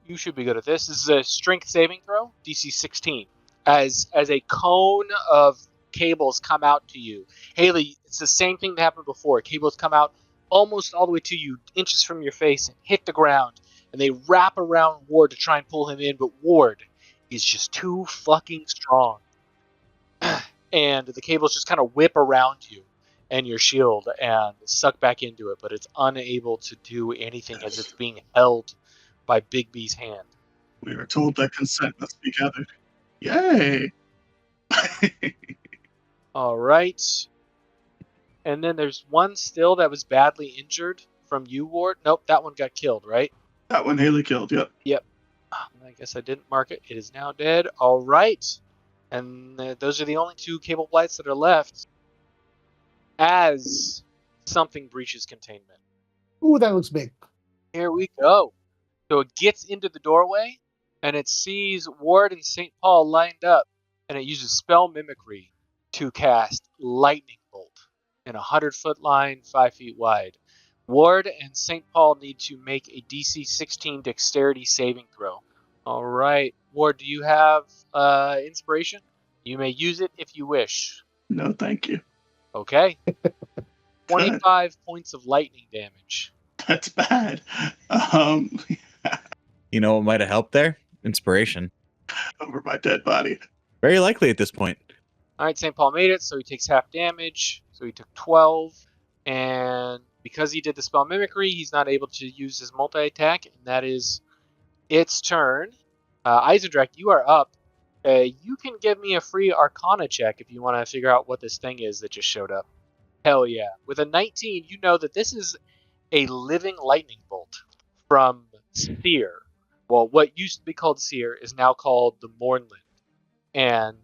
Speaker 4: You should be good at this. This is a strength saving throw, DC 16. As a cone of cables come out to you, Haley, it's the same thing that happened before. Cables come out almost all the way to you, inches from your face, and hit the ground. And they wrap around Ward to try and pull him in, but Ward is just too fucking strong. And the cables just kind of whip around you and your shield and suck back into it, but it's unable to do anything as it's being held by Big B's hand.
Speaker 6: We are told that consent must be gathered. Yay!
Speaker 4: All right. And then there's one still that was badly injured from you, Ward. Nope, that one got killed, right?
Speaker 6: That one Haley killed, yep.
Speaker 4: I guess I didn't mark it. It is now dead. All right. And those are the only 2 cable blights that are left. As something breaches containment.
Speaker 5: Ooh, that looks big.
Speaker 4: Here we go. So it gets into the doorway, and it sees Ward and St. Paul lined up, and it uses spell mimicry to cast Lightning Bolt in a 100-foot line, 5 feet wide. Ward and St. Paul need to make a DC 16 dexterity saving throw. All right. Ward, do you have inspiration? You may use it if you wish.
Speaker 6: No, thank you.
Speaker 4: Okay. 25 points of lightning damage.
Speaker 6: That's bad.
Speaker 3: You know what might have helped there? Inspiration.
Speaker 6: Over my dead body.
Speaker 3: Very likely at this point.
Speaker 4: All right, St. Paul made it, so he takes half damage. So he took 12. And because he did the spell mimicry, he's not able to use his multi-attack, and that is its turn. Eisendrach, you are up. You can give me a free Arcana check if you want to figure out what this thing is that just showed up. Hell yeah. With a 19, you know that this is a living lightning bolt from Seer. Well, what used to be called Seer is now called the Mournland. And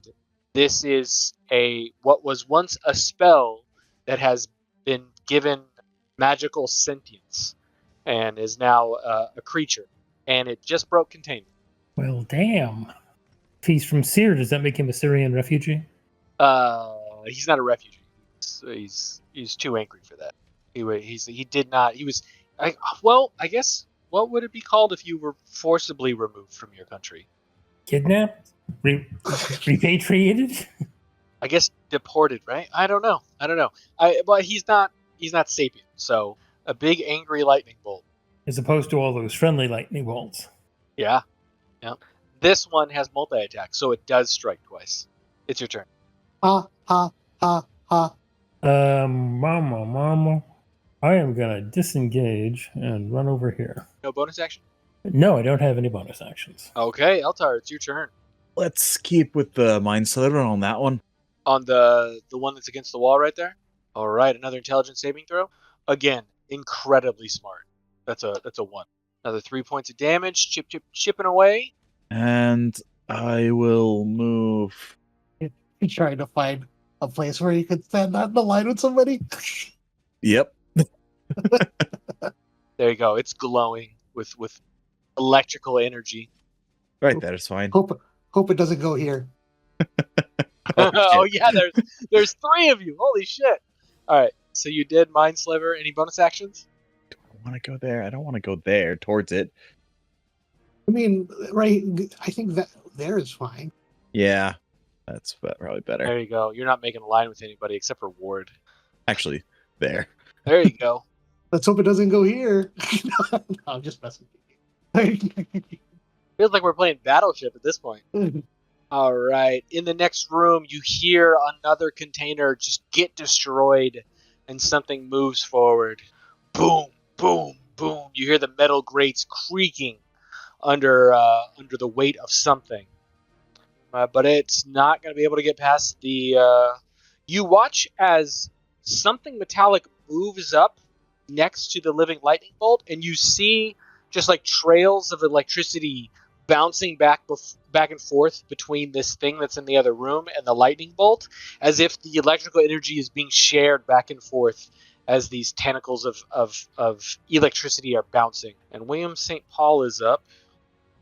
Speaker 4: this is what was once a spell that has been given magical sentience and is now a creature. And it just broke containment.
Speaker 2: Well, damn. If he's from Syria, does that make him a Syrian refugee?
Speaker 4: He's not a refugee. He's too angry for that. I guess, what would it be called if you were forcibly removed from your country?
Speaker 2: Kidnapped? Repatriated?
Speaker 4: I guess deported, right? I don't know. But he's not sapient. So A big angry lightning bolt.
Speaker 2: As opposed to all those friendly lightning bolts.
Speaker 4: Yeah. This one has multi-attack, so it does strike twice. It's your turn.
Speaker 5: Ha, ha, ha, ha.
Speaker 2: Mama. I am gonna disengage and run over here.
Speaker 4: No bonus action?
Speaker 2: No, I don't have any bonus actions.
Speaker 4: Okay, Eltar, it's your turn.
Speaker 3: Let's keep with the Mind Sliver on that one.
Speaker 4: On the one that's against the wall right there? All right, another intelligence saving throw. Again, incredibly smart. That's a 1. Another 3 points of damage, chipping away.
Speaker 3: And I will move.
Speaker 5: You're trying to find a place where you could stand out in the line with somebody.
Speaker 3: Yep.
Speaker 4: There you go. It's glowing with electrical energy.
Speaker 3: Right, that is fine.
Speaker 5: Hope it doesn't go here.
Speaker 4: Oh yeah, there's 3 of you. Holy shit! All right, so you did Mind Sliver. Any bonus actions?
Speaker 3: Do I want to go there? I don't want to go there towards it.
Speaker 5: I mean, right? I think that there is fine.
Speaker 3: Yeah, that's probably better.
Speaker 4: There you go. You're not making a line with anybody except for Ward.
Speaker 3: Actually, there.
Speaker 4: There you go.
Speaker 5: Let's hope it doesn't go here. No, I'm just messing with you.
Speaker 4: Feels like we're playing Battleship at this point. All right. In the next room, you hear another container just get destroyed, and something moves forward. Boom, boom, boom. You hear the metal grates creaking under the weight of something. But it's not going to be able to get past the... You watch as something metallic moves up next to the living lightning bolt, and you see just like trails of electricity bouncing back and forth between this thing that's in the other room and the lightning bolt, as if the electrical energy is being shared back and forth as these tentacles of electricity are bouncing. And William St. Paul is up.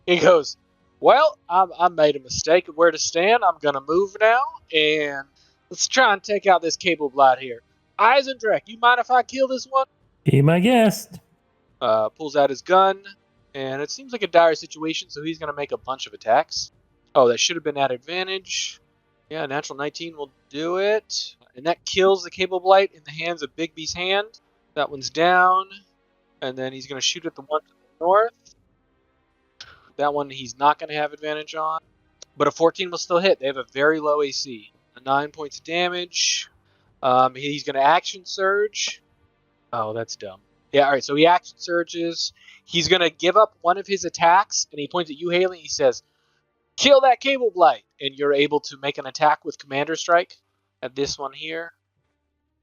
Speaker 4: He goes, well, I made a mistake of where to stand. I'm going to move now, and let's try and take out this cable blight here. Eisendrach, you mind if I kill this one?
Speaker 2: Be my guest.
Speaker 4: Pulls out his gun, and it seems like a dire situation, so he's going to make a bunch of attacks. Oh, that should have been at advantage. Yeah, natural 19 will do it. And that kills the cable blight in the hands of Bigby's hand. That one's down. And then he's going to shoot at the one to the north. That one he's not going to have advantage on. But a 14 will still hit. They have a very low AC. 9 points of damage. He's going to action surge. Oh, that's dumb. Yeah, all right, so he action surges. He's going to give up one of his attacks, and he points at you, Haley. He says, kill that cable blight. And you're able to make an attack with Commander Strike at this one here.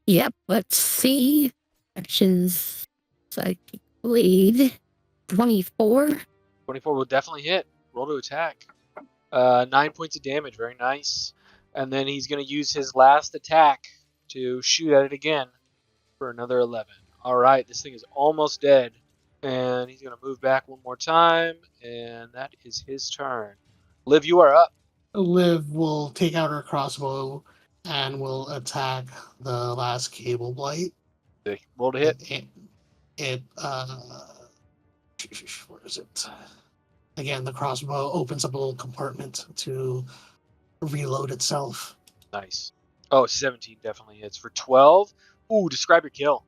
Speaker 1: Yep, let's see. Actions. Psychic Blade. 24.
Speaker 4: 24 will definitely hit. Roll to attack. 9 points of damage. Very nice. And then he's going to use his last attack to shoot at it again for another 11. All right, this thing is almost dead. And he's going to move back one more time. And that is his turn. Liv, you are up.
Speaker 5: Liv will take out her crossbow and will attack the last cable blight.
Speaker 4: Roll to hit.
Speaker 5: Where is it? Again, the crossbow opens up a little compartment to reload itself.
Speaker 4: Nice. Oh, 17 definitely hits. For 12, ooh, describe your kill.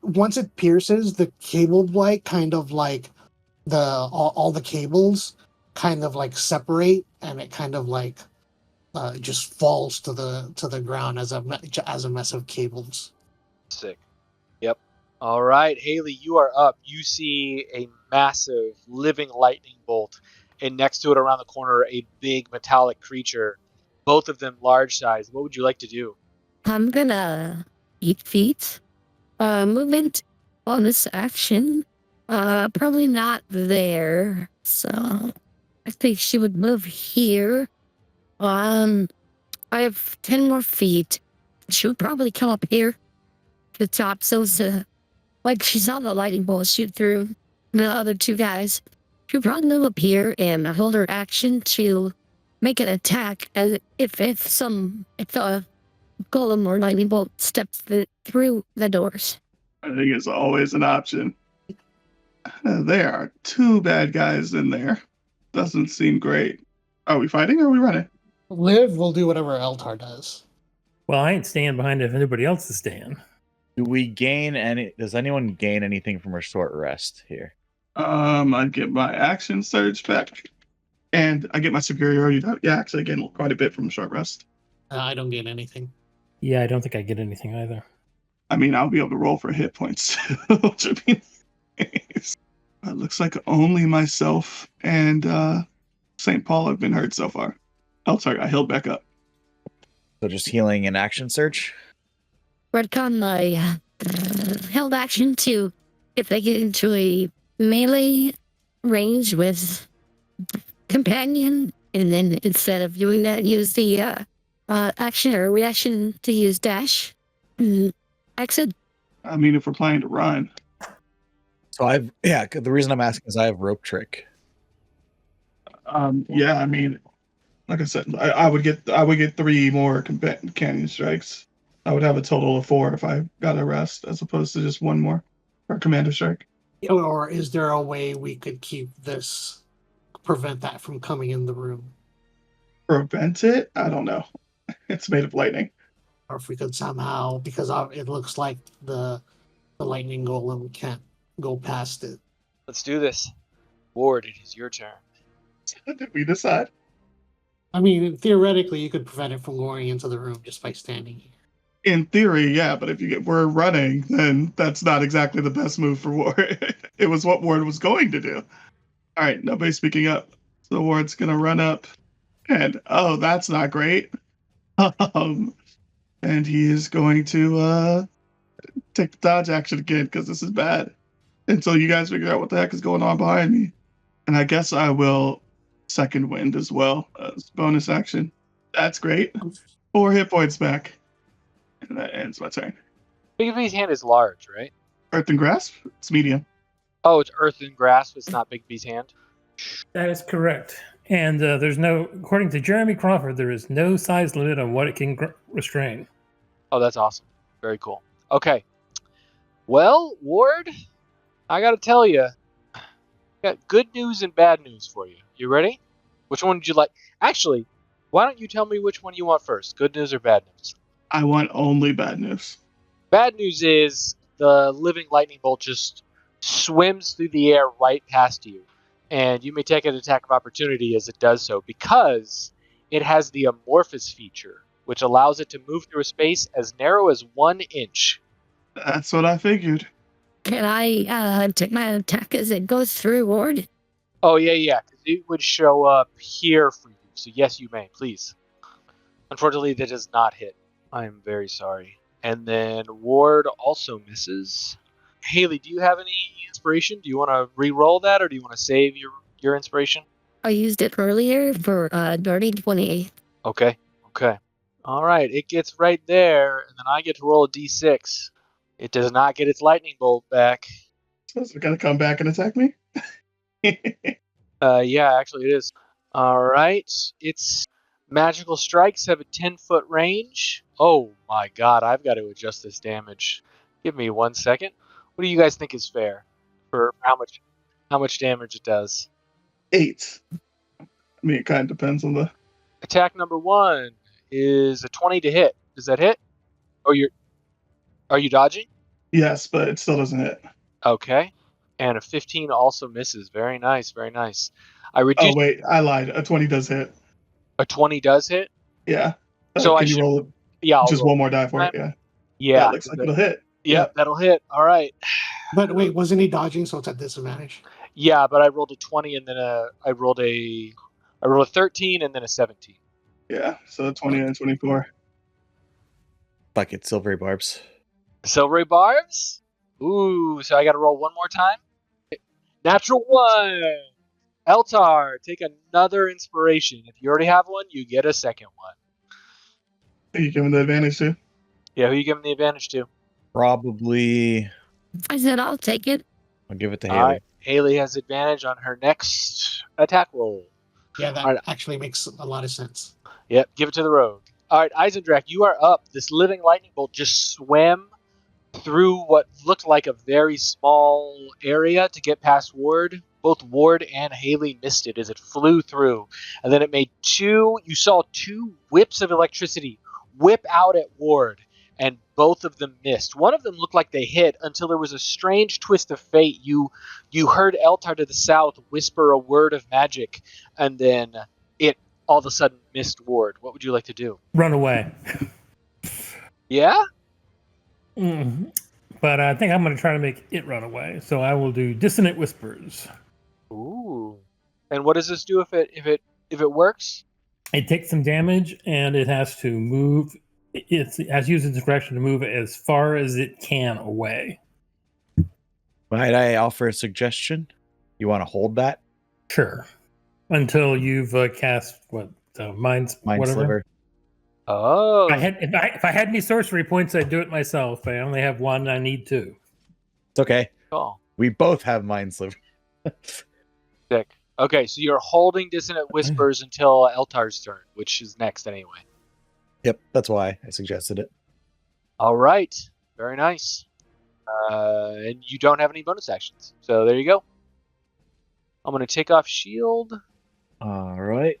Speaker 5: Once it pierces the cable blight, kind of like all the cables kind of like separate, and it kind of like just falls to the ground as a mess of cables.
Speaker 4: Sick. Yep. All right, Haley, you are up. You see a massive living lightning bolt, and next to it around the corner, a big metallic creature, both of them large size. What would you like to do?
Speaker 1: I'm gonna eat feet. Movement, bonus action. Probably not there. So I think she would move here. I have 10 more feet. She would probably come up here to the top. So like she saw the lightning bolt shoot through the other 2 guys. She would probably move up here and hold her action to make an attack as if the golem or lightning bolt steps through the doors.
Speaker 6: I think it's always an option. There are 2 bad guys in there. Doesn't seem great. Are we fighting or are we running?
Speaker 5: Liv will do whatever Eltar does.
Speaker 2: Well, I ain't staying behind if anybody else is staying.
Speaker 3: Do we gain any? Does anyone gain anything from a short rest here?
Speaker 6: I get my action surge back, and I get my superiority. Yeah, actually, I gain quite a bit from a short rest.
Speaker 5: I don't get anything.
Speaker 2: Yeah, I don't think I get anything either.
Speaker 6: I mean, I'll be able to roll for hit points, which would be nice. It looks like only myself and St. Paul have been hurt so far. Oh, sorry, I healed back up.
Speaker 3: So just healing and action surge.
Speaker 1: Redcon my held action to if they get into a melee range with companion, and then instead of doing that, use the action or reaction to use dash. Exit.
Speaker 6: I mean, if we're planning to run,
Speaker 3: So the reason I'm asking is I have rope trick.
Speaker 6: yeah, I mean, like I said, I would get 3 more canyon strikes. I would have a total of 4 if I got a rest, as opposed to just 1 more or commander strike.
Speaker 5: Or is there a way we could prevent that from coming in the room?
Speaker 6: Prevent it? I don't know. It's made of lightning.
Speaker 5: Or if we could somehow, because it looks like the lightning golem can't go past it.
Speaker 4: Let's do this. Ward, it is your turn.
Speaker 6: Did we decide?
Speaker 5: I mean, theoretically, you could prevent it from going into the room just by standing here.
Speaker 6: In theory, yeah, but if we're running, then that's not exactly the best move for Ward. It was what Ward was going to do. All right, nobody's speaking up. So Ward's gonna run up, and that's not great. And he is going to take the dodge action again because this is bad. Until you guys figure out what the heck is going on behind me. And I guess I will second wind as well as bonus action. That's great. 4 hit points back. And that ends my turn.
Speaker 4: Big B's hand is large, right?
Speaker 6: Earth and grasp? It's medium.
Speaker 4: Oh, it's Earth and Grasp. It's not Big B's hand.
Speaker 2: That is correct. And there's no, according to Jeremy Crawford, there is no size limit on what it can restrain.
Speaker 4: Oh, that's awesome. Very cool. Okay. Well, Ward, I got to tell you, I got good news and bad news for you. You ready? Which one would you like? Actually, why don't you tell me which one you want first? Good news or bad news?
Speaker 6: I want only bad news.
Speaker 4: Bad news is the living lightning bolt just swims through the air right past you. And you may take an attack of opportunity as it does so because it has the amorphous feature, which allows it to move through a space as narrow as 1 inch.
Speaker 6: That's what I figured.
Speaker 1: Can I take my attack as it goes through, Ward?
Speaker 4: Oh, yeah. It would show up here for you. So, yes, you may, please. Unfortunately, that does not hit. I am very sorry. And then Ward also misses. Haley, do you have any inspiration? Do you want to re-roll that, or do you want to save your inspiration?
Speaker 1: I used it earlier for dirty 20.
Speaker 4: Okay. All right, it gets right there, and then I get to roll a d6. It does not get its lightning bolt back.
Speaker 6: So is it going to come back and attack me?
Speaker 4: Yeah, actually it is. All right, its magical strikes have a 10-foot range. Oh my god, I've got to adjust this damage. Give me 1 second. What do you guys think is fair for how much damage it does?
Speaker 6: 8. I mean, it kind of depends on the...
Speaker 4: Attack number 1 is a 20 to hit. Does that hit? Are you dodging?
Speaker 6: Yes, but it still doesn't hit.
Speaker 4: Okay. And a 15 also misses. Very nice. I
Speaker 6: Oh,
Speaker 4: reduced.
Speaker 6: wait, I lied. A 20 does hit.
Speaker 4: A 20 does hit?
Speaker 6: Yeah.
Speaker 4: So
Speaker 6: can you roll
Speaker 4: Yeah, I'll
Speaker 6: just
Speaker 4: roll.
Speaker 6: one more die for it? Yeah.
Speaker 4: Yeah.
Speaker 6: It looks like it'll hit.
Speaker 4: Yeah, that'll hit. All right.
Speaker 5: But wait, wasn't he dodging, so it's at disadvantage?
Speaker 4: Yeah, but I rolled a 20 and then I rolled a 13 and then a 17.
Speaker 6: Yeah, so 20 and 24.
Speaker 3: Like it's silvery barbs.
Speaker 4: Silvery barbs? Ooh, so I got to roll one more time? Natural 1. Eltar, take another inspiration. If you already have one, you get a second one.
Speaker 6: Are you giving the advantage to?
Speaker 4: Yeah, who are you giving the advantage to?
Speaker 3: Probably.
Speaker 1: I said I'll take it.
Speaker 3: I'll give it to
Speaker 4: All
Speaker 3: Haley.
Speaker 4: right. Haley has advantage on her next attack roll.
Speaker 5: Yeah, that actually makes a lot of sense.
Speaker 4: Yep, give it to the rogue. All right, Eisendrak, you are up. This living lightning bolt just swam through what looked like a very small area to get past Ward. Both Ward and Haley missed it as it flew through. And then it made you saw 2 whips of electricity whip out at Ward and both of them missed. One of them looked like they hit until there was a strange twist of fate. You heard Eltar to the south whisper a word of magic, and then it all of a sudden missed Ward. What would you like to do?
Speaker 2: Run away.
Speaker 4: Yeah?
Speaker 2: But I think I'm going to try to make it run away. So I will do Dissonant Whispers.
Speaker 4: Ooh. And what does this do if it works?
Speaker 2: It takes some damage, and it has to move. It has to use its discretion to move as far as it can away.
Speaker 3: Might I offer a suggestion? You want to hold that?
Speaker 2: Sure. Until you've cast mind whatever.
Speaker 3: Sliver.
Speaker 4: Oh.
Speaker 2: If I had any sorcery points, I'd do it myself. I only have one. I need two.
Speaker 3: It's okay.
Speaker 4: Cool.
Speaker 3: We both have Mind Sliver.
Speaker 4: Sick. Okay, so you're holding Dissonant Whispers until Eltar's turn, which is next anyway.
Speaker 3: Yep, that's why I suggested it.
Speaker 4: All right. Very nice. And you don't have any bonus actions. So there you go. I'm going to take off shield.
Speaker 3: All right.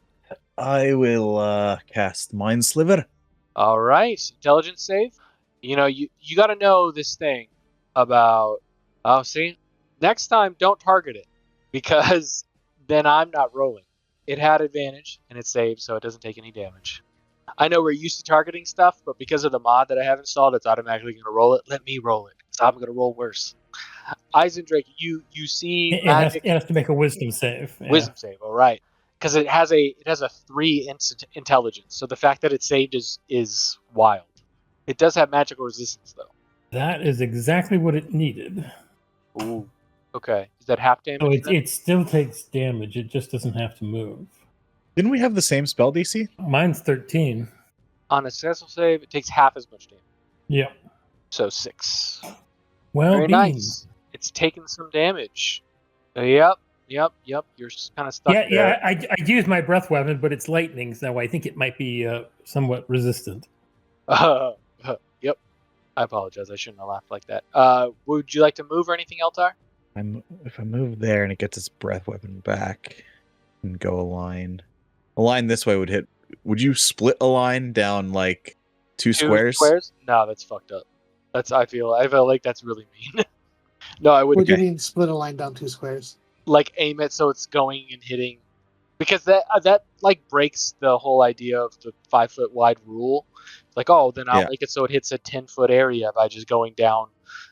Speaker 3: I will cast Mind Sliver.
Speaker 4: All right. Intelligence save. You got to know this thing about... Oh, see? Next time, don't target it. Because then I'm not rolling. It had advantage, and it saved, so it doesn't take any damage. I know we're used to targeting stuff, but because of the mod that I have installed, it's automatically going to roll it. Let me roll it, because I'm going to roll worse. Eisendrake, you see
Speaker 2: It
Speaker 4: magic...
Speaker 2: has to make a wisdom save. Yeah.
Speaker 4: Wisdom save, all right. Because it has a 3 intelligence, so the fact that it saved is wild. It does have magical resistance, though.
Speaker 2: That is exactly what it needed.
Speaker 4: Ooh. Okay. Is that half damage?
Speaker 2: So it still takes damage. It just doesn't have to move.
Speaker 3: Didn't we have the same spell DC?
Speaker 2: Mine's 13.
Speaker 4: On a successful save, it takes half as much damage.
Speaker 2: Yep.
Speaker 4: So 6.
Speaker 2: Well,
Speaker 4: Very nice. It's taken some damage. Yep. You're kind of stuck there.
Speaker 2: Yeah. I used my breath weapon, but it's lightning, so I think it might be somewhat resistant.
Speaker 4: Yep. I apologize. I shouldn't have laughed like that. Would you like to move or anything, Eltar?
Speaker 3: If I move there and it gets its breath weapon back and go a line this way would hit. Would you split a line down like two squares?
Speaker 4: No, that's fucked up. I feel like that's really mean. No, I wouldn't.
Speaker 5: What do you mean split a line down 2 squares?
Speaker 4: Like aim it so it's going and hitting, because that like breaks the whole idea of the 5 foot wide rule. Like, oh, then I'll make it so it hits a 10-foot area by just going down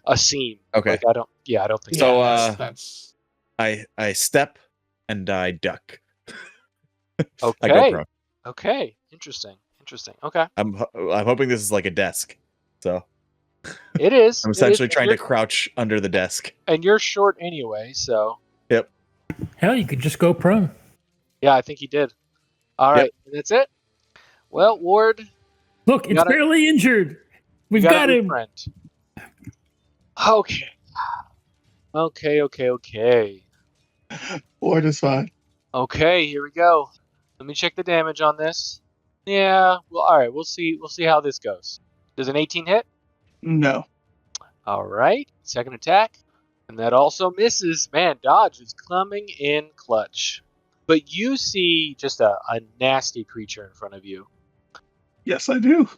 Speaker 4: a seam.
Speaker 3: Okay.
Speaker 4: Like, I don't think
Speaker 3: So,
Speaker 5: that's
Speaker 3: I step and I duck.
Speaker 4: okay.
Speaker 3: I go prone.
Speaker 4: Okay, interesting. Okay,
Speaker 3: I'm hoping this is like a desk. So
Speaker 4: it is.
Speaker 3: I'm essentially trying to crouch under the desk.
Speaker 4: And you're short anyway, so.
Speaker 3: Yep.
Speaker 2: Hell, you could just go prone.
Speaker 4: Yeah, I think he did. All right, that's it. Well, Ward.
Speaker 2: Look, it's barely injured. We've got him.
Speaker 4: Okay.
Speaker 6: Ward is fine.
Speaker 4: Okay, here we go. Let me check the damage on this. Yeah, well, all right, we'll see how this goes. Does an 18 hit?
Speaker 6: No.
Speaker 4: All right, second attack. And that also misses. Man, dodge is coming in clutch. But you see just a nasty creature in front of you.
Speaker 6: Yes, I do.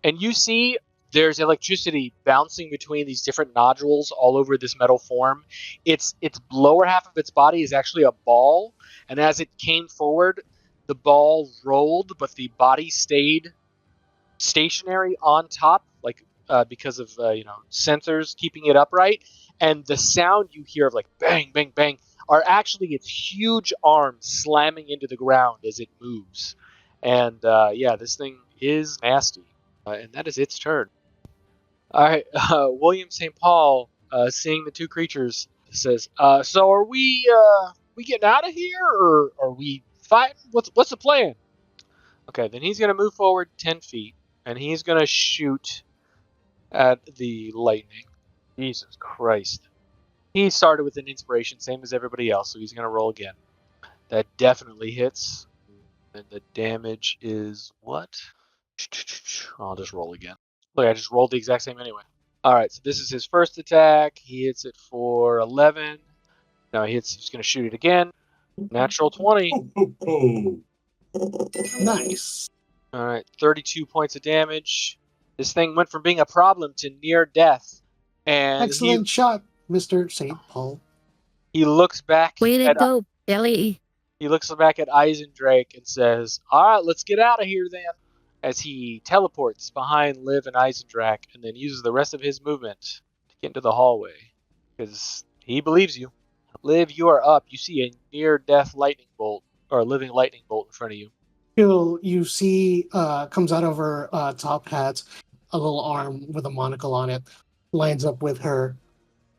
Speaker 4: And you see there's electricity bouncing between these different nodules all over this metal form. Its lower half of its body is actually a ball. And as it came forward, the ball rolled, but the body stayed stationary on top, because of sensors keeping it upright. And the sound you hear of like bang, bang, bang are actually its huge arms slamming into the ground as it moves. And this thing is nasty. And that is its turn. All right, William St. Paul, seeing the two creatures, says, "So are we getting out of here, or are we fighting? What's the plan?" Okay, then he's gonna move forward 10 feet, and he's gonna shoot at the lightning. Jesus Christ! He started with an inspiration, same as everybody else, so he's gonna roll again. That definitely hits, and the damage is what? I'll just roll again. Look, I just rolled the exact same anyway. Alright, so this is his first attack. He hits it for 11. No, he's going to shoot it again. Natural 20.
Speaker 5: nice.
Speaker 4: Alright, 32 points of damage. This thing went from being a problem to near death. And
Speaker 5: Excellent shot, Mr. St. Paul.
Speaker 4: he looks back
Speaker 1: Way to
Speaker 4: at
Speaker 1: go, Billy.
Speaker 4: he looks back at Eisendrake and says, "All right, let's get out of here then." As he teleports behind Liv and Eisendrake, and then uses the rest of his movement to get into the hallway, because he believes you. Liv, you are up. You see a near-death lightning bolt, or a living lightning bolt in front of you.
Speaker 5: You see comes out of her top hat, a little arm with a monocle on it, lines up with her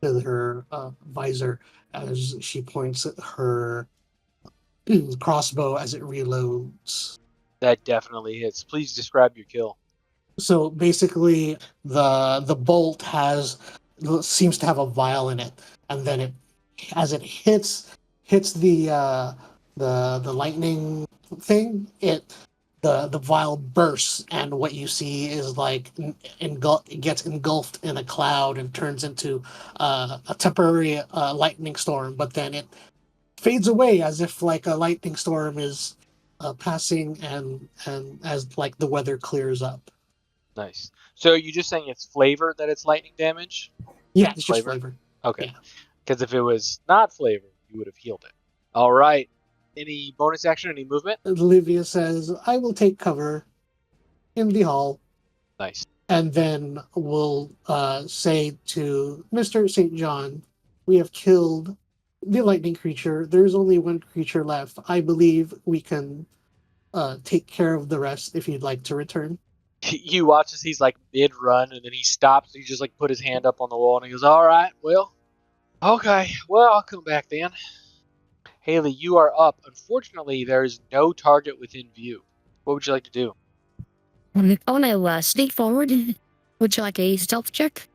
Speaker 5: visor as she points at her crossbow as it reloads.
Speaker 4: That definitely hits. Please describe your kill.
Speaker 5: So basically, the bolt seems to have a vial in it, and then as it hits the lightning thing, the vial bursts, and what you see is like it gets engulfed in a cloud and turns into a temporary lightning storm, but then it fades away as if like a lightning storm is passing, and as like the weather clears up.
Speaker 4: Nice. So are you just saying it's flavor that it's lightning damage?
Speaker 5: Yeah, it's just
Speaker 4: Flavor?
Speaker 5: flavor.
Speaker 4: Okay.
Speaker 5: Yeah.
Speaker 4: Because if it was not flavor, you would have healed it. All right. Any bonus action, any movement?
Speaker 5: Olivia says, "I will take cover in the hall,"
Speaker 4: Nice.
Speaker 5: and then we'll say to Mr. St. John, "We have killed the lightning creature. There's only one creature left. I believe we can take care of the rest if you'd like to return."
Speaker 4: You watch as he's like mid-run, and then he stops. He just like put his hand up on the wall, and he goes, "All right, well, okay, well, I'll come back then." Haley, you are up. Unfortunately, there is no target within view. What would you like to do?
Speaker 1: Oh no, sneak forward. Would you like a stealth check?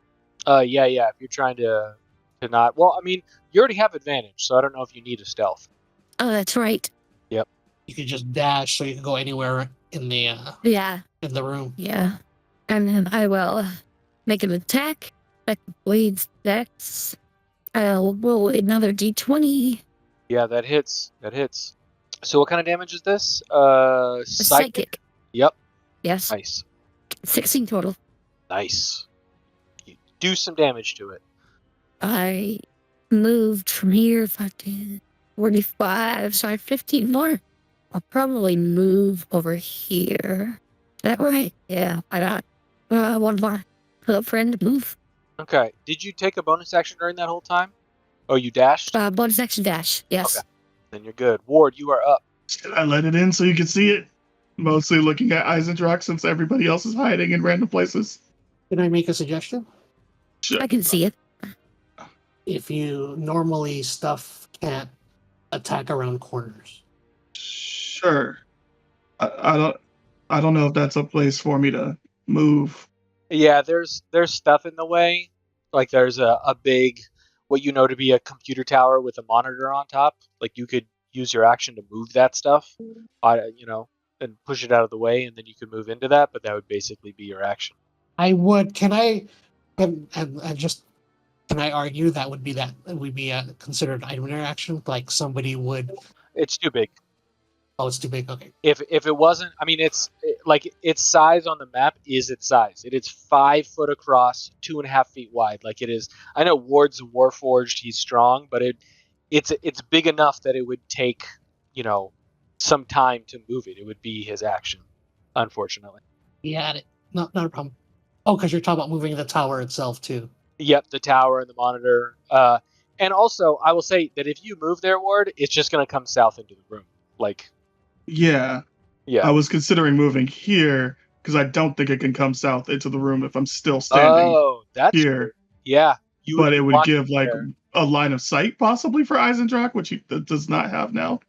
Speaker 4: Yeah. If you're trying to not, well, I mean, you already have advantage, so I don't know if you need a stealth.
Speaker 1: Oh, that's right.
Speaker 5: You can just dash, so you can go anywhere in the
Speaker 1: Yeah,
Speaker 5: room.
Speaker 1: yeah. And then I will make an attack. That bleeds dex. I'll roll another d20.
Speaker 4: Yeah, that hits. That hits. So what kind of damage is this?
Speaker 1: A
Speaker 4: Psychic.
Speaker 1: psychic.
Speaker 4: Yep.
Speaker 1: Yes.
Speaker 4: Nice.
Speaker 1: 16 total.
Speaker 4: Nice. You do some damage to it.
Speaker 1: I moved from here 45, so I have 15 more. I'll probably move over here. Is that right? Yeah, I got one more. Hello, friend, move.
Speaker 4: Okay. Did you take a bonus action during that whole time? Oh, you dashed?
Speaker 1: Bonus action dash. Yes.
Speaker 4: Okay. Then you're good. Ward, you are up.
Speaker 6: Should I let it in so you can see it? Mostly looking at Eisendrache since everybody else is hiding in random places.
Speaker 5: Can I make a suggestion?
Speaker 6: Sure.
Speaker 1: I can see it.
Speaker 5: If you normally stuff can't attack around corners.
Speaker 6: Sure. I don't know if that's a place for me to move.
Speaker 4: Yeah, there's stuff in the way. Like there's a big, what you know to be a computer tower with a monitor on top. Like you could use your action to move that stuff, and push it out of the way, and then you could move into that. But that would basically be your action.
Speaker 5: I would. Can I? And just can I argue that would be considered item interaction? Like somebody would.
Speaker 4: It's too big.
Speaker 5: Oh, it's too big. Okay.
Speaker 4: If it wasn't, I mean, like its size on the map is its size. It is 5 foot across, 2.5 feet wide. Like it is. I know Ward's Warforged. He's strong, but it's big enough that it would take some time to move it. It would be his action, unfortunately.
Speaker 5: Yeah, not a problem. Oh, because you're talking about moving the tower itself too.
Speaker 4: Yep, the tower and the monitor. And also, I will say that if you move there, Ward, it's just going to come south into the room. Like,
Speaker 6: Yeah.
Speaker 4: yeah.
Speaker 6: I was considering moving here because I don't think it can come south into the room if I'm still standing
Speaker 4: That's
Speaker 6: here.
Speaker 4: weird. Yeah.
Speaker 6: But it would give
Speaker 4: be
Speaker 6: like
Speaker 4: there.
Speaker 6: a line of sight possibly for Eisendrache, which he does not have now.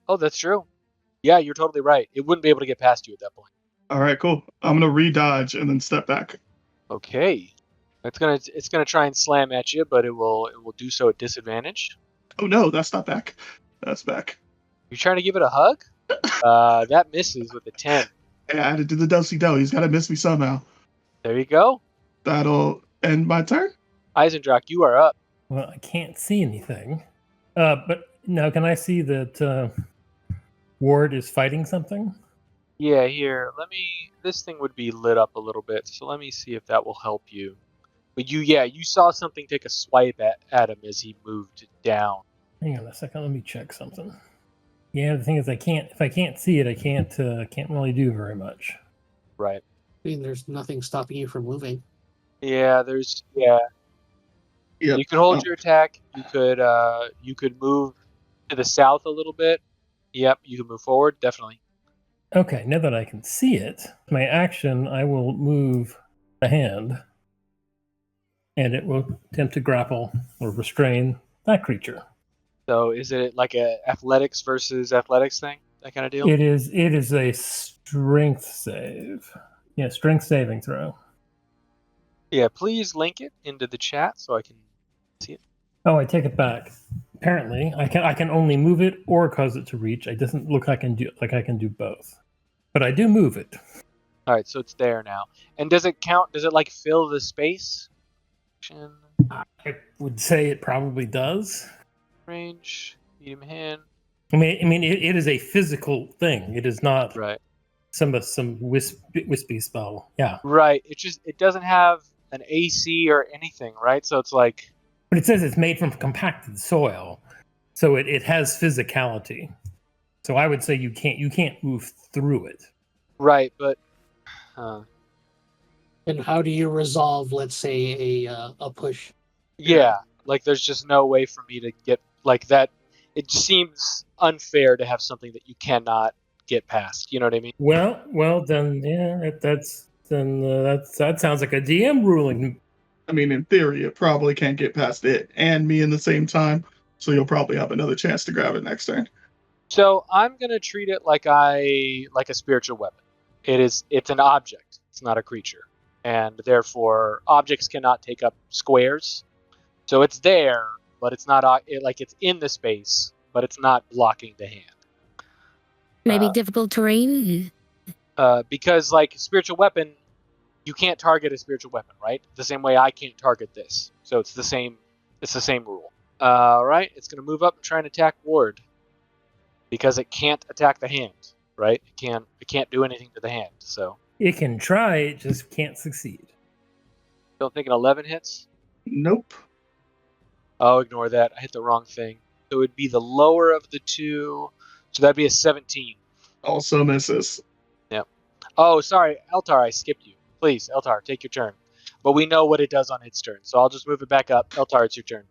Speaker 4: Oh, that's true. Yeah, you're totally right. It wouldn't be able to get past you at that point.
Speaker 6: All right, cool. I'm gonna re-dodge and then step back.
Speaker 4: Okay. It's gonna try and slam at you, but it will do so at disadvantage.
Speaker 6: Oh no, that's not back. That's back.
Speaker 4: You're trying to give it a hug? That misses with a 10.
Speaker 6: I added to the do-si-do. He's gotta miss me somehow.
Speaker 4: There you go.
Speaker 6: That'll end my turn.
Speaker 4: Eisendrache, you are up.
Speaker 2: Well, I can't see anything. But now can I see that Ward is fighting something?
Speaker 4: Yeah, here, this thing would be lit up a little bit, so let me see if that will help you. But you saw something take a swipe at him as he moved down.
Speaker 2: Hang on a second. Let me check something. Yeah, the thing is, if I can't see it, I can't really do very much.
Speaker 4: Right.
Speaker 5: I mean, there's nothing stopping you from moving.
Speaker 4: Yeah,
Speaker 6: Yep.
Speaker 4: You could hold
Speaker 6: Oh,
Speaker 4: your attack. You could move to the south a little bit. Yep, you can move forward, definitely.
Speaker 2: Okay, now that I can see it, my action, I will move the hand, and it will attempt to grapple or restrain that creature.
Speaker 4: So is it like a athletics versus athletics thing? That kind of deal?
Speaker 2: It is a strength save. Yeah, strength saving throw.
Speaker 4: Yeah, please link it into the chat so I can see it.
Speaker 2: Oh, I take it back. Apparently, I can only move it or cause it to reach. It doesn't look like I can do both, but I do move it.
Speaker 4: All right, so it's there now. And does it count? Does it like fill the space?
Speaker 2: I would say it probably does.
Speaker 4: Range, medium hand.
Speaker 2: I mean, it is a physical thing. It is not
Speaker 4: Right.
Speaker 2: some wispy spell. Yeah,
Speaker 4: Right. It doesn't have an AC or anything, right? So it's like,
Speaker 2: but it says it's made from compacted soil, so it has physicality. So I would say you can't move through it.
Speaker 4: right, but
Speaker 5: And how do you resolve, let's say, a push?
Speaker 4: yeah, like there's just no way for me to get like that. It seems unfair to have something that you cannot get past. You know what I mean?
Speaker 2: Well, then yeah, that sounds like a DM ruling.
Speaker 6: I mean, in theory, it probably can't get past it and me in the same time, so you'll probably have another chance to grab it next turn.
Speaker 4: So I'm gonna treat it like a spiritual weapon. It's an object. It's not a creature, and therefore objects cannot take up squares. So it's there, but it's not like it's in the space, but it's not blocking the hand.
Speaker 1: Maybe difficult terrain.
Speaker 4: Because like spiritual weapon, you can't target a spiritual weapon, right? The same way I can't target this. So it's the same rule. Right? It's gonna move up and try and attack Ward. Because it can't attack the hand, right? It can't do anything to the hand. So
Speaker 2: It can try, it just can't succeed.
Speaker 4: don't think an 11 hits.
Speaker 6: Nope.
Speaker 4: Oh, ignore that. I hit the wrong thing. So it would be the lower of the two. So that'd be a 17.
Speaker 6: Also misses.
Speaker 4: Yep. Oh, sorry, Eltar, I skipped you. Please, Eltar, take your turn. But we know what it does on its turn, so I'll just move it back up. Eltar, it's your turn.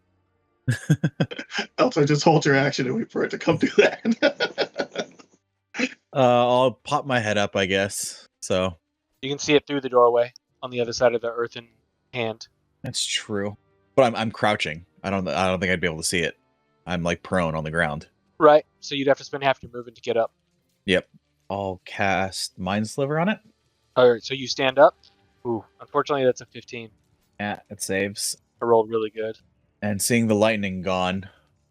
Speaker 6: Also, just hold your action and wait for it to come do that.
Speaker 3: I'll pop my head up, I guess. So
Speaker 4: You can see it through the doorway on the other side of the earthen hand.
Speaker 3: that's true. But I'm crouching. I don't think I'd be able to see it. I'm like prone on the ground.
Speaker 4: Right. So you'd have to spend half your movement to get up.
Speaker 3: Yep. I'll cast Mind Sliver on it.
Speaker 4: All right. So you stand up. Ooh, unfortunately, that's a 15.
Speaker 3: Yeah, it saves.
Speaker 4: I rolled really good.
Speaker 3: And seeing the lightning gone,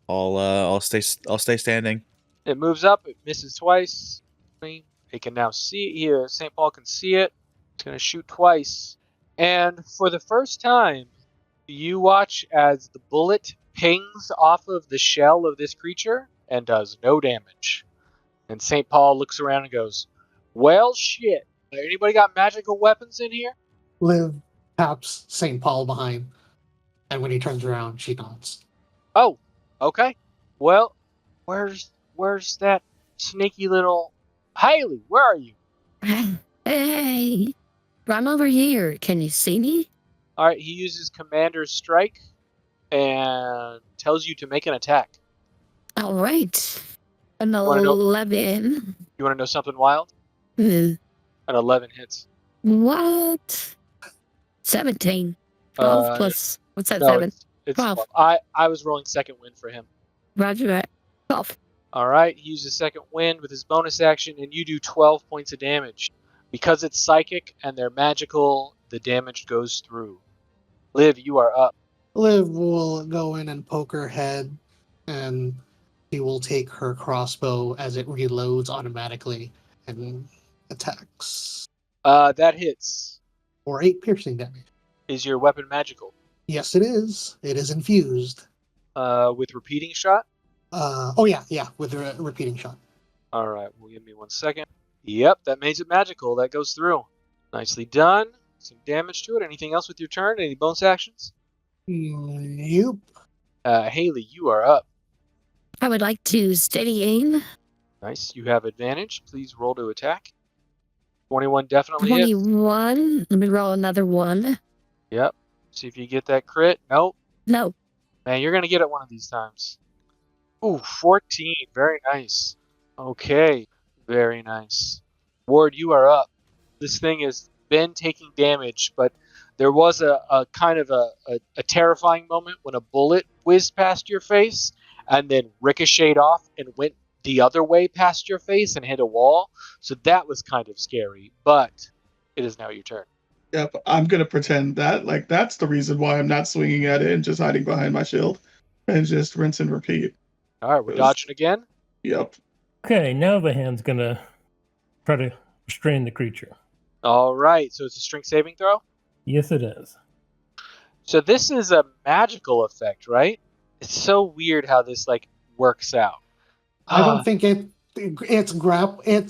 Speaker 3: I'll stay standing.
Speaker 4: It moves up. It misses twice. It can now see it here. St. Paul can see it. It's going to shoot twice. And for the first time, you watch as the bullet pings off of the shell of this creature and does no damage. And St. Paul looks around and goes, well, shit. Anybody got magical weapons in here?
Speaker 5: Liv taps St. Paul behind, and when he turns around, she nods.
Speaker 4: Oh, okay. Well, where's that sneaky little Haley? Where are you?
Speaker 1: Hey, I'm over here. Can you see me?
Speaker 4: All right, he uses Commander's Strike and tells you to make an attack.
Speaker 1: All right. An
Speaker 4: wanna know-
Speaker 1: 11.
Speaker 4: You want to know something wild?
Speaker 1: Hmm.
Speaker 4: An 11 hits.
Speaker 1: What? 17. 12 plus. What's that?
Speaker 4: No,
Speaker 1: 7.
Speaker 4: it's
Speaker 1: 12.
Speaker 4: 12. I was rolling second wind for him.
Speaker 1: Roger that. 12.
Speaker 4: All right, he uses second wind with his bonus action, and you do 12 points of damage. Because it's psychic and they're magical, the damage goes through. Liv, you are up.
Speaker 5: Liv will go in and poke her head, and she will take her crossbow as it reloads automatically and attacks.
Speaker 4: That hits.
Speaker 5: For 8 piercing damage.
Speaker 4: Is your weapon magical?
Speaker 5: Yes, it is. It is infused.
Speaker 4: With repeating shot?
Speaker 5: Oh yeah, with a repeating shot.
Speaker 4: All right, well, give me 1 second. Yep, that makes it magical. That goes through. Nicely done. Some damage to it. Anything else with your turn? Any bonus actions?
Speaker 5: Nope.
Speaker 4: Haley, you are up.
Speaker 1: I would like to steady aim.
Speaker 4: Nice. You have advantage. Please roll to attack. 21 definitely hits.
Speaker 1: 21. Let me roll another one.
Speaker 4: Yep. See if you get that crit. Nope.
Speaker 1: No.
Speaker 4: Man, you're going to get it one of these times. Ooh, 14. Very nice. Okay. Very nice. Ward, you are up. This thing has been taking damage, but there was a kind of a terrifying moment when a bullet whizzed past your face and then ricocheted off and went the other way past your face and hit a wall. So that was kind of scary, but it is now your turn.
Speaker 6: Yep, I'm gonna pretend that like that's the reason why I'm not swinging at it and just hiding behind my shield, and just rinse and repeat.
Speaker 4: All right, we're dodging again.
Speaker 6: Yep.
Speaker 2: Okay, now the hand's gonna try to restrain the creature.
Speaker 4: All right, so it's a strength saving throw.
Speaker 2: Yes, it is.
Speaker 4: So this is a magical effect, right? It's so weird how this like works out.
Speaker 5: I don't think it's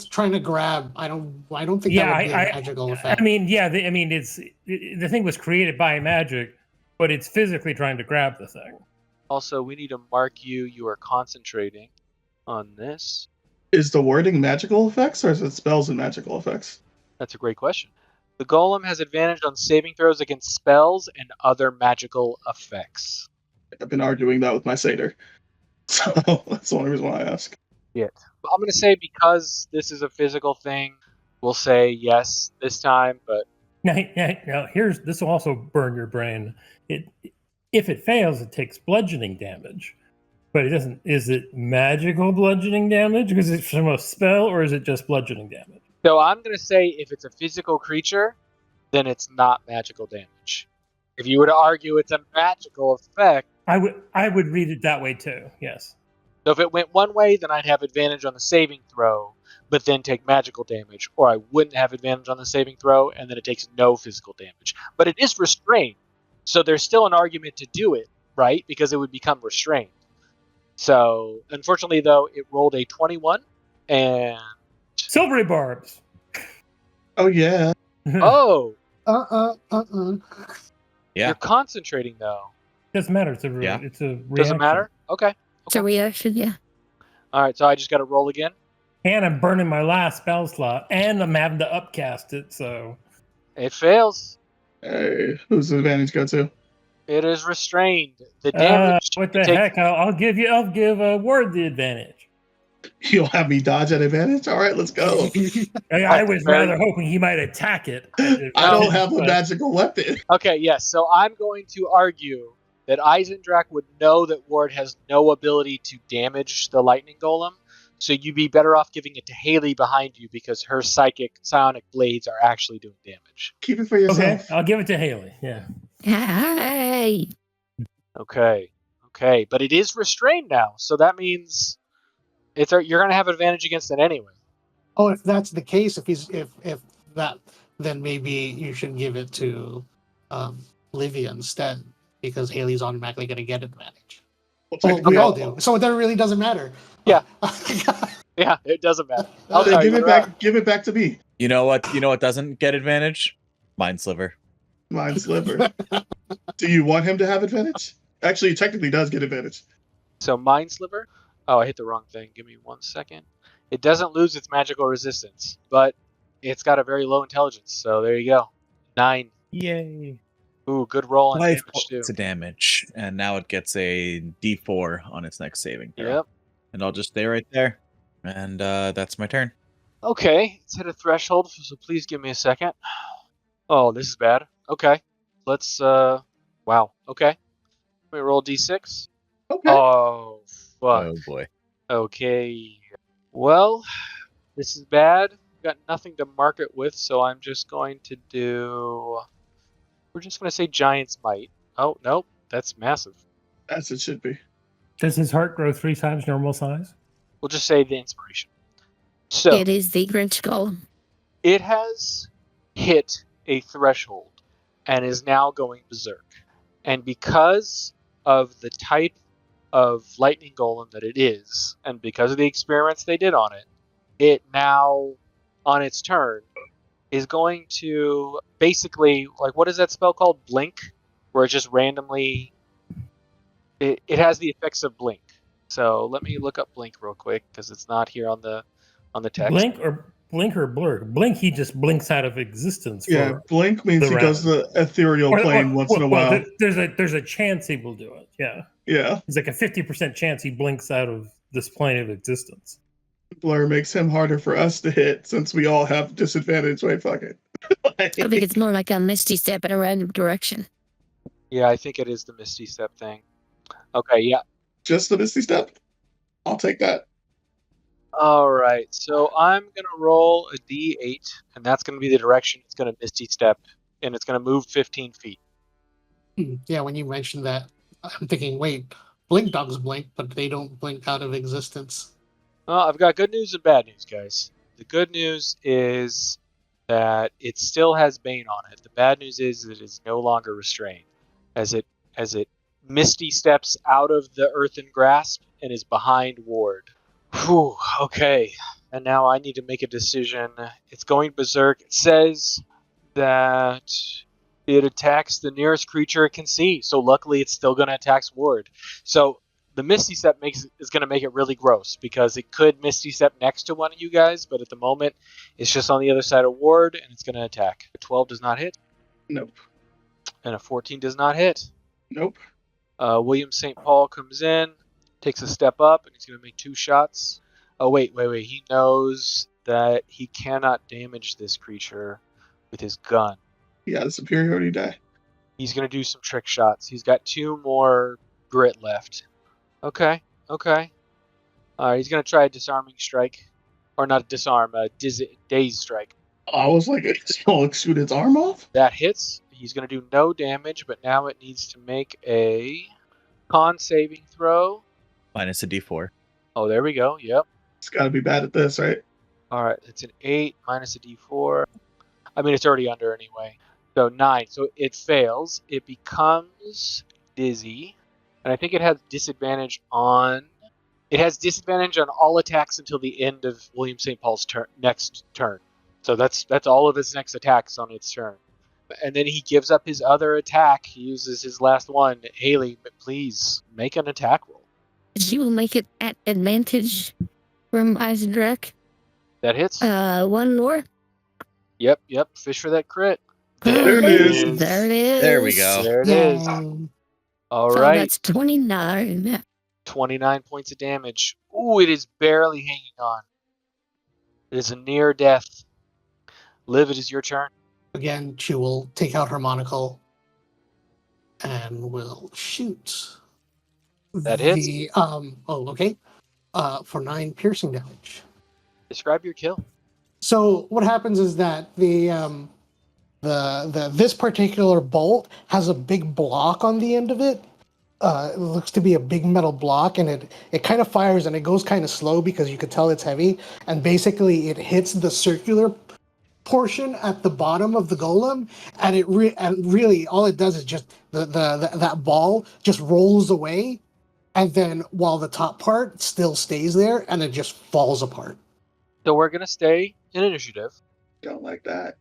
Speaker 5: trying to grab. I don't think that would be a magical effect.
Speaker 2: I mean, yeah. The thing was created by magic, but it's physically trying to grab the thing.
Speaker 4: Also, we need to mark you. You are concentrating on this.
Speaker 6: Is the wording magical effects or is it spells and magical effects?
Speaker 4: That's a great question. The golem has advantage on saving throws against spells and other magical effects.
Speaker 6: I've been arguing that with my satyr, so that's the only reason why I ask.
Speaker 4: Yeah. I'm going to say because this is a physical thing, we'll say yes this time, but
Speaker 2: Now this will also burn your brain. If it fails, it takes bludgeoning damage, but it doesn't. Is it magical bludgeoning damage because it's from a spell, or is it just bludgeoning damage?
Speaker 4: so I'm going to say if it's a physical creature, then it's not magical damage. If you were to argue it's a magical effect,
Speaker 2: I would read it that way too. Yes.
Speaker 4: so if it went one way, then I'd have advantage on the saving throw, but then take magical damage, or I wouldn't have advantage on the saving throw, and then it takes no physical damage. But it is restrained, so there's still an argument to do it, right? Because it would become restrained. So, unfortunately, though, it rolled a 21, and...
Speaker 2: Silvery barbs.
Speaker 6: Oh yeah.
Speaker 4: Oh!
Speaker 3: Yeah.
Speaker 4: You're concentrating, though.
Speaker 2: Doesn't matter. It's a
Speaker 3: Yeah.
Speaker 2: reaction.
Speaker 4: Doesn't matter? Okay.
Speaker 1: It's a reaction, yeah.
Speaker 4: All right, so I just got to roll again.
Speaker 2: And I'm burning my last spell slot, and I'm having to upcast it. So
Speaker 4: It fails.
Speaker 6: Hey, who's the advantage go to?
Speaker 4: It is restrained. The damage...
Speaker 2: what the heck? I'll give Ward the advantage.
Speaker 6: You'll have me dodge at advantage? All right, let's go.
Speaker 2: I was rather hoping he might attack it.
Speaker 6: I don't have a magical weapon.
Speaker 4: Okay, yes. So I'm going to argue that Eisendrak would know that Ward has no ability to damage the lightning golem. So you'd be better off giving it to Haley behind you because her psionic blades are actually doing damage.
Speaker 6: Keep it for yourself.
Speaker 2: Okay, I'll give it to Haley. Yeah.
Speaker 1: Hey.
Speaker 4: Okay. But it is restrained now, so that means you're going to have advantage against it anyway.
Speaker 5: Oh, if that's the case, if that, then maybe you should give it to Livia instead, because Haley's automatically going to get advantage. Well, we all do, so that really doesn't matter.
Speaker 4: Yeah. Yeah, it doesn't matter.
Speaker 6: Give it back to me.
Speaker 3: You know what doesn't get advantage? Mind Sliver.
Speaker 6: Mind Sliver. Do you want him to have advantage? Actually, he technically does get advantage.
Speaker 4: So Mind Sliver. Oh, I hit the wrong thing. Give me 1 second. It doesn't lose its magical resistance, but it's got a very low intelligence. So there you go. 9.
Speaker 3: Yay.
Speaker 4: Ooh, good roll on
Speaker 3: 5
Speaker 4: damage too.
Speaker 3: points of damage, and now it gets a D4 on its next saving throw.
Speaker 4: Yep.
Speaker 3: And I'll just stay right there. And that's my turn.
Speaker 4: Okay, it's hit a threshold, so please give me a second. Oh, this is bad. Okay, let's. Wow. Okay. Let me roll D6.
Speaker 6: Okay.
Speaker 4: Oh, fuck.
Speaker 3: Oh boy.
Speaker 4: Okay. Well, this is bad. Got nothing to mark it with, so I'm just going to do. We're just going to say Giant's Might. Oh, nope. That's massive.
Speaker 6: As it should be.
Speaker 2: Does his heart grow 3 times normal size?
Speaker 4: We'll just say the Inspiration. So
Speaker 1: It is the Grinch golem.
Speaker 4: it has hit a threshold and is now going berserk. And because of the type of lightning golem that it is, and because of the experiments they did on it, it now on its turn is going to basically, like, what is that spell called? Blink, where it just randomly it has the effects of blink. So let me look up blink real quick because it's not here on the text.
Speaker 2: Blink or blur. Blink, he just blinks out of existence.
Speaker 6: Yeah,
Speaker 2: For
Speaker 6: blink means
Speaker 2: the
Speaker 6: he goes to
Speaker 2: round.
Speaker 6: the ethereal plane once in a while.
Speaker 2: There's a chance he will do it. Yeah.
Speaker 6: Yeah.
Speaker 2: It's like a 50% chance he blinks out of this plane of existence.
Speaker 6: Blur makes him harder for us to hit since we all have disadvantage. Wait, fuck it.
Speaker 1: I think it's more like a misty step in a random direction.
Speaker 4: Yeah, I think it is the Misty Step thing. Okay, yeah.
Speaker 6: Just the Misty Step? I'll take that.
Speaker 4: All right, so I'm going to roll a d8, and that's going to be the direction it's going to Misty Step, and it's going to move 15 feet.
Speaker 5: Yeah, when you mentioned that, I'm thinking, wait, blink dogs blink, but they don't blink out of existence.
Speaker 4: Well, I've got good news and bad news, guys. The good news is that it still has Bane on it. The bad news is that it is no longer restrained, as it Misty steps out of the earthen grasp and is behind Ward. Whew, okay. And now I need to make a decision. It's going berserk. It says that it attacks the nearest creature it can see. So luckily it's still going to attack Ward. So the Misty Step is going to make it really gross because it could Misty Step next to one of you guys, but at the moment it's just on the other side of Ward and it's going to attack. A 12 does not hit.
Speaker 6: Nope.
Speaker 4: And a 14 does not hit.
Speaker 6: Nope.
Speaker 4: William St. Paul comes in, takes a step up, and he's going to make 2 shots. Oh, wait. He knows that he cannot damage this creature with his gun.
Speaker 6: He had a superiority die.
Speaker 4: He's going to do some trick shots. He's got 2 more grit left. Okay. All right, he's going to try a disarming strike. Or not disarm, a daze strike.
Speaker 6: I was like, he'll shoot its arm off?
Speaker 4: That hits. He's going to do no damage, but now it needs to make a con saving throw.
Speaker 3: Minus a d4.
Speaker 4: Oh, there we go. Yep.
Speaker 6: It's got to be bad at this, right?
Speaker 4: All right, it's an 8 minus a d4. I mean, it's already under anyway. So 9. So it fails. It becomes dizzy. And I think it has disadvantage on... It has disadvantage on all attacks until the end of William St. Paul's next turn. So that's all of his next attacks on its turn. And then he gives up his other attack. He uses his last one. Haley, please make an attack roll.
Speaker 1: She will make it at advantage from Eisendrach.
Speaker 4: That hits.
Speaker 1: 1 more.
Speaker 4: Yep. Fish for that crit.
Speaker 6: There it is.
Speaker 1: There it is.
Speaker 3: There we go.
Speaker 4: There it is. All
Speaker 1: So
Speaker 4: right.
Speaker 1: that's 29.
Speaker 4: 29 points of damage. Ooh, it is barely hanging on. It is a near death. Liv, it is your turn.
Speaker 5: Again, she will take out her monocle and will shoot.
Speaker 4: That hits.
Speaker 5: Okay. For 9 piercing damage.
Speaker 4: Describe your kill.
Speaker 5: So what happens is that the this particular bolt has a big block on the end of it. It looks to be a big metal block, and it kind of fires, and it goes kind of slow because you could tell it's heavy. And basically, it hits the circular portion at the bottom of the golem, and really all it does is just that ball just rolls away, and then while the top part still stays there, and it just falls apart.
Speaker 4: So we're gonna stay in initiative.
Speaker 6: Don't like that.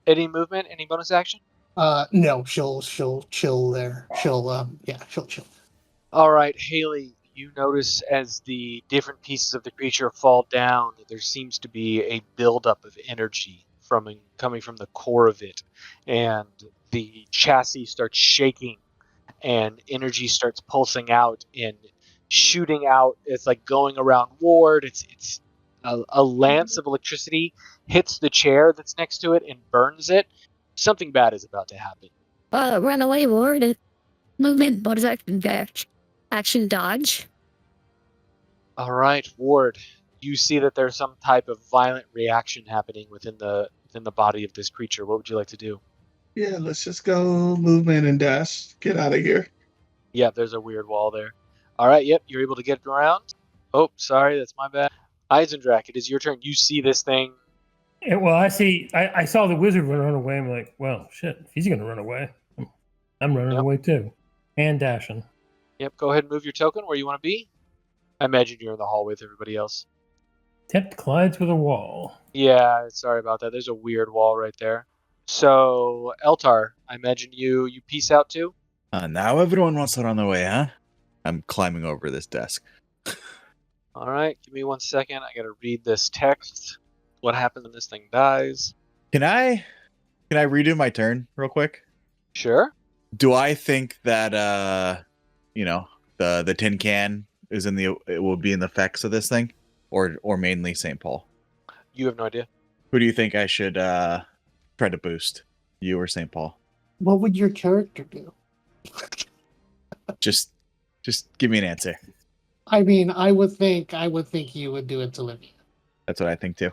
Speaker 4: Any movement? Any bonus action?
Speaker 5: No, she'll chill there. She'll chill.
Speaker 4: All right, Haley. You notice as the different pieces of the creature fall down that there seems to be a buildup of energy coming from the core of it, and the chassis starts shaking, and energy starts pulsing out and shooting out. It's like going around Ward. It's a lance of electricity hits the chair that's next to it and burns it. Something bad is about to happen.
Speaker 1: Run away, Ward. Movement, bonus action dash. Action dodge.
Speaker 4: All right, Ward. You see that there's some type of violent reaction happening within the body of this creature. What would you like to do?
Speaker 6: Yeah, let's just go movement and dash. Get out of here.
Speaker 4: Yeah, there's a weird wall there. All right, yep, you're able to get around. Oh, sorry, that's my bad. Eisendrach, it is your turn. You see this thing.
Speaker 2: Yeah, well, I saw the wizard run away. I'm like, well, shit, if he's going to run away, I'm running away too. And dashing.
Speaker 4: Yep, go ahead and move your token where you want to be. I imagine you're in the hall with everybody else.
Speaker 2: Tempt collides with a wall.
Speaker 4: Yeah, sorry about that. There's a weird wall right there. So, Eltar, I imagine you peace out too?
Speaker 3: Now everyone wants it on their way, huh? I'm climbing over this desk.
Speaker 4: All right, give me 1 second. I gotta read this text. What happens when this thing dies?
Speaker 3: Can I redo my turn real quick?
Speaker 4: Sure.
Speaker 3: Do I think that the tin can is it will be in the effects of this thing, or mainly St. Paul?
Speaker 4: You have no idea.
Speaker 3: Who do you think I should try to boost? You or St. Paul?
Speaker 5: What would your character do?
Speaker 3: Just give me an answer.
Speaker 5: I mean, I would think you would do it to Livia.
Speaker 3: That's what I think too.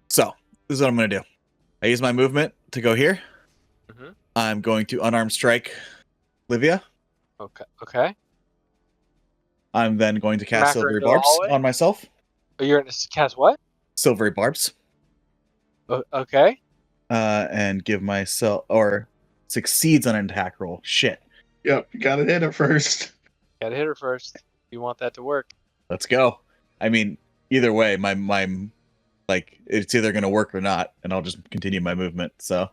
Speaker 3: So this is what I'm gonna do. I use my movement to go here.
Speaker 4: Mhm.
Speaker 3: I'm going to unarmed strike Livia.
Speaker 4: Okay.
Speaker 3: I'm then going to cast
Speaker 4: Smack her
Speaker 3: silvery
Speaker 4: into the
Speaker 3: barbs
Speaker 4: hallway?
Speaker 3: on myself.
Speaker 4: Oh, you're gonna cast what?
Speaker 3: Silvery barbs.
Speaker 4: Okay.
Speaker 3: And give myself or succeeds on an attack roll. Shit.
Speaker 6: Yep, you gotta hit her first.
Speaker 4: Gotta hit her first. You want that to work.
Speaker 3: Let's go. I mean, either way, my like it's either gonna work or not, and I'll just continue my movement. So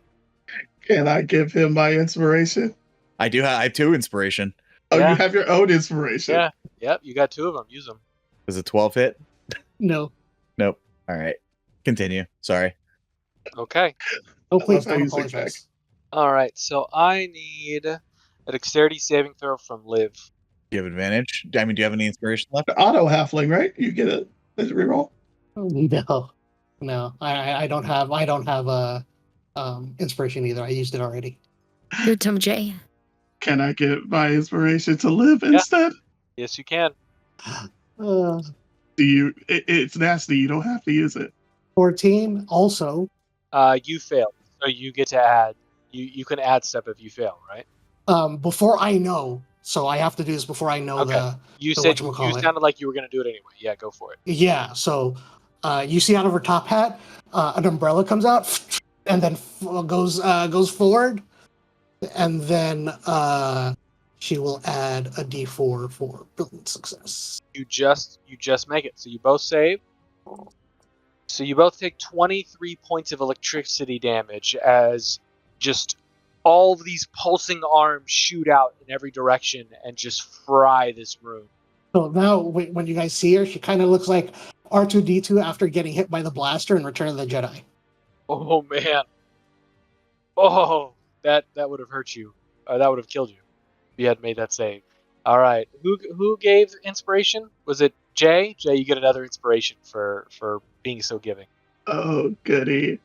Speaker 6: Can I give him my inspiration?
Speaker 3: I have 2 inspiration.
Speaker 6: Oh,
Speaker 4: Yeah.
Speaker 6: you have your own inspiration.
Speaker 4: Yeah. Yep. You got 2 of them. Use them.
Speaker 3: Does a 12 hit?
Speaker 5: No.
Speaker 3: Nope. All right. Continue. Sorry.
Speaker 4: Okay.
Speaker 5: Oh, please
Speaker 6: how
Speaker 5: don't
Speaker 6: you say
Speaker 5: apologize.
Speaker 4: All right. So I need a dexterity saving throw from Liv.
Speaker 3: Do you have advantage? I mean, do you have any inspiration left?
Speaker 6: The auto halfling, right? You get a reroll.
Speaker 5: No. I don't have a inspiration either. I used it already.
Speaker 1: Good, Tom J.
Speaker 6: Can I get my inspiration to live instead?
Speaker 4: Yes, you can.
Speaker 5: Uh,
Speaker 6: It's nasty. You don't have to use it.
Speaker 5: 14 also.
Speaker 4: You failed, so you get to add. You can add stuff if you fail, right?
Speaker 5: Before I know, so I have to do this before I know
Speaker 4: Okay. You
Speaker 5: the
Speaker 4: said you
Speaker 5: whatchamacallit.
Speaker 4: sounded like you were gonna do it anyway. Yeah, go for it.
Speaker 5: Yeah, so you see out of her top hat, an umbrella comes out and then goes forward, and then she will add a D4 for building success.
Speaker 4: You just make it. So you both save. So you both take 23 points of electricity damage as just all of these pulsing arms shoot out in every direction and just fry this room.
Speaker 5: So now, when you guys see her, she kind of looks like R2-D2 after getting hit by the blaster in Return of the Jedi.
Speaker 4: Oh man. Oh, that would have hurt you. That would have killed you if you had made that save. All right. Who gave inspiration? Was it Jay? Jay, you get another inspiration for being so giving.
Speaker 6: Oh, goody.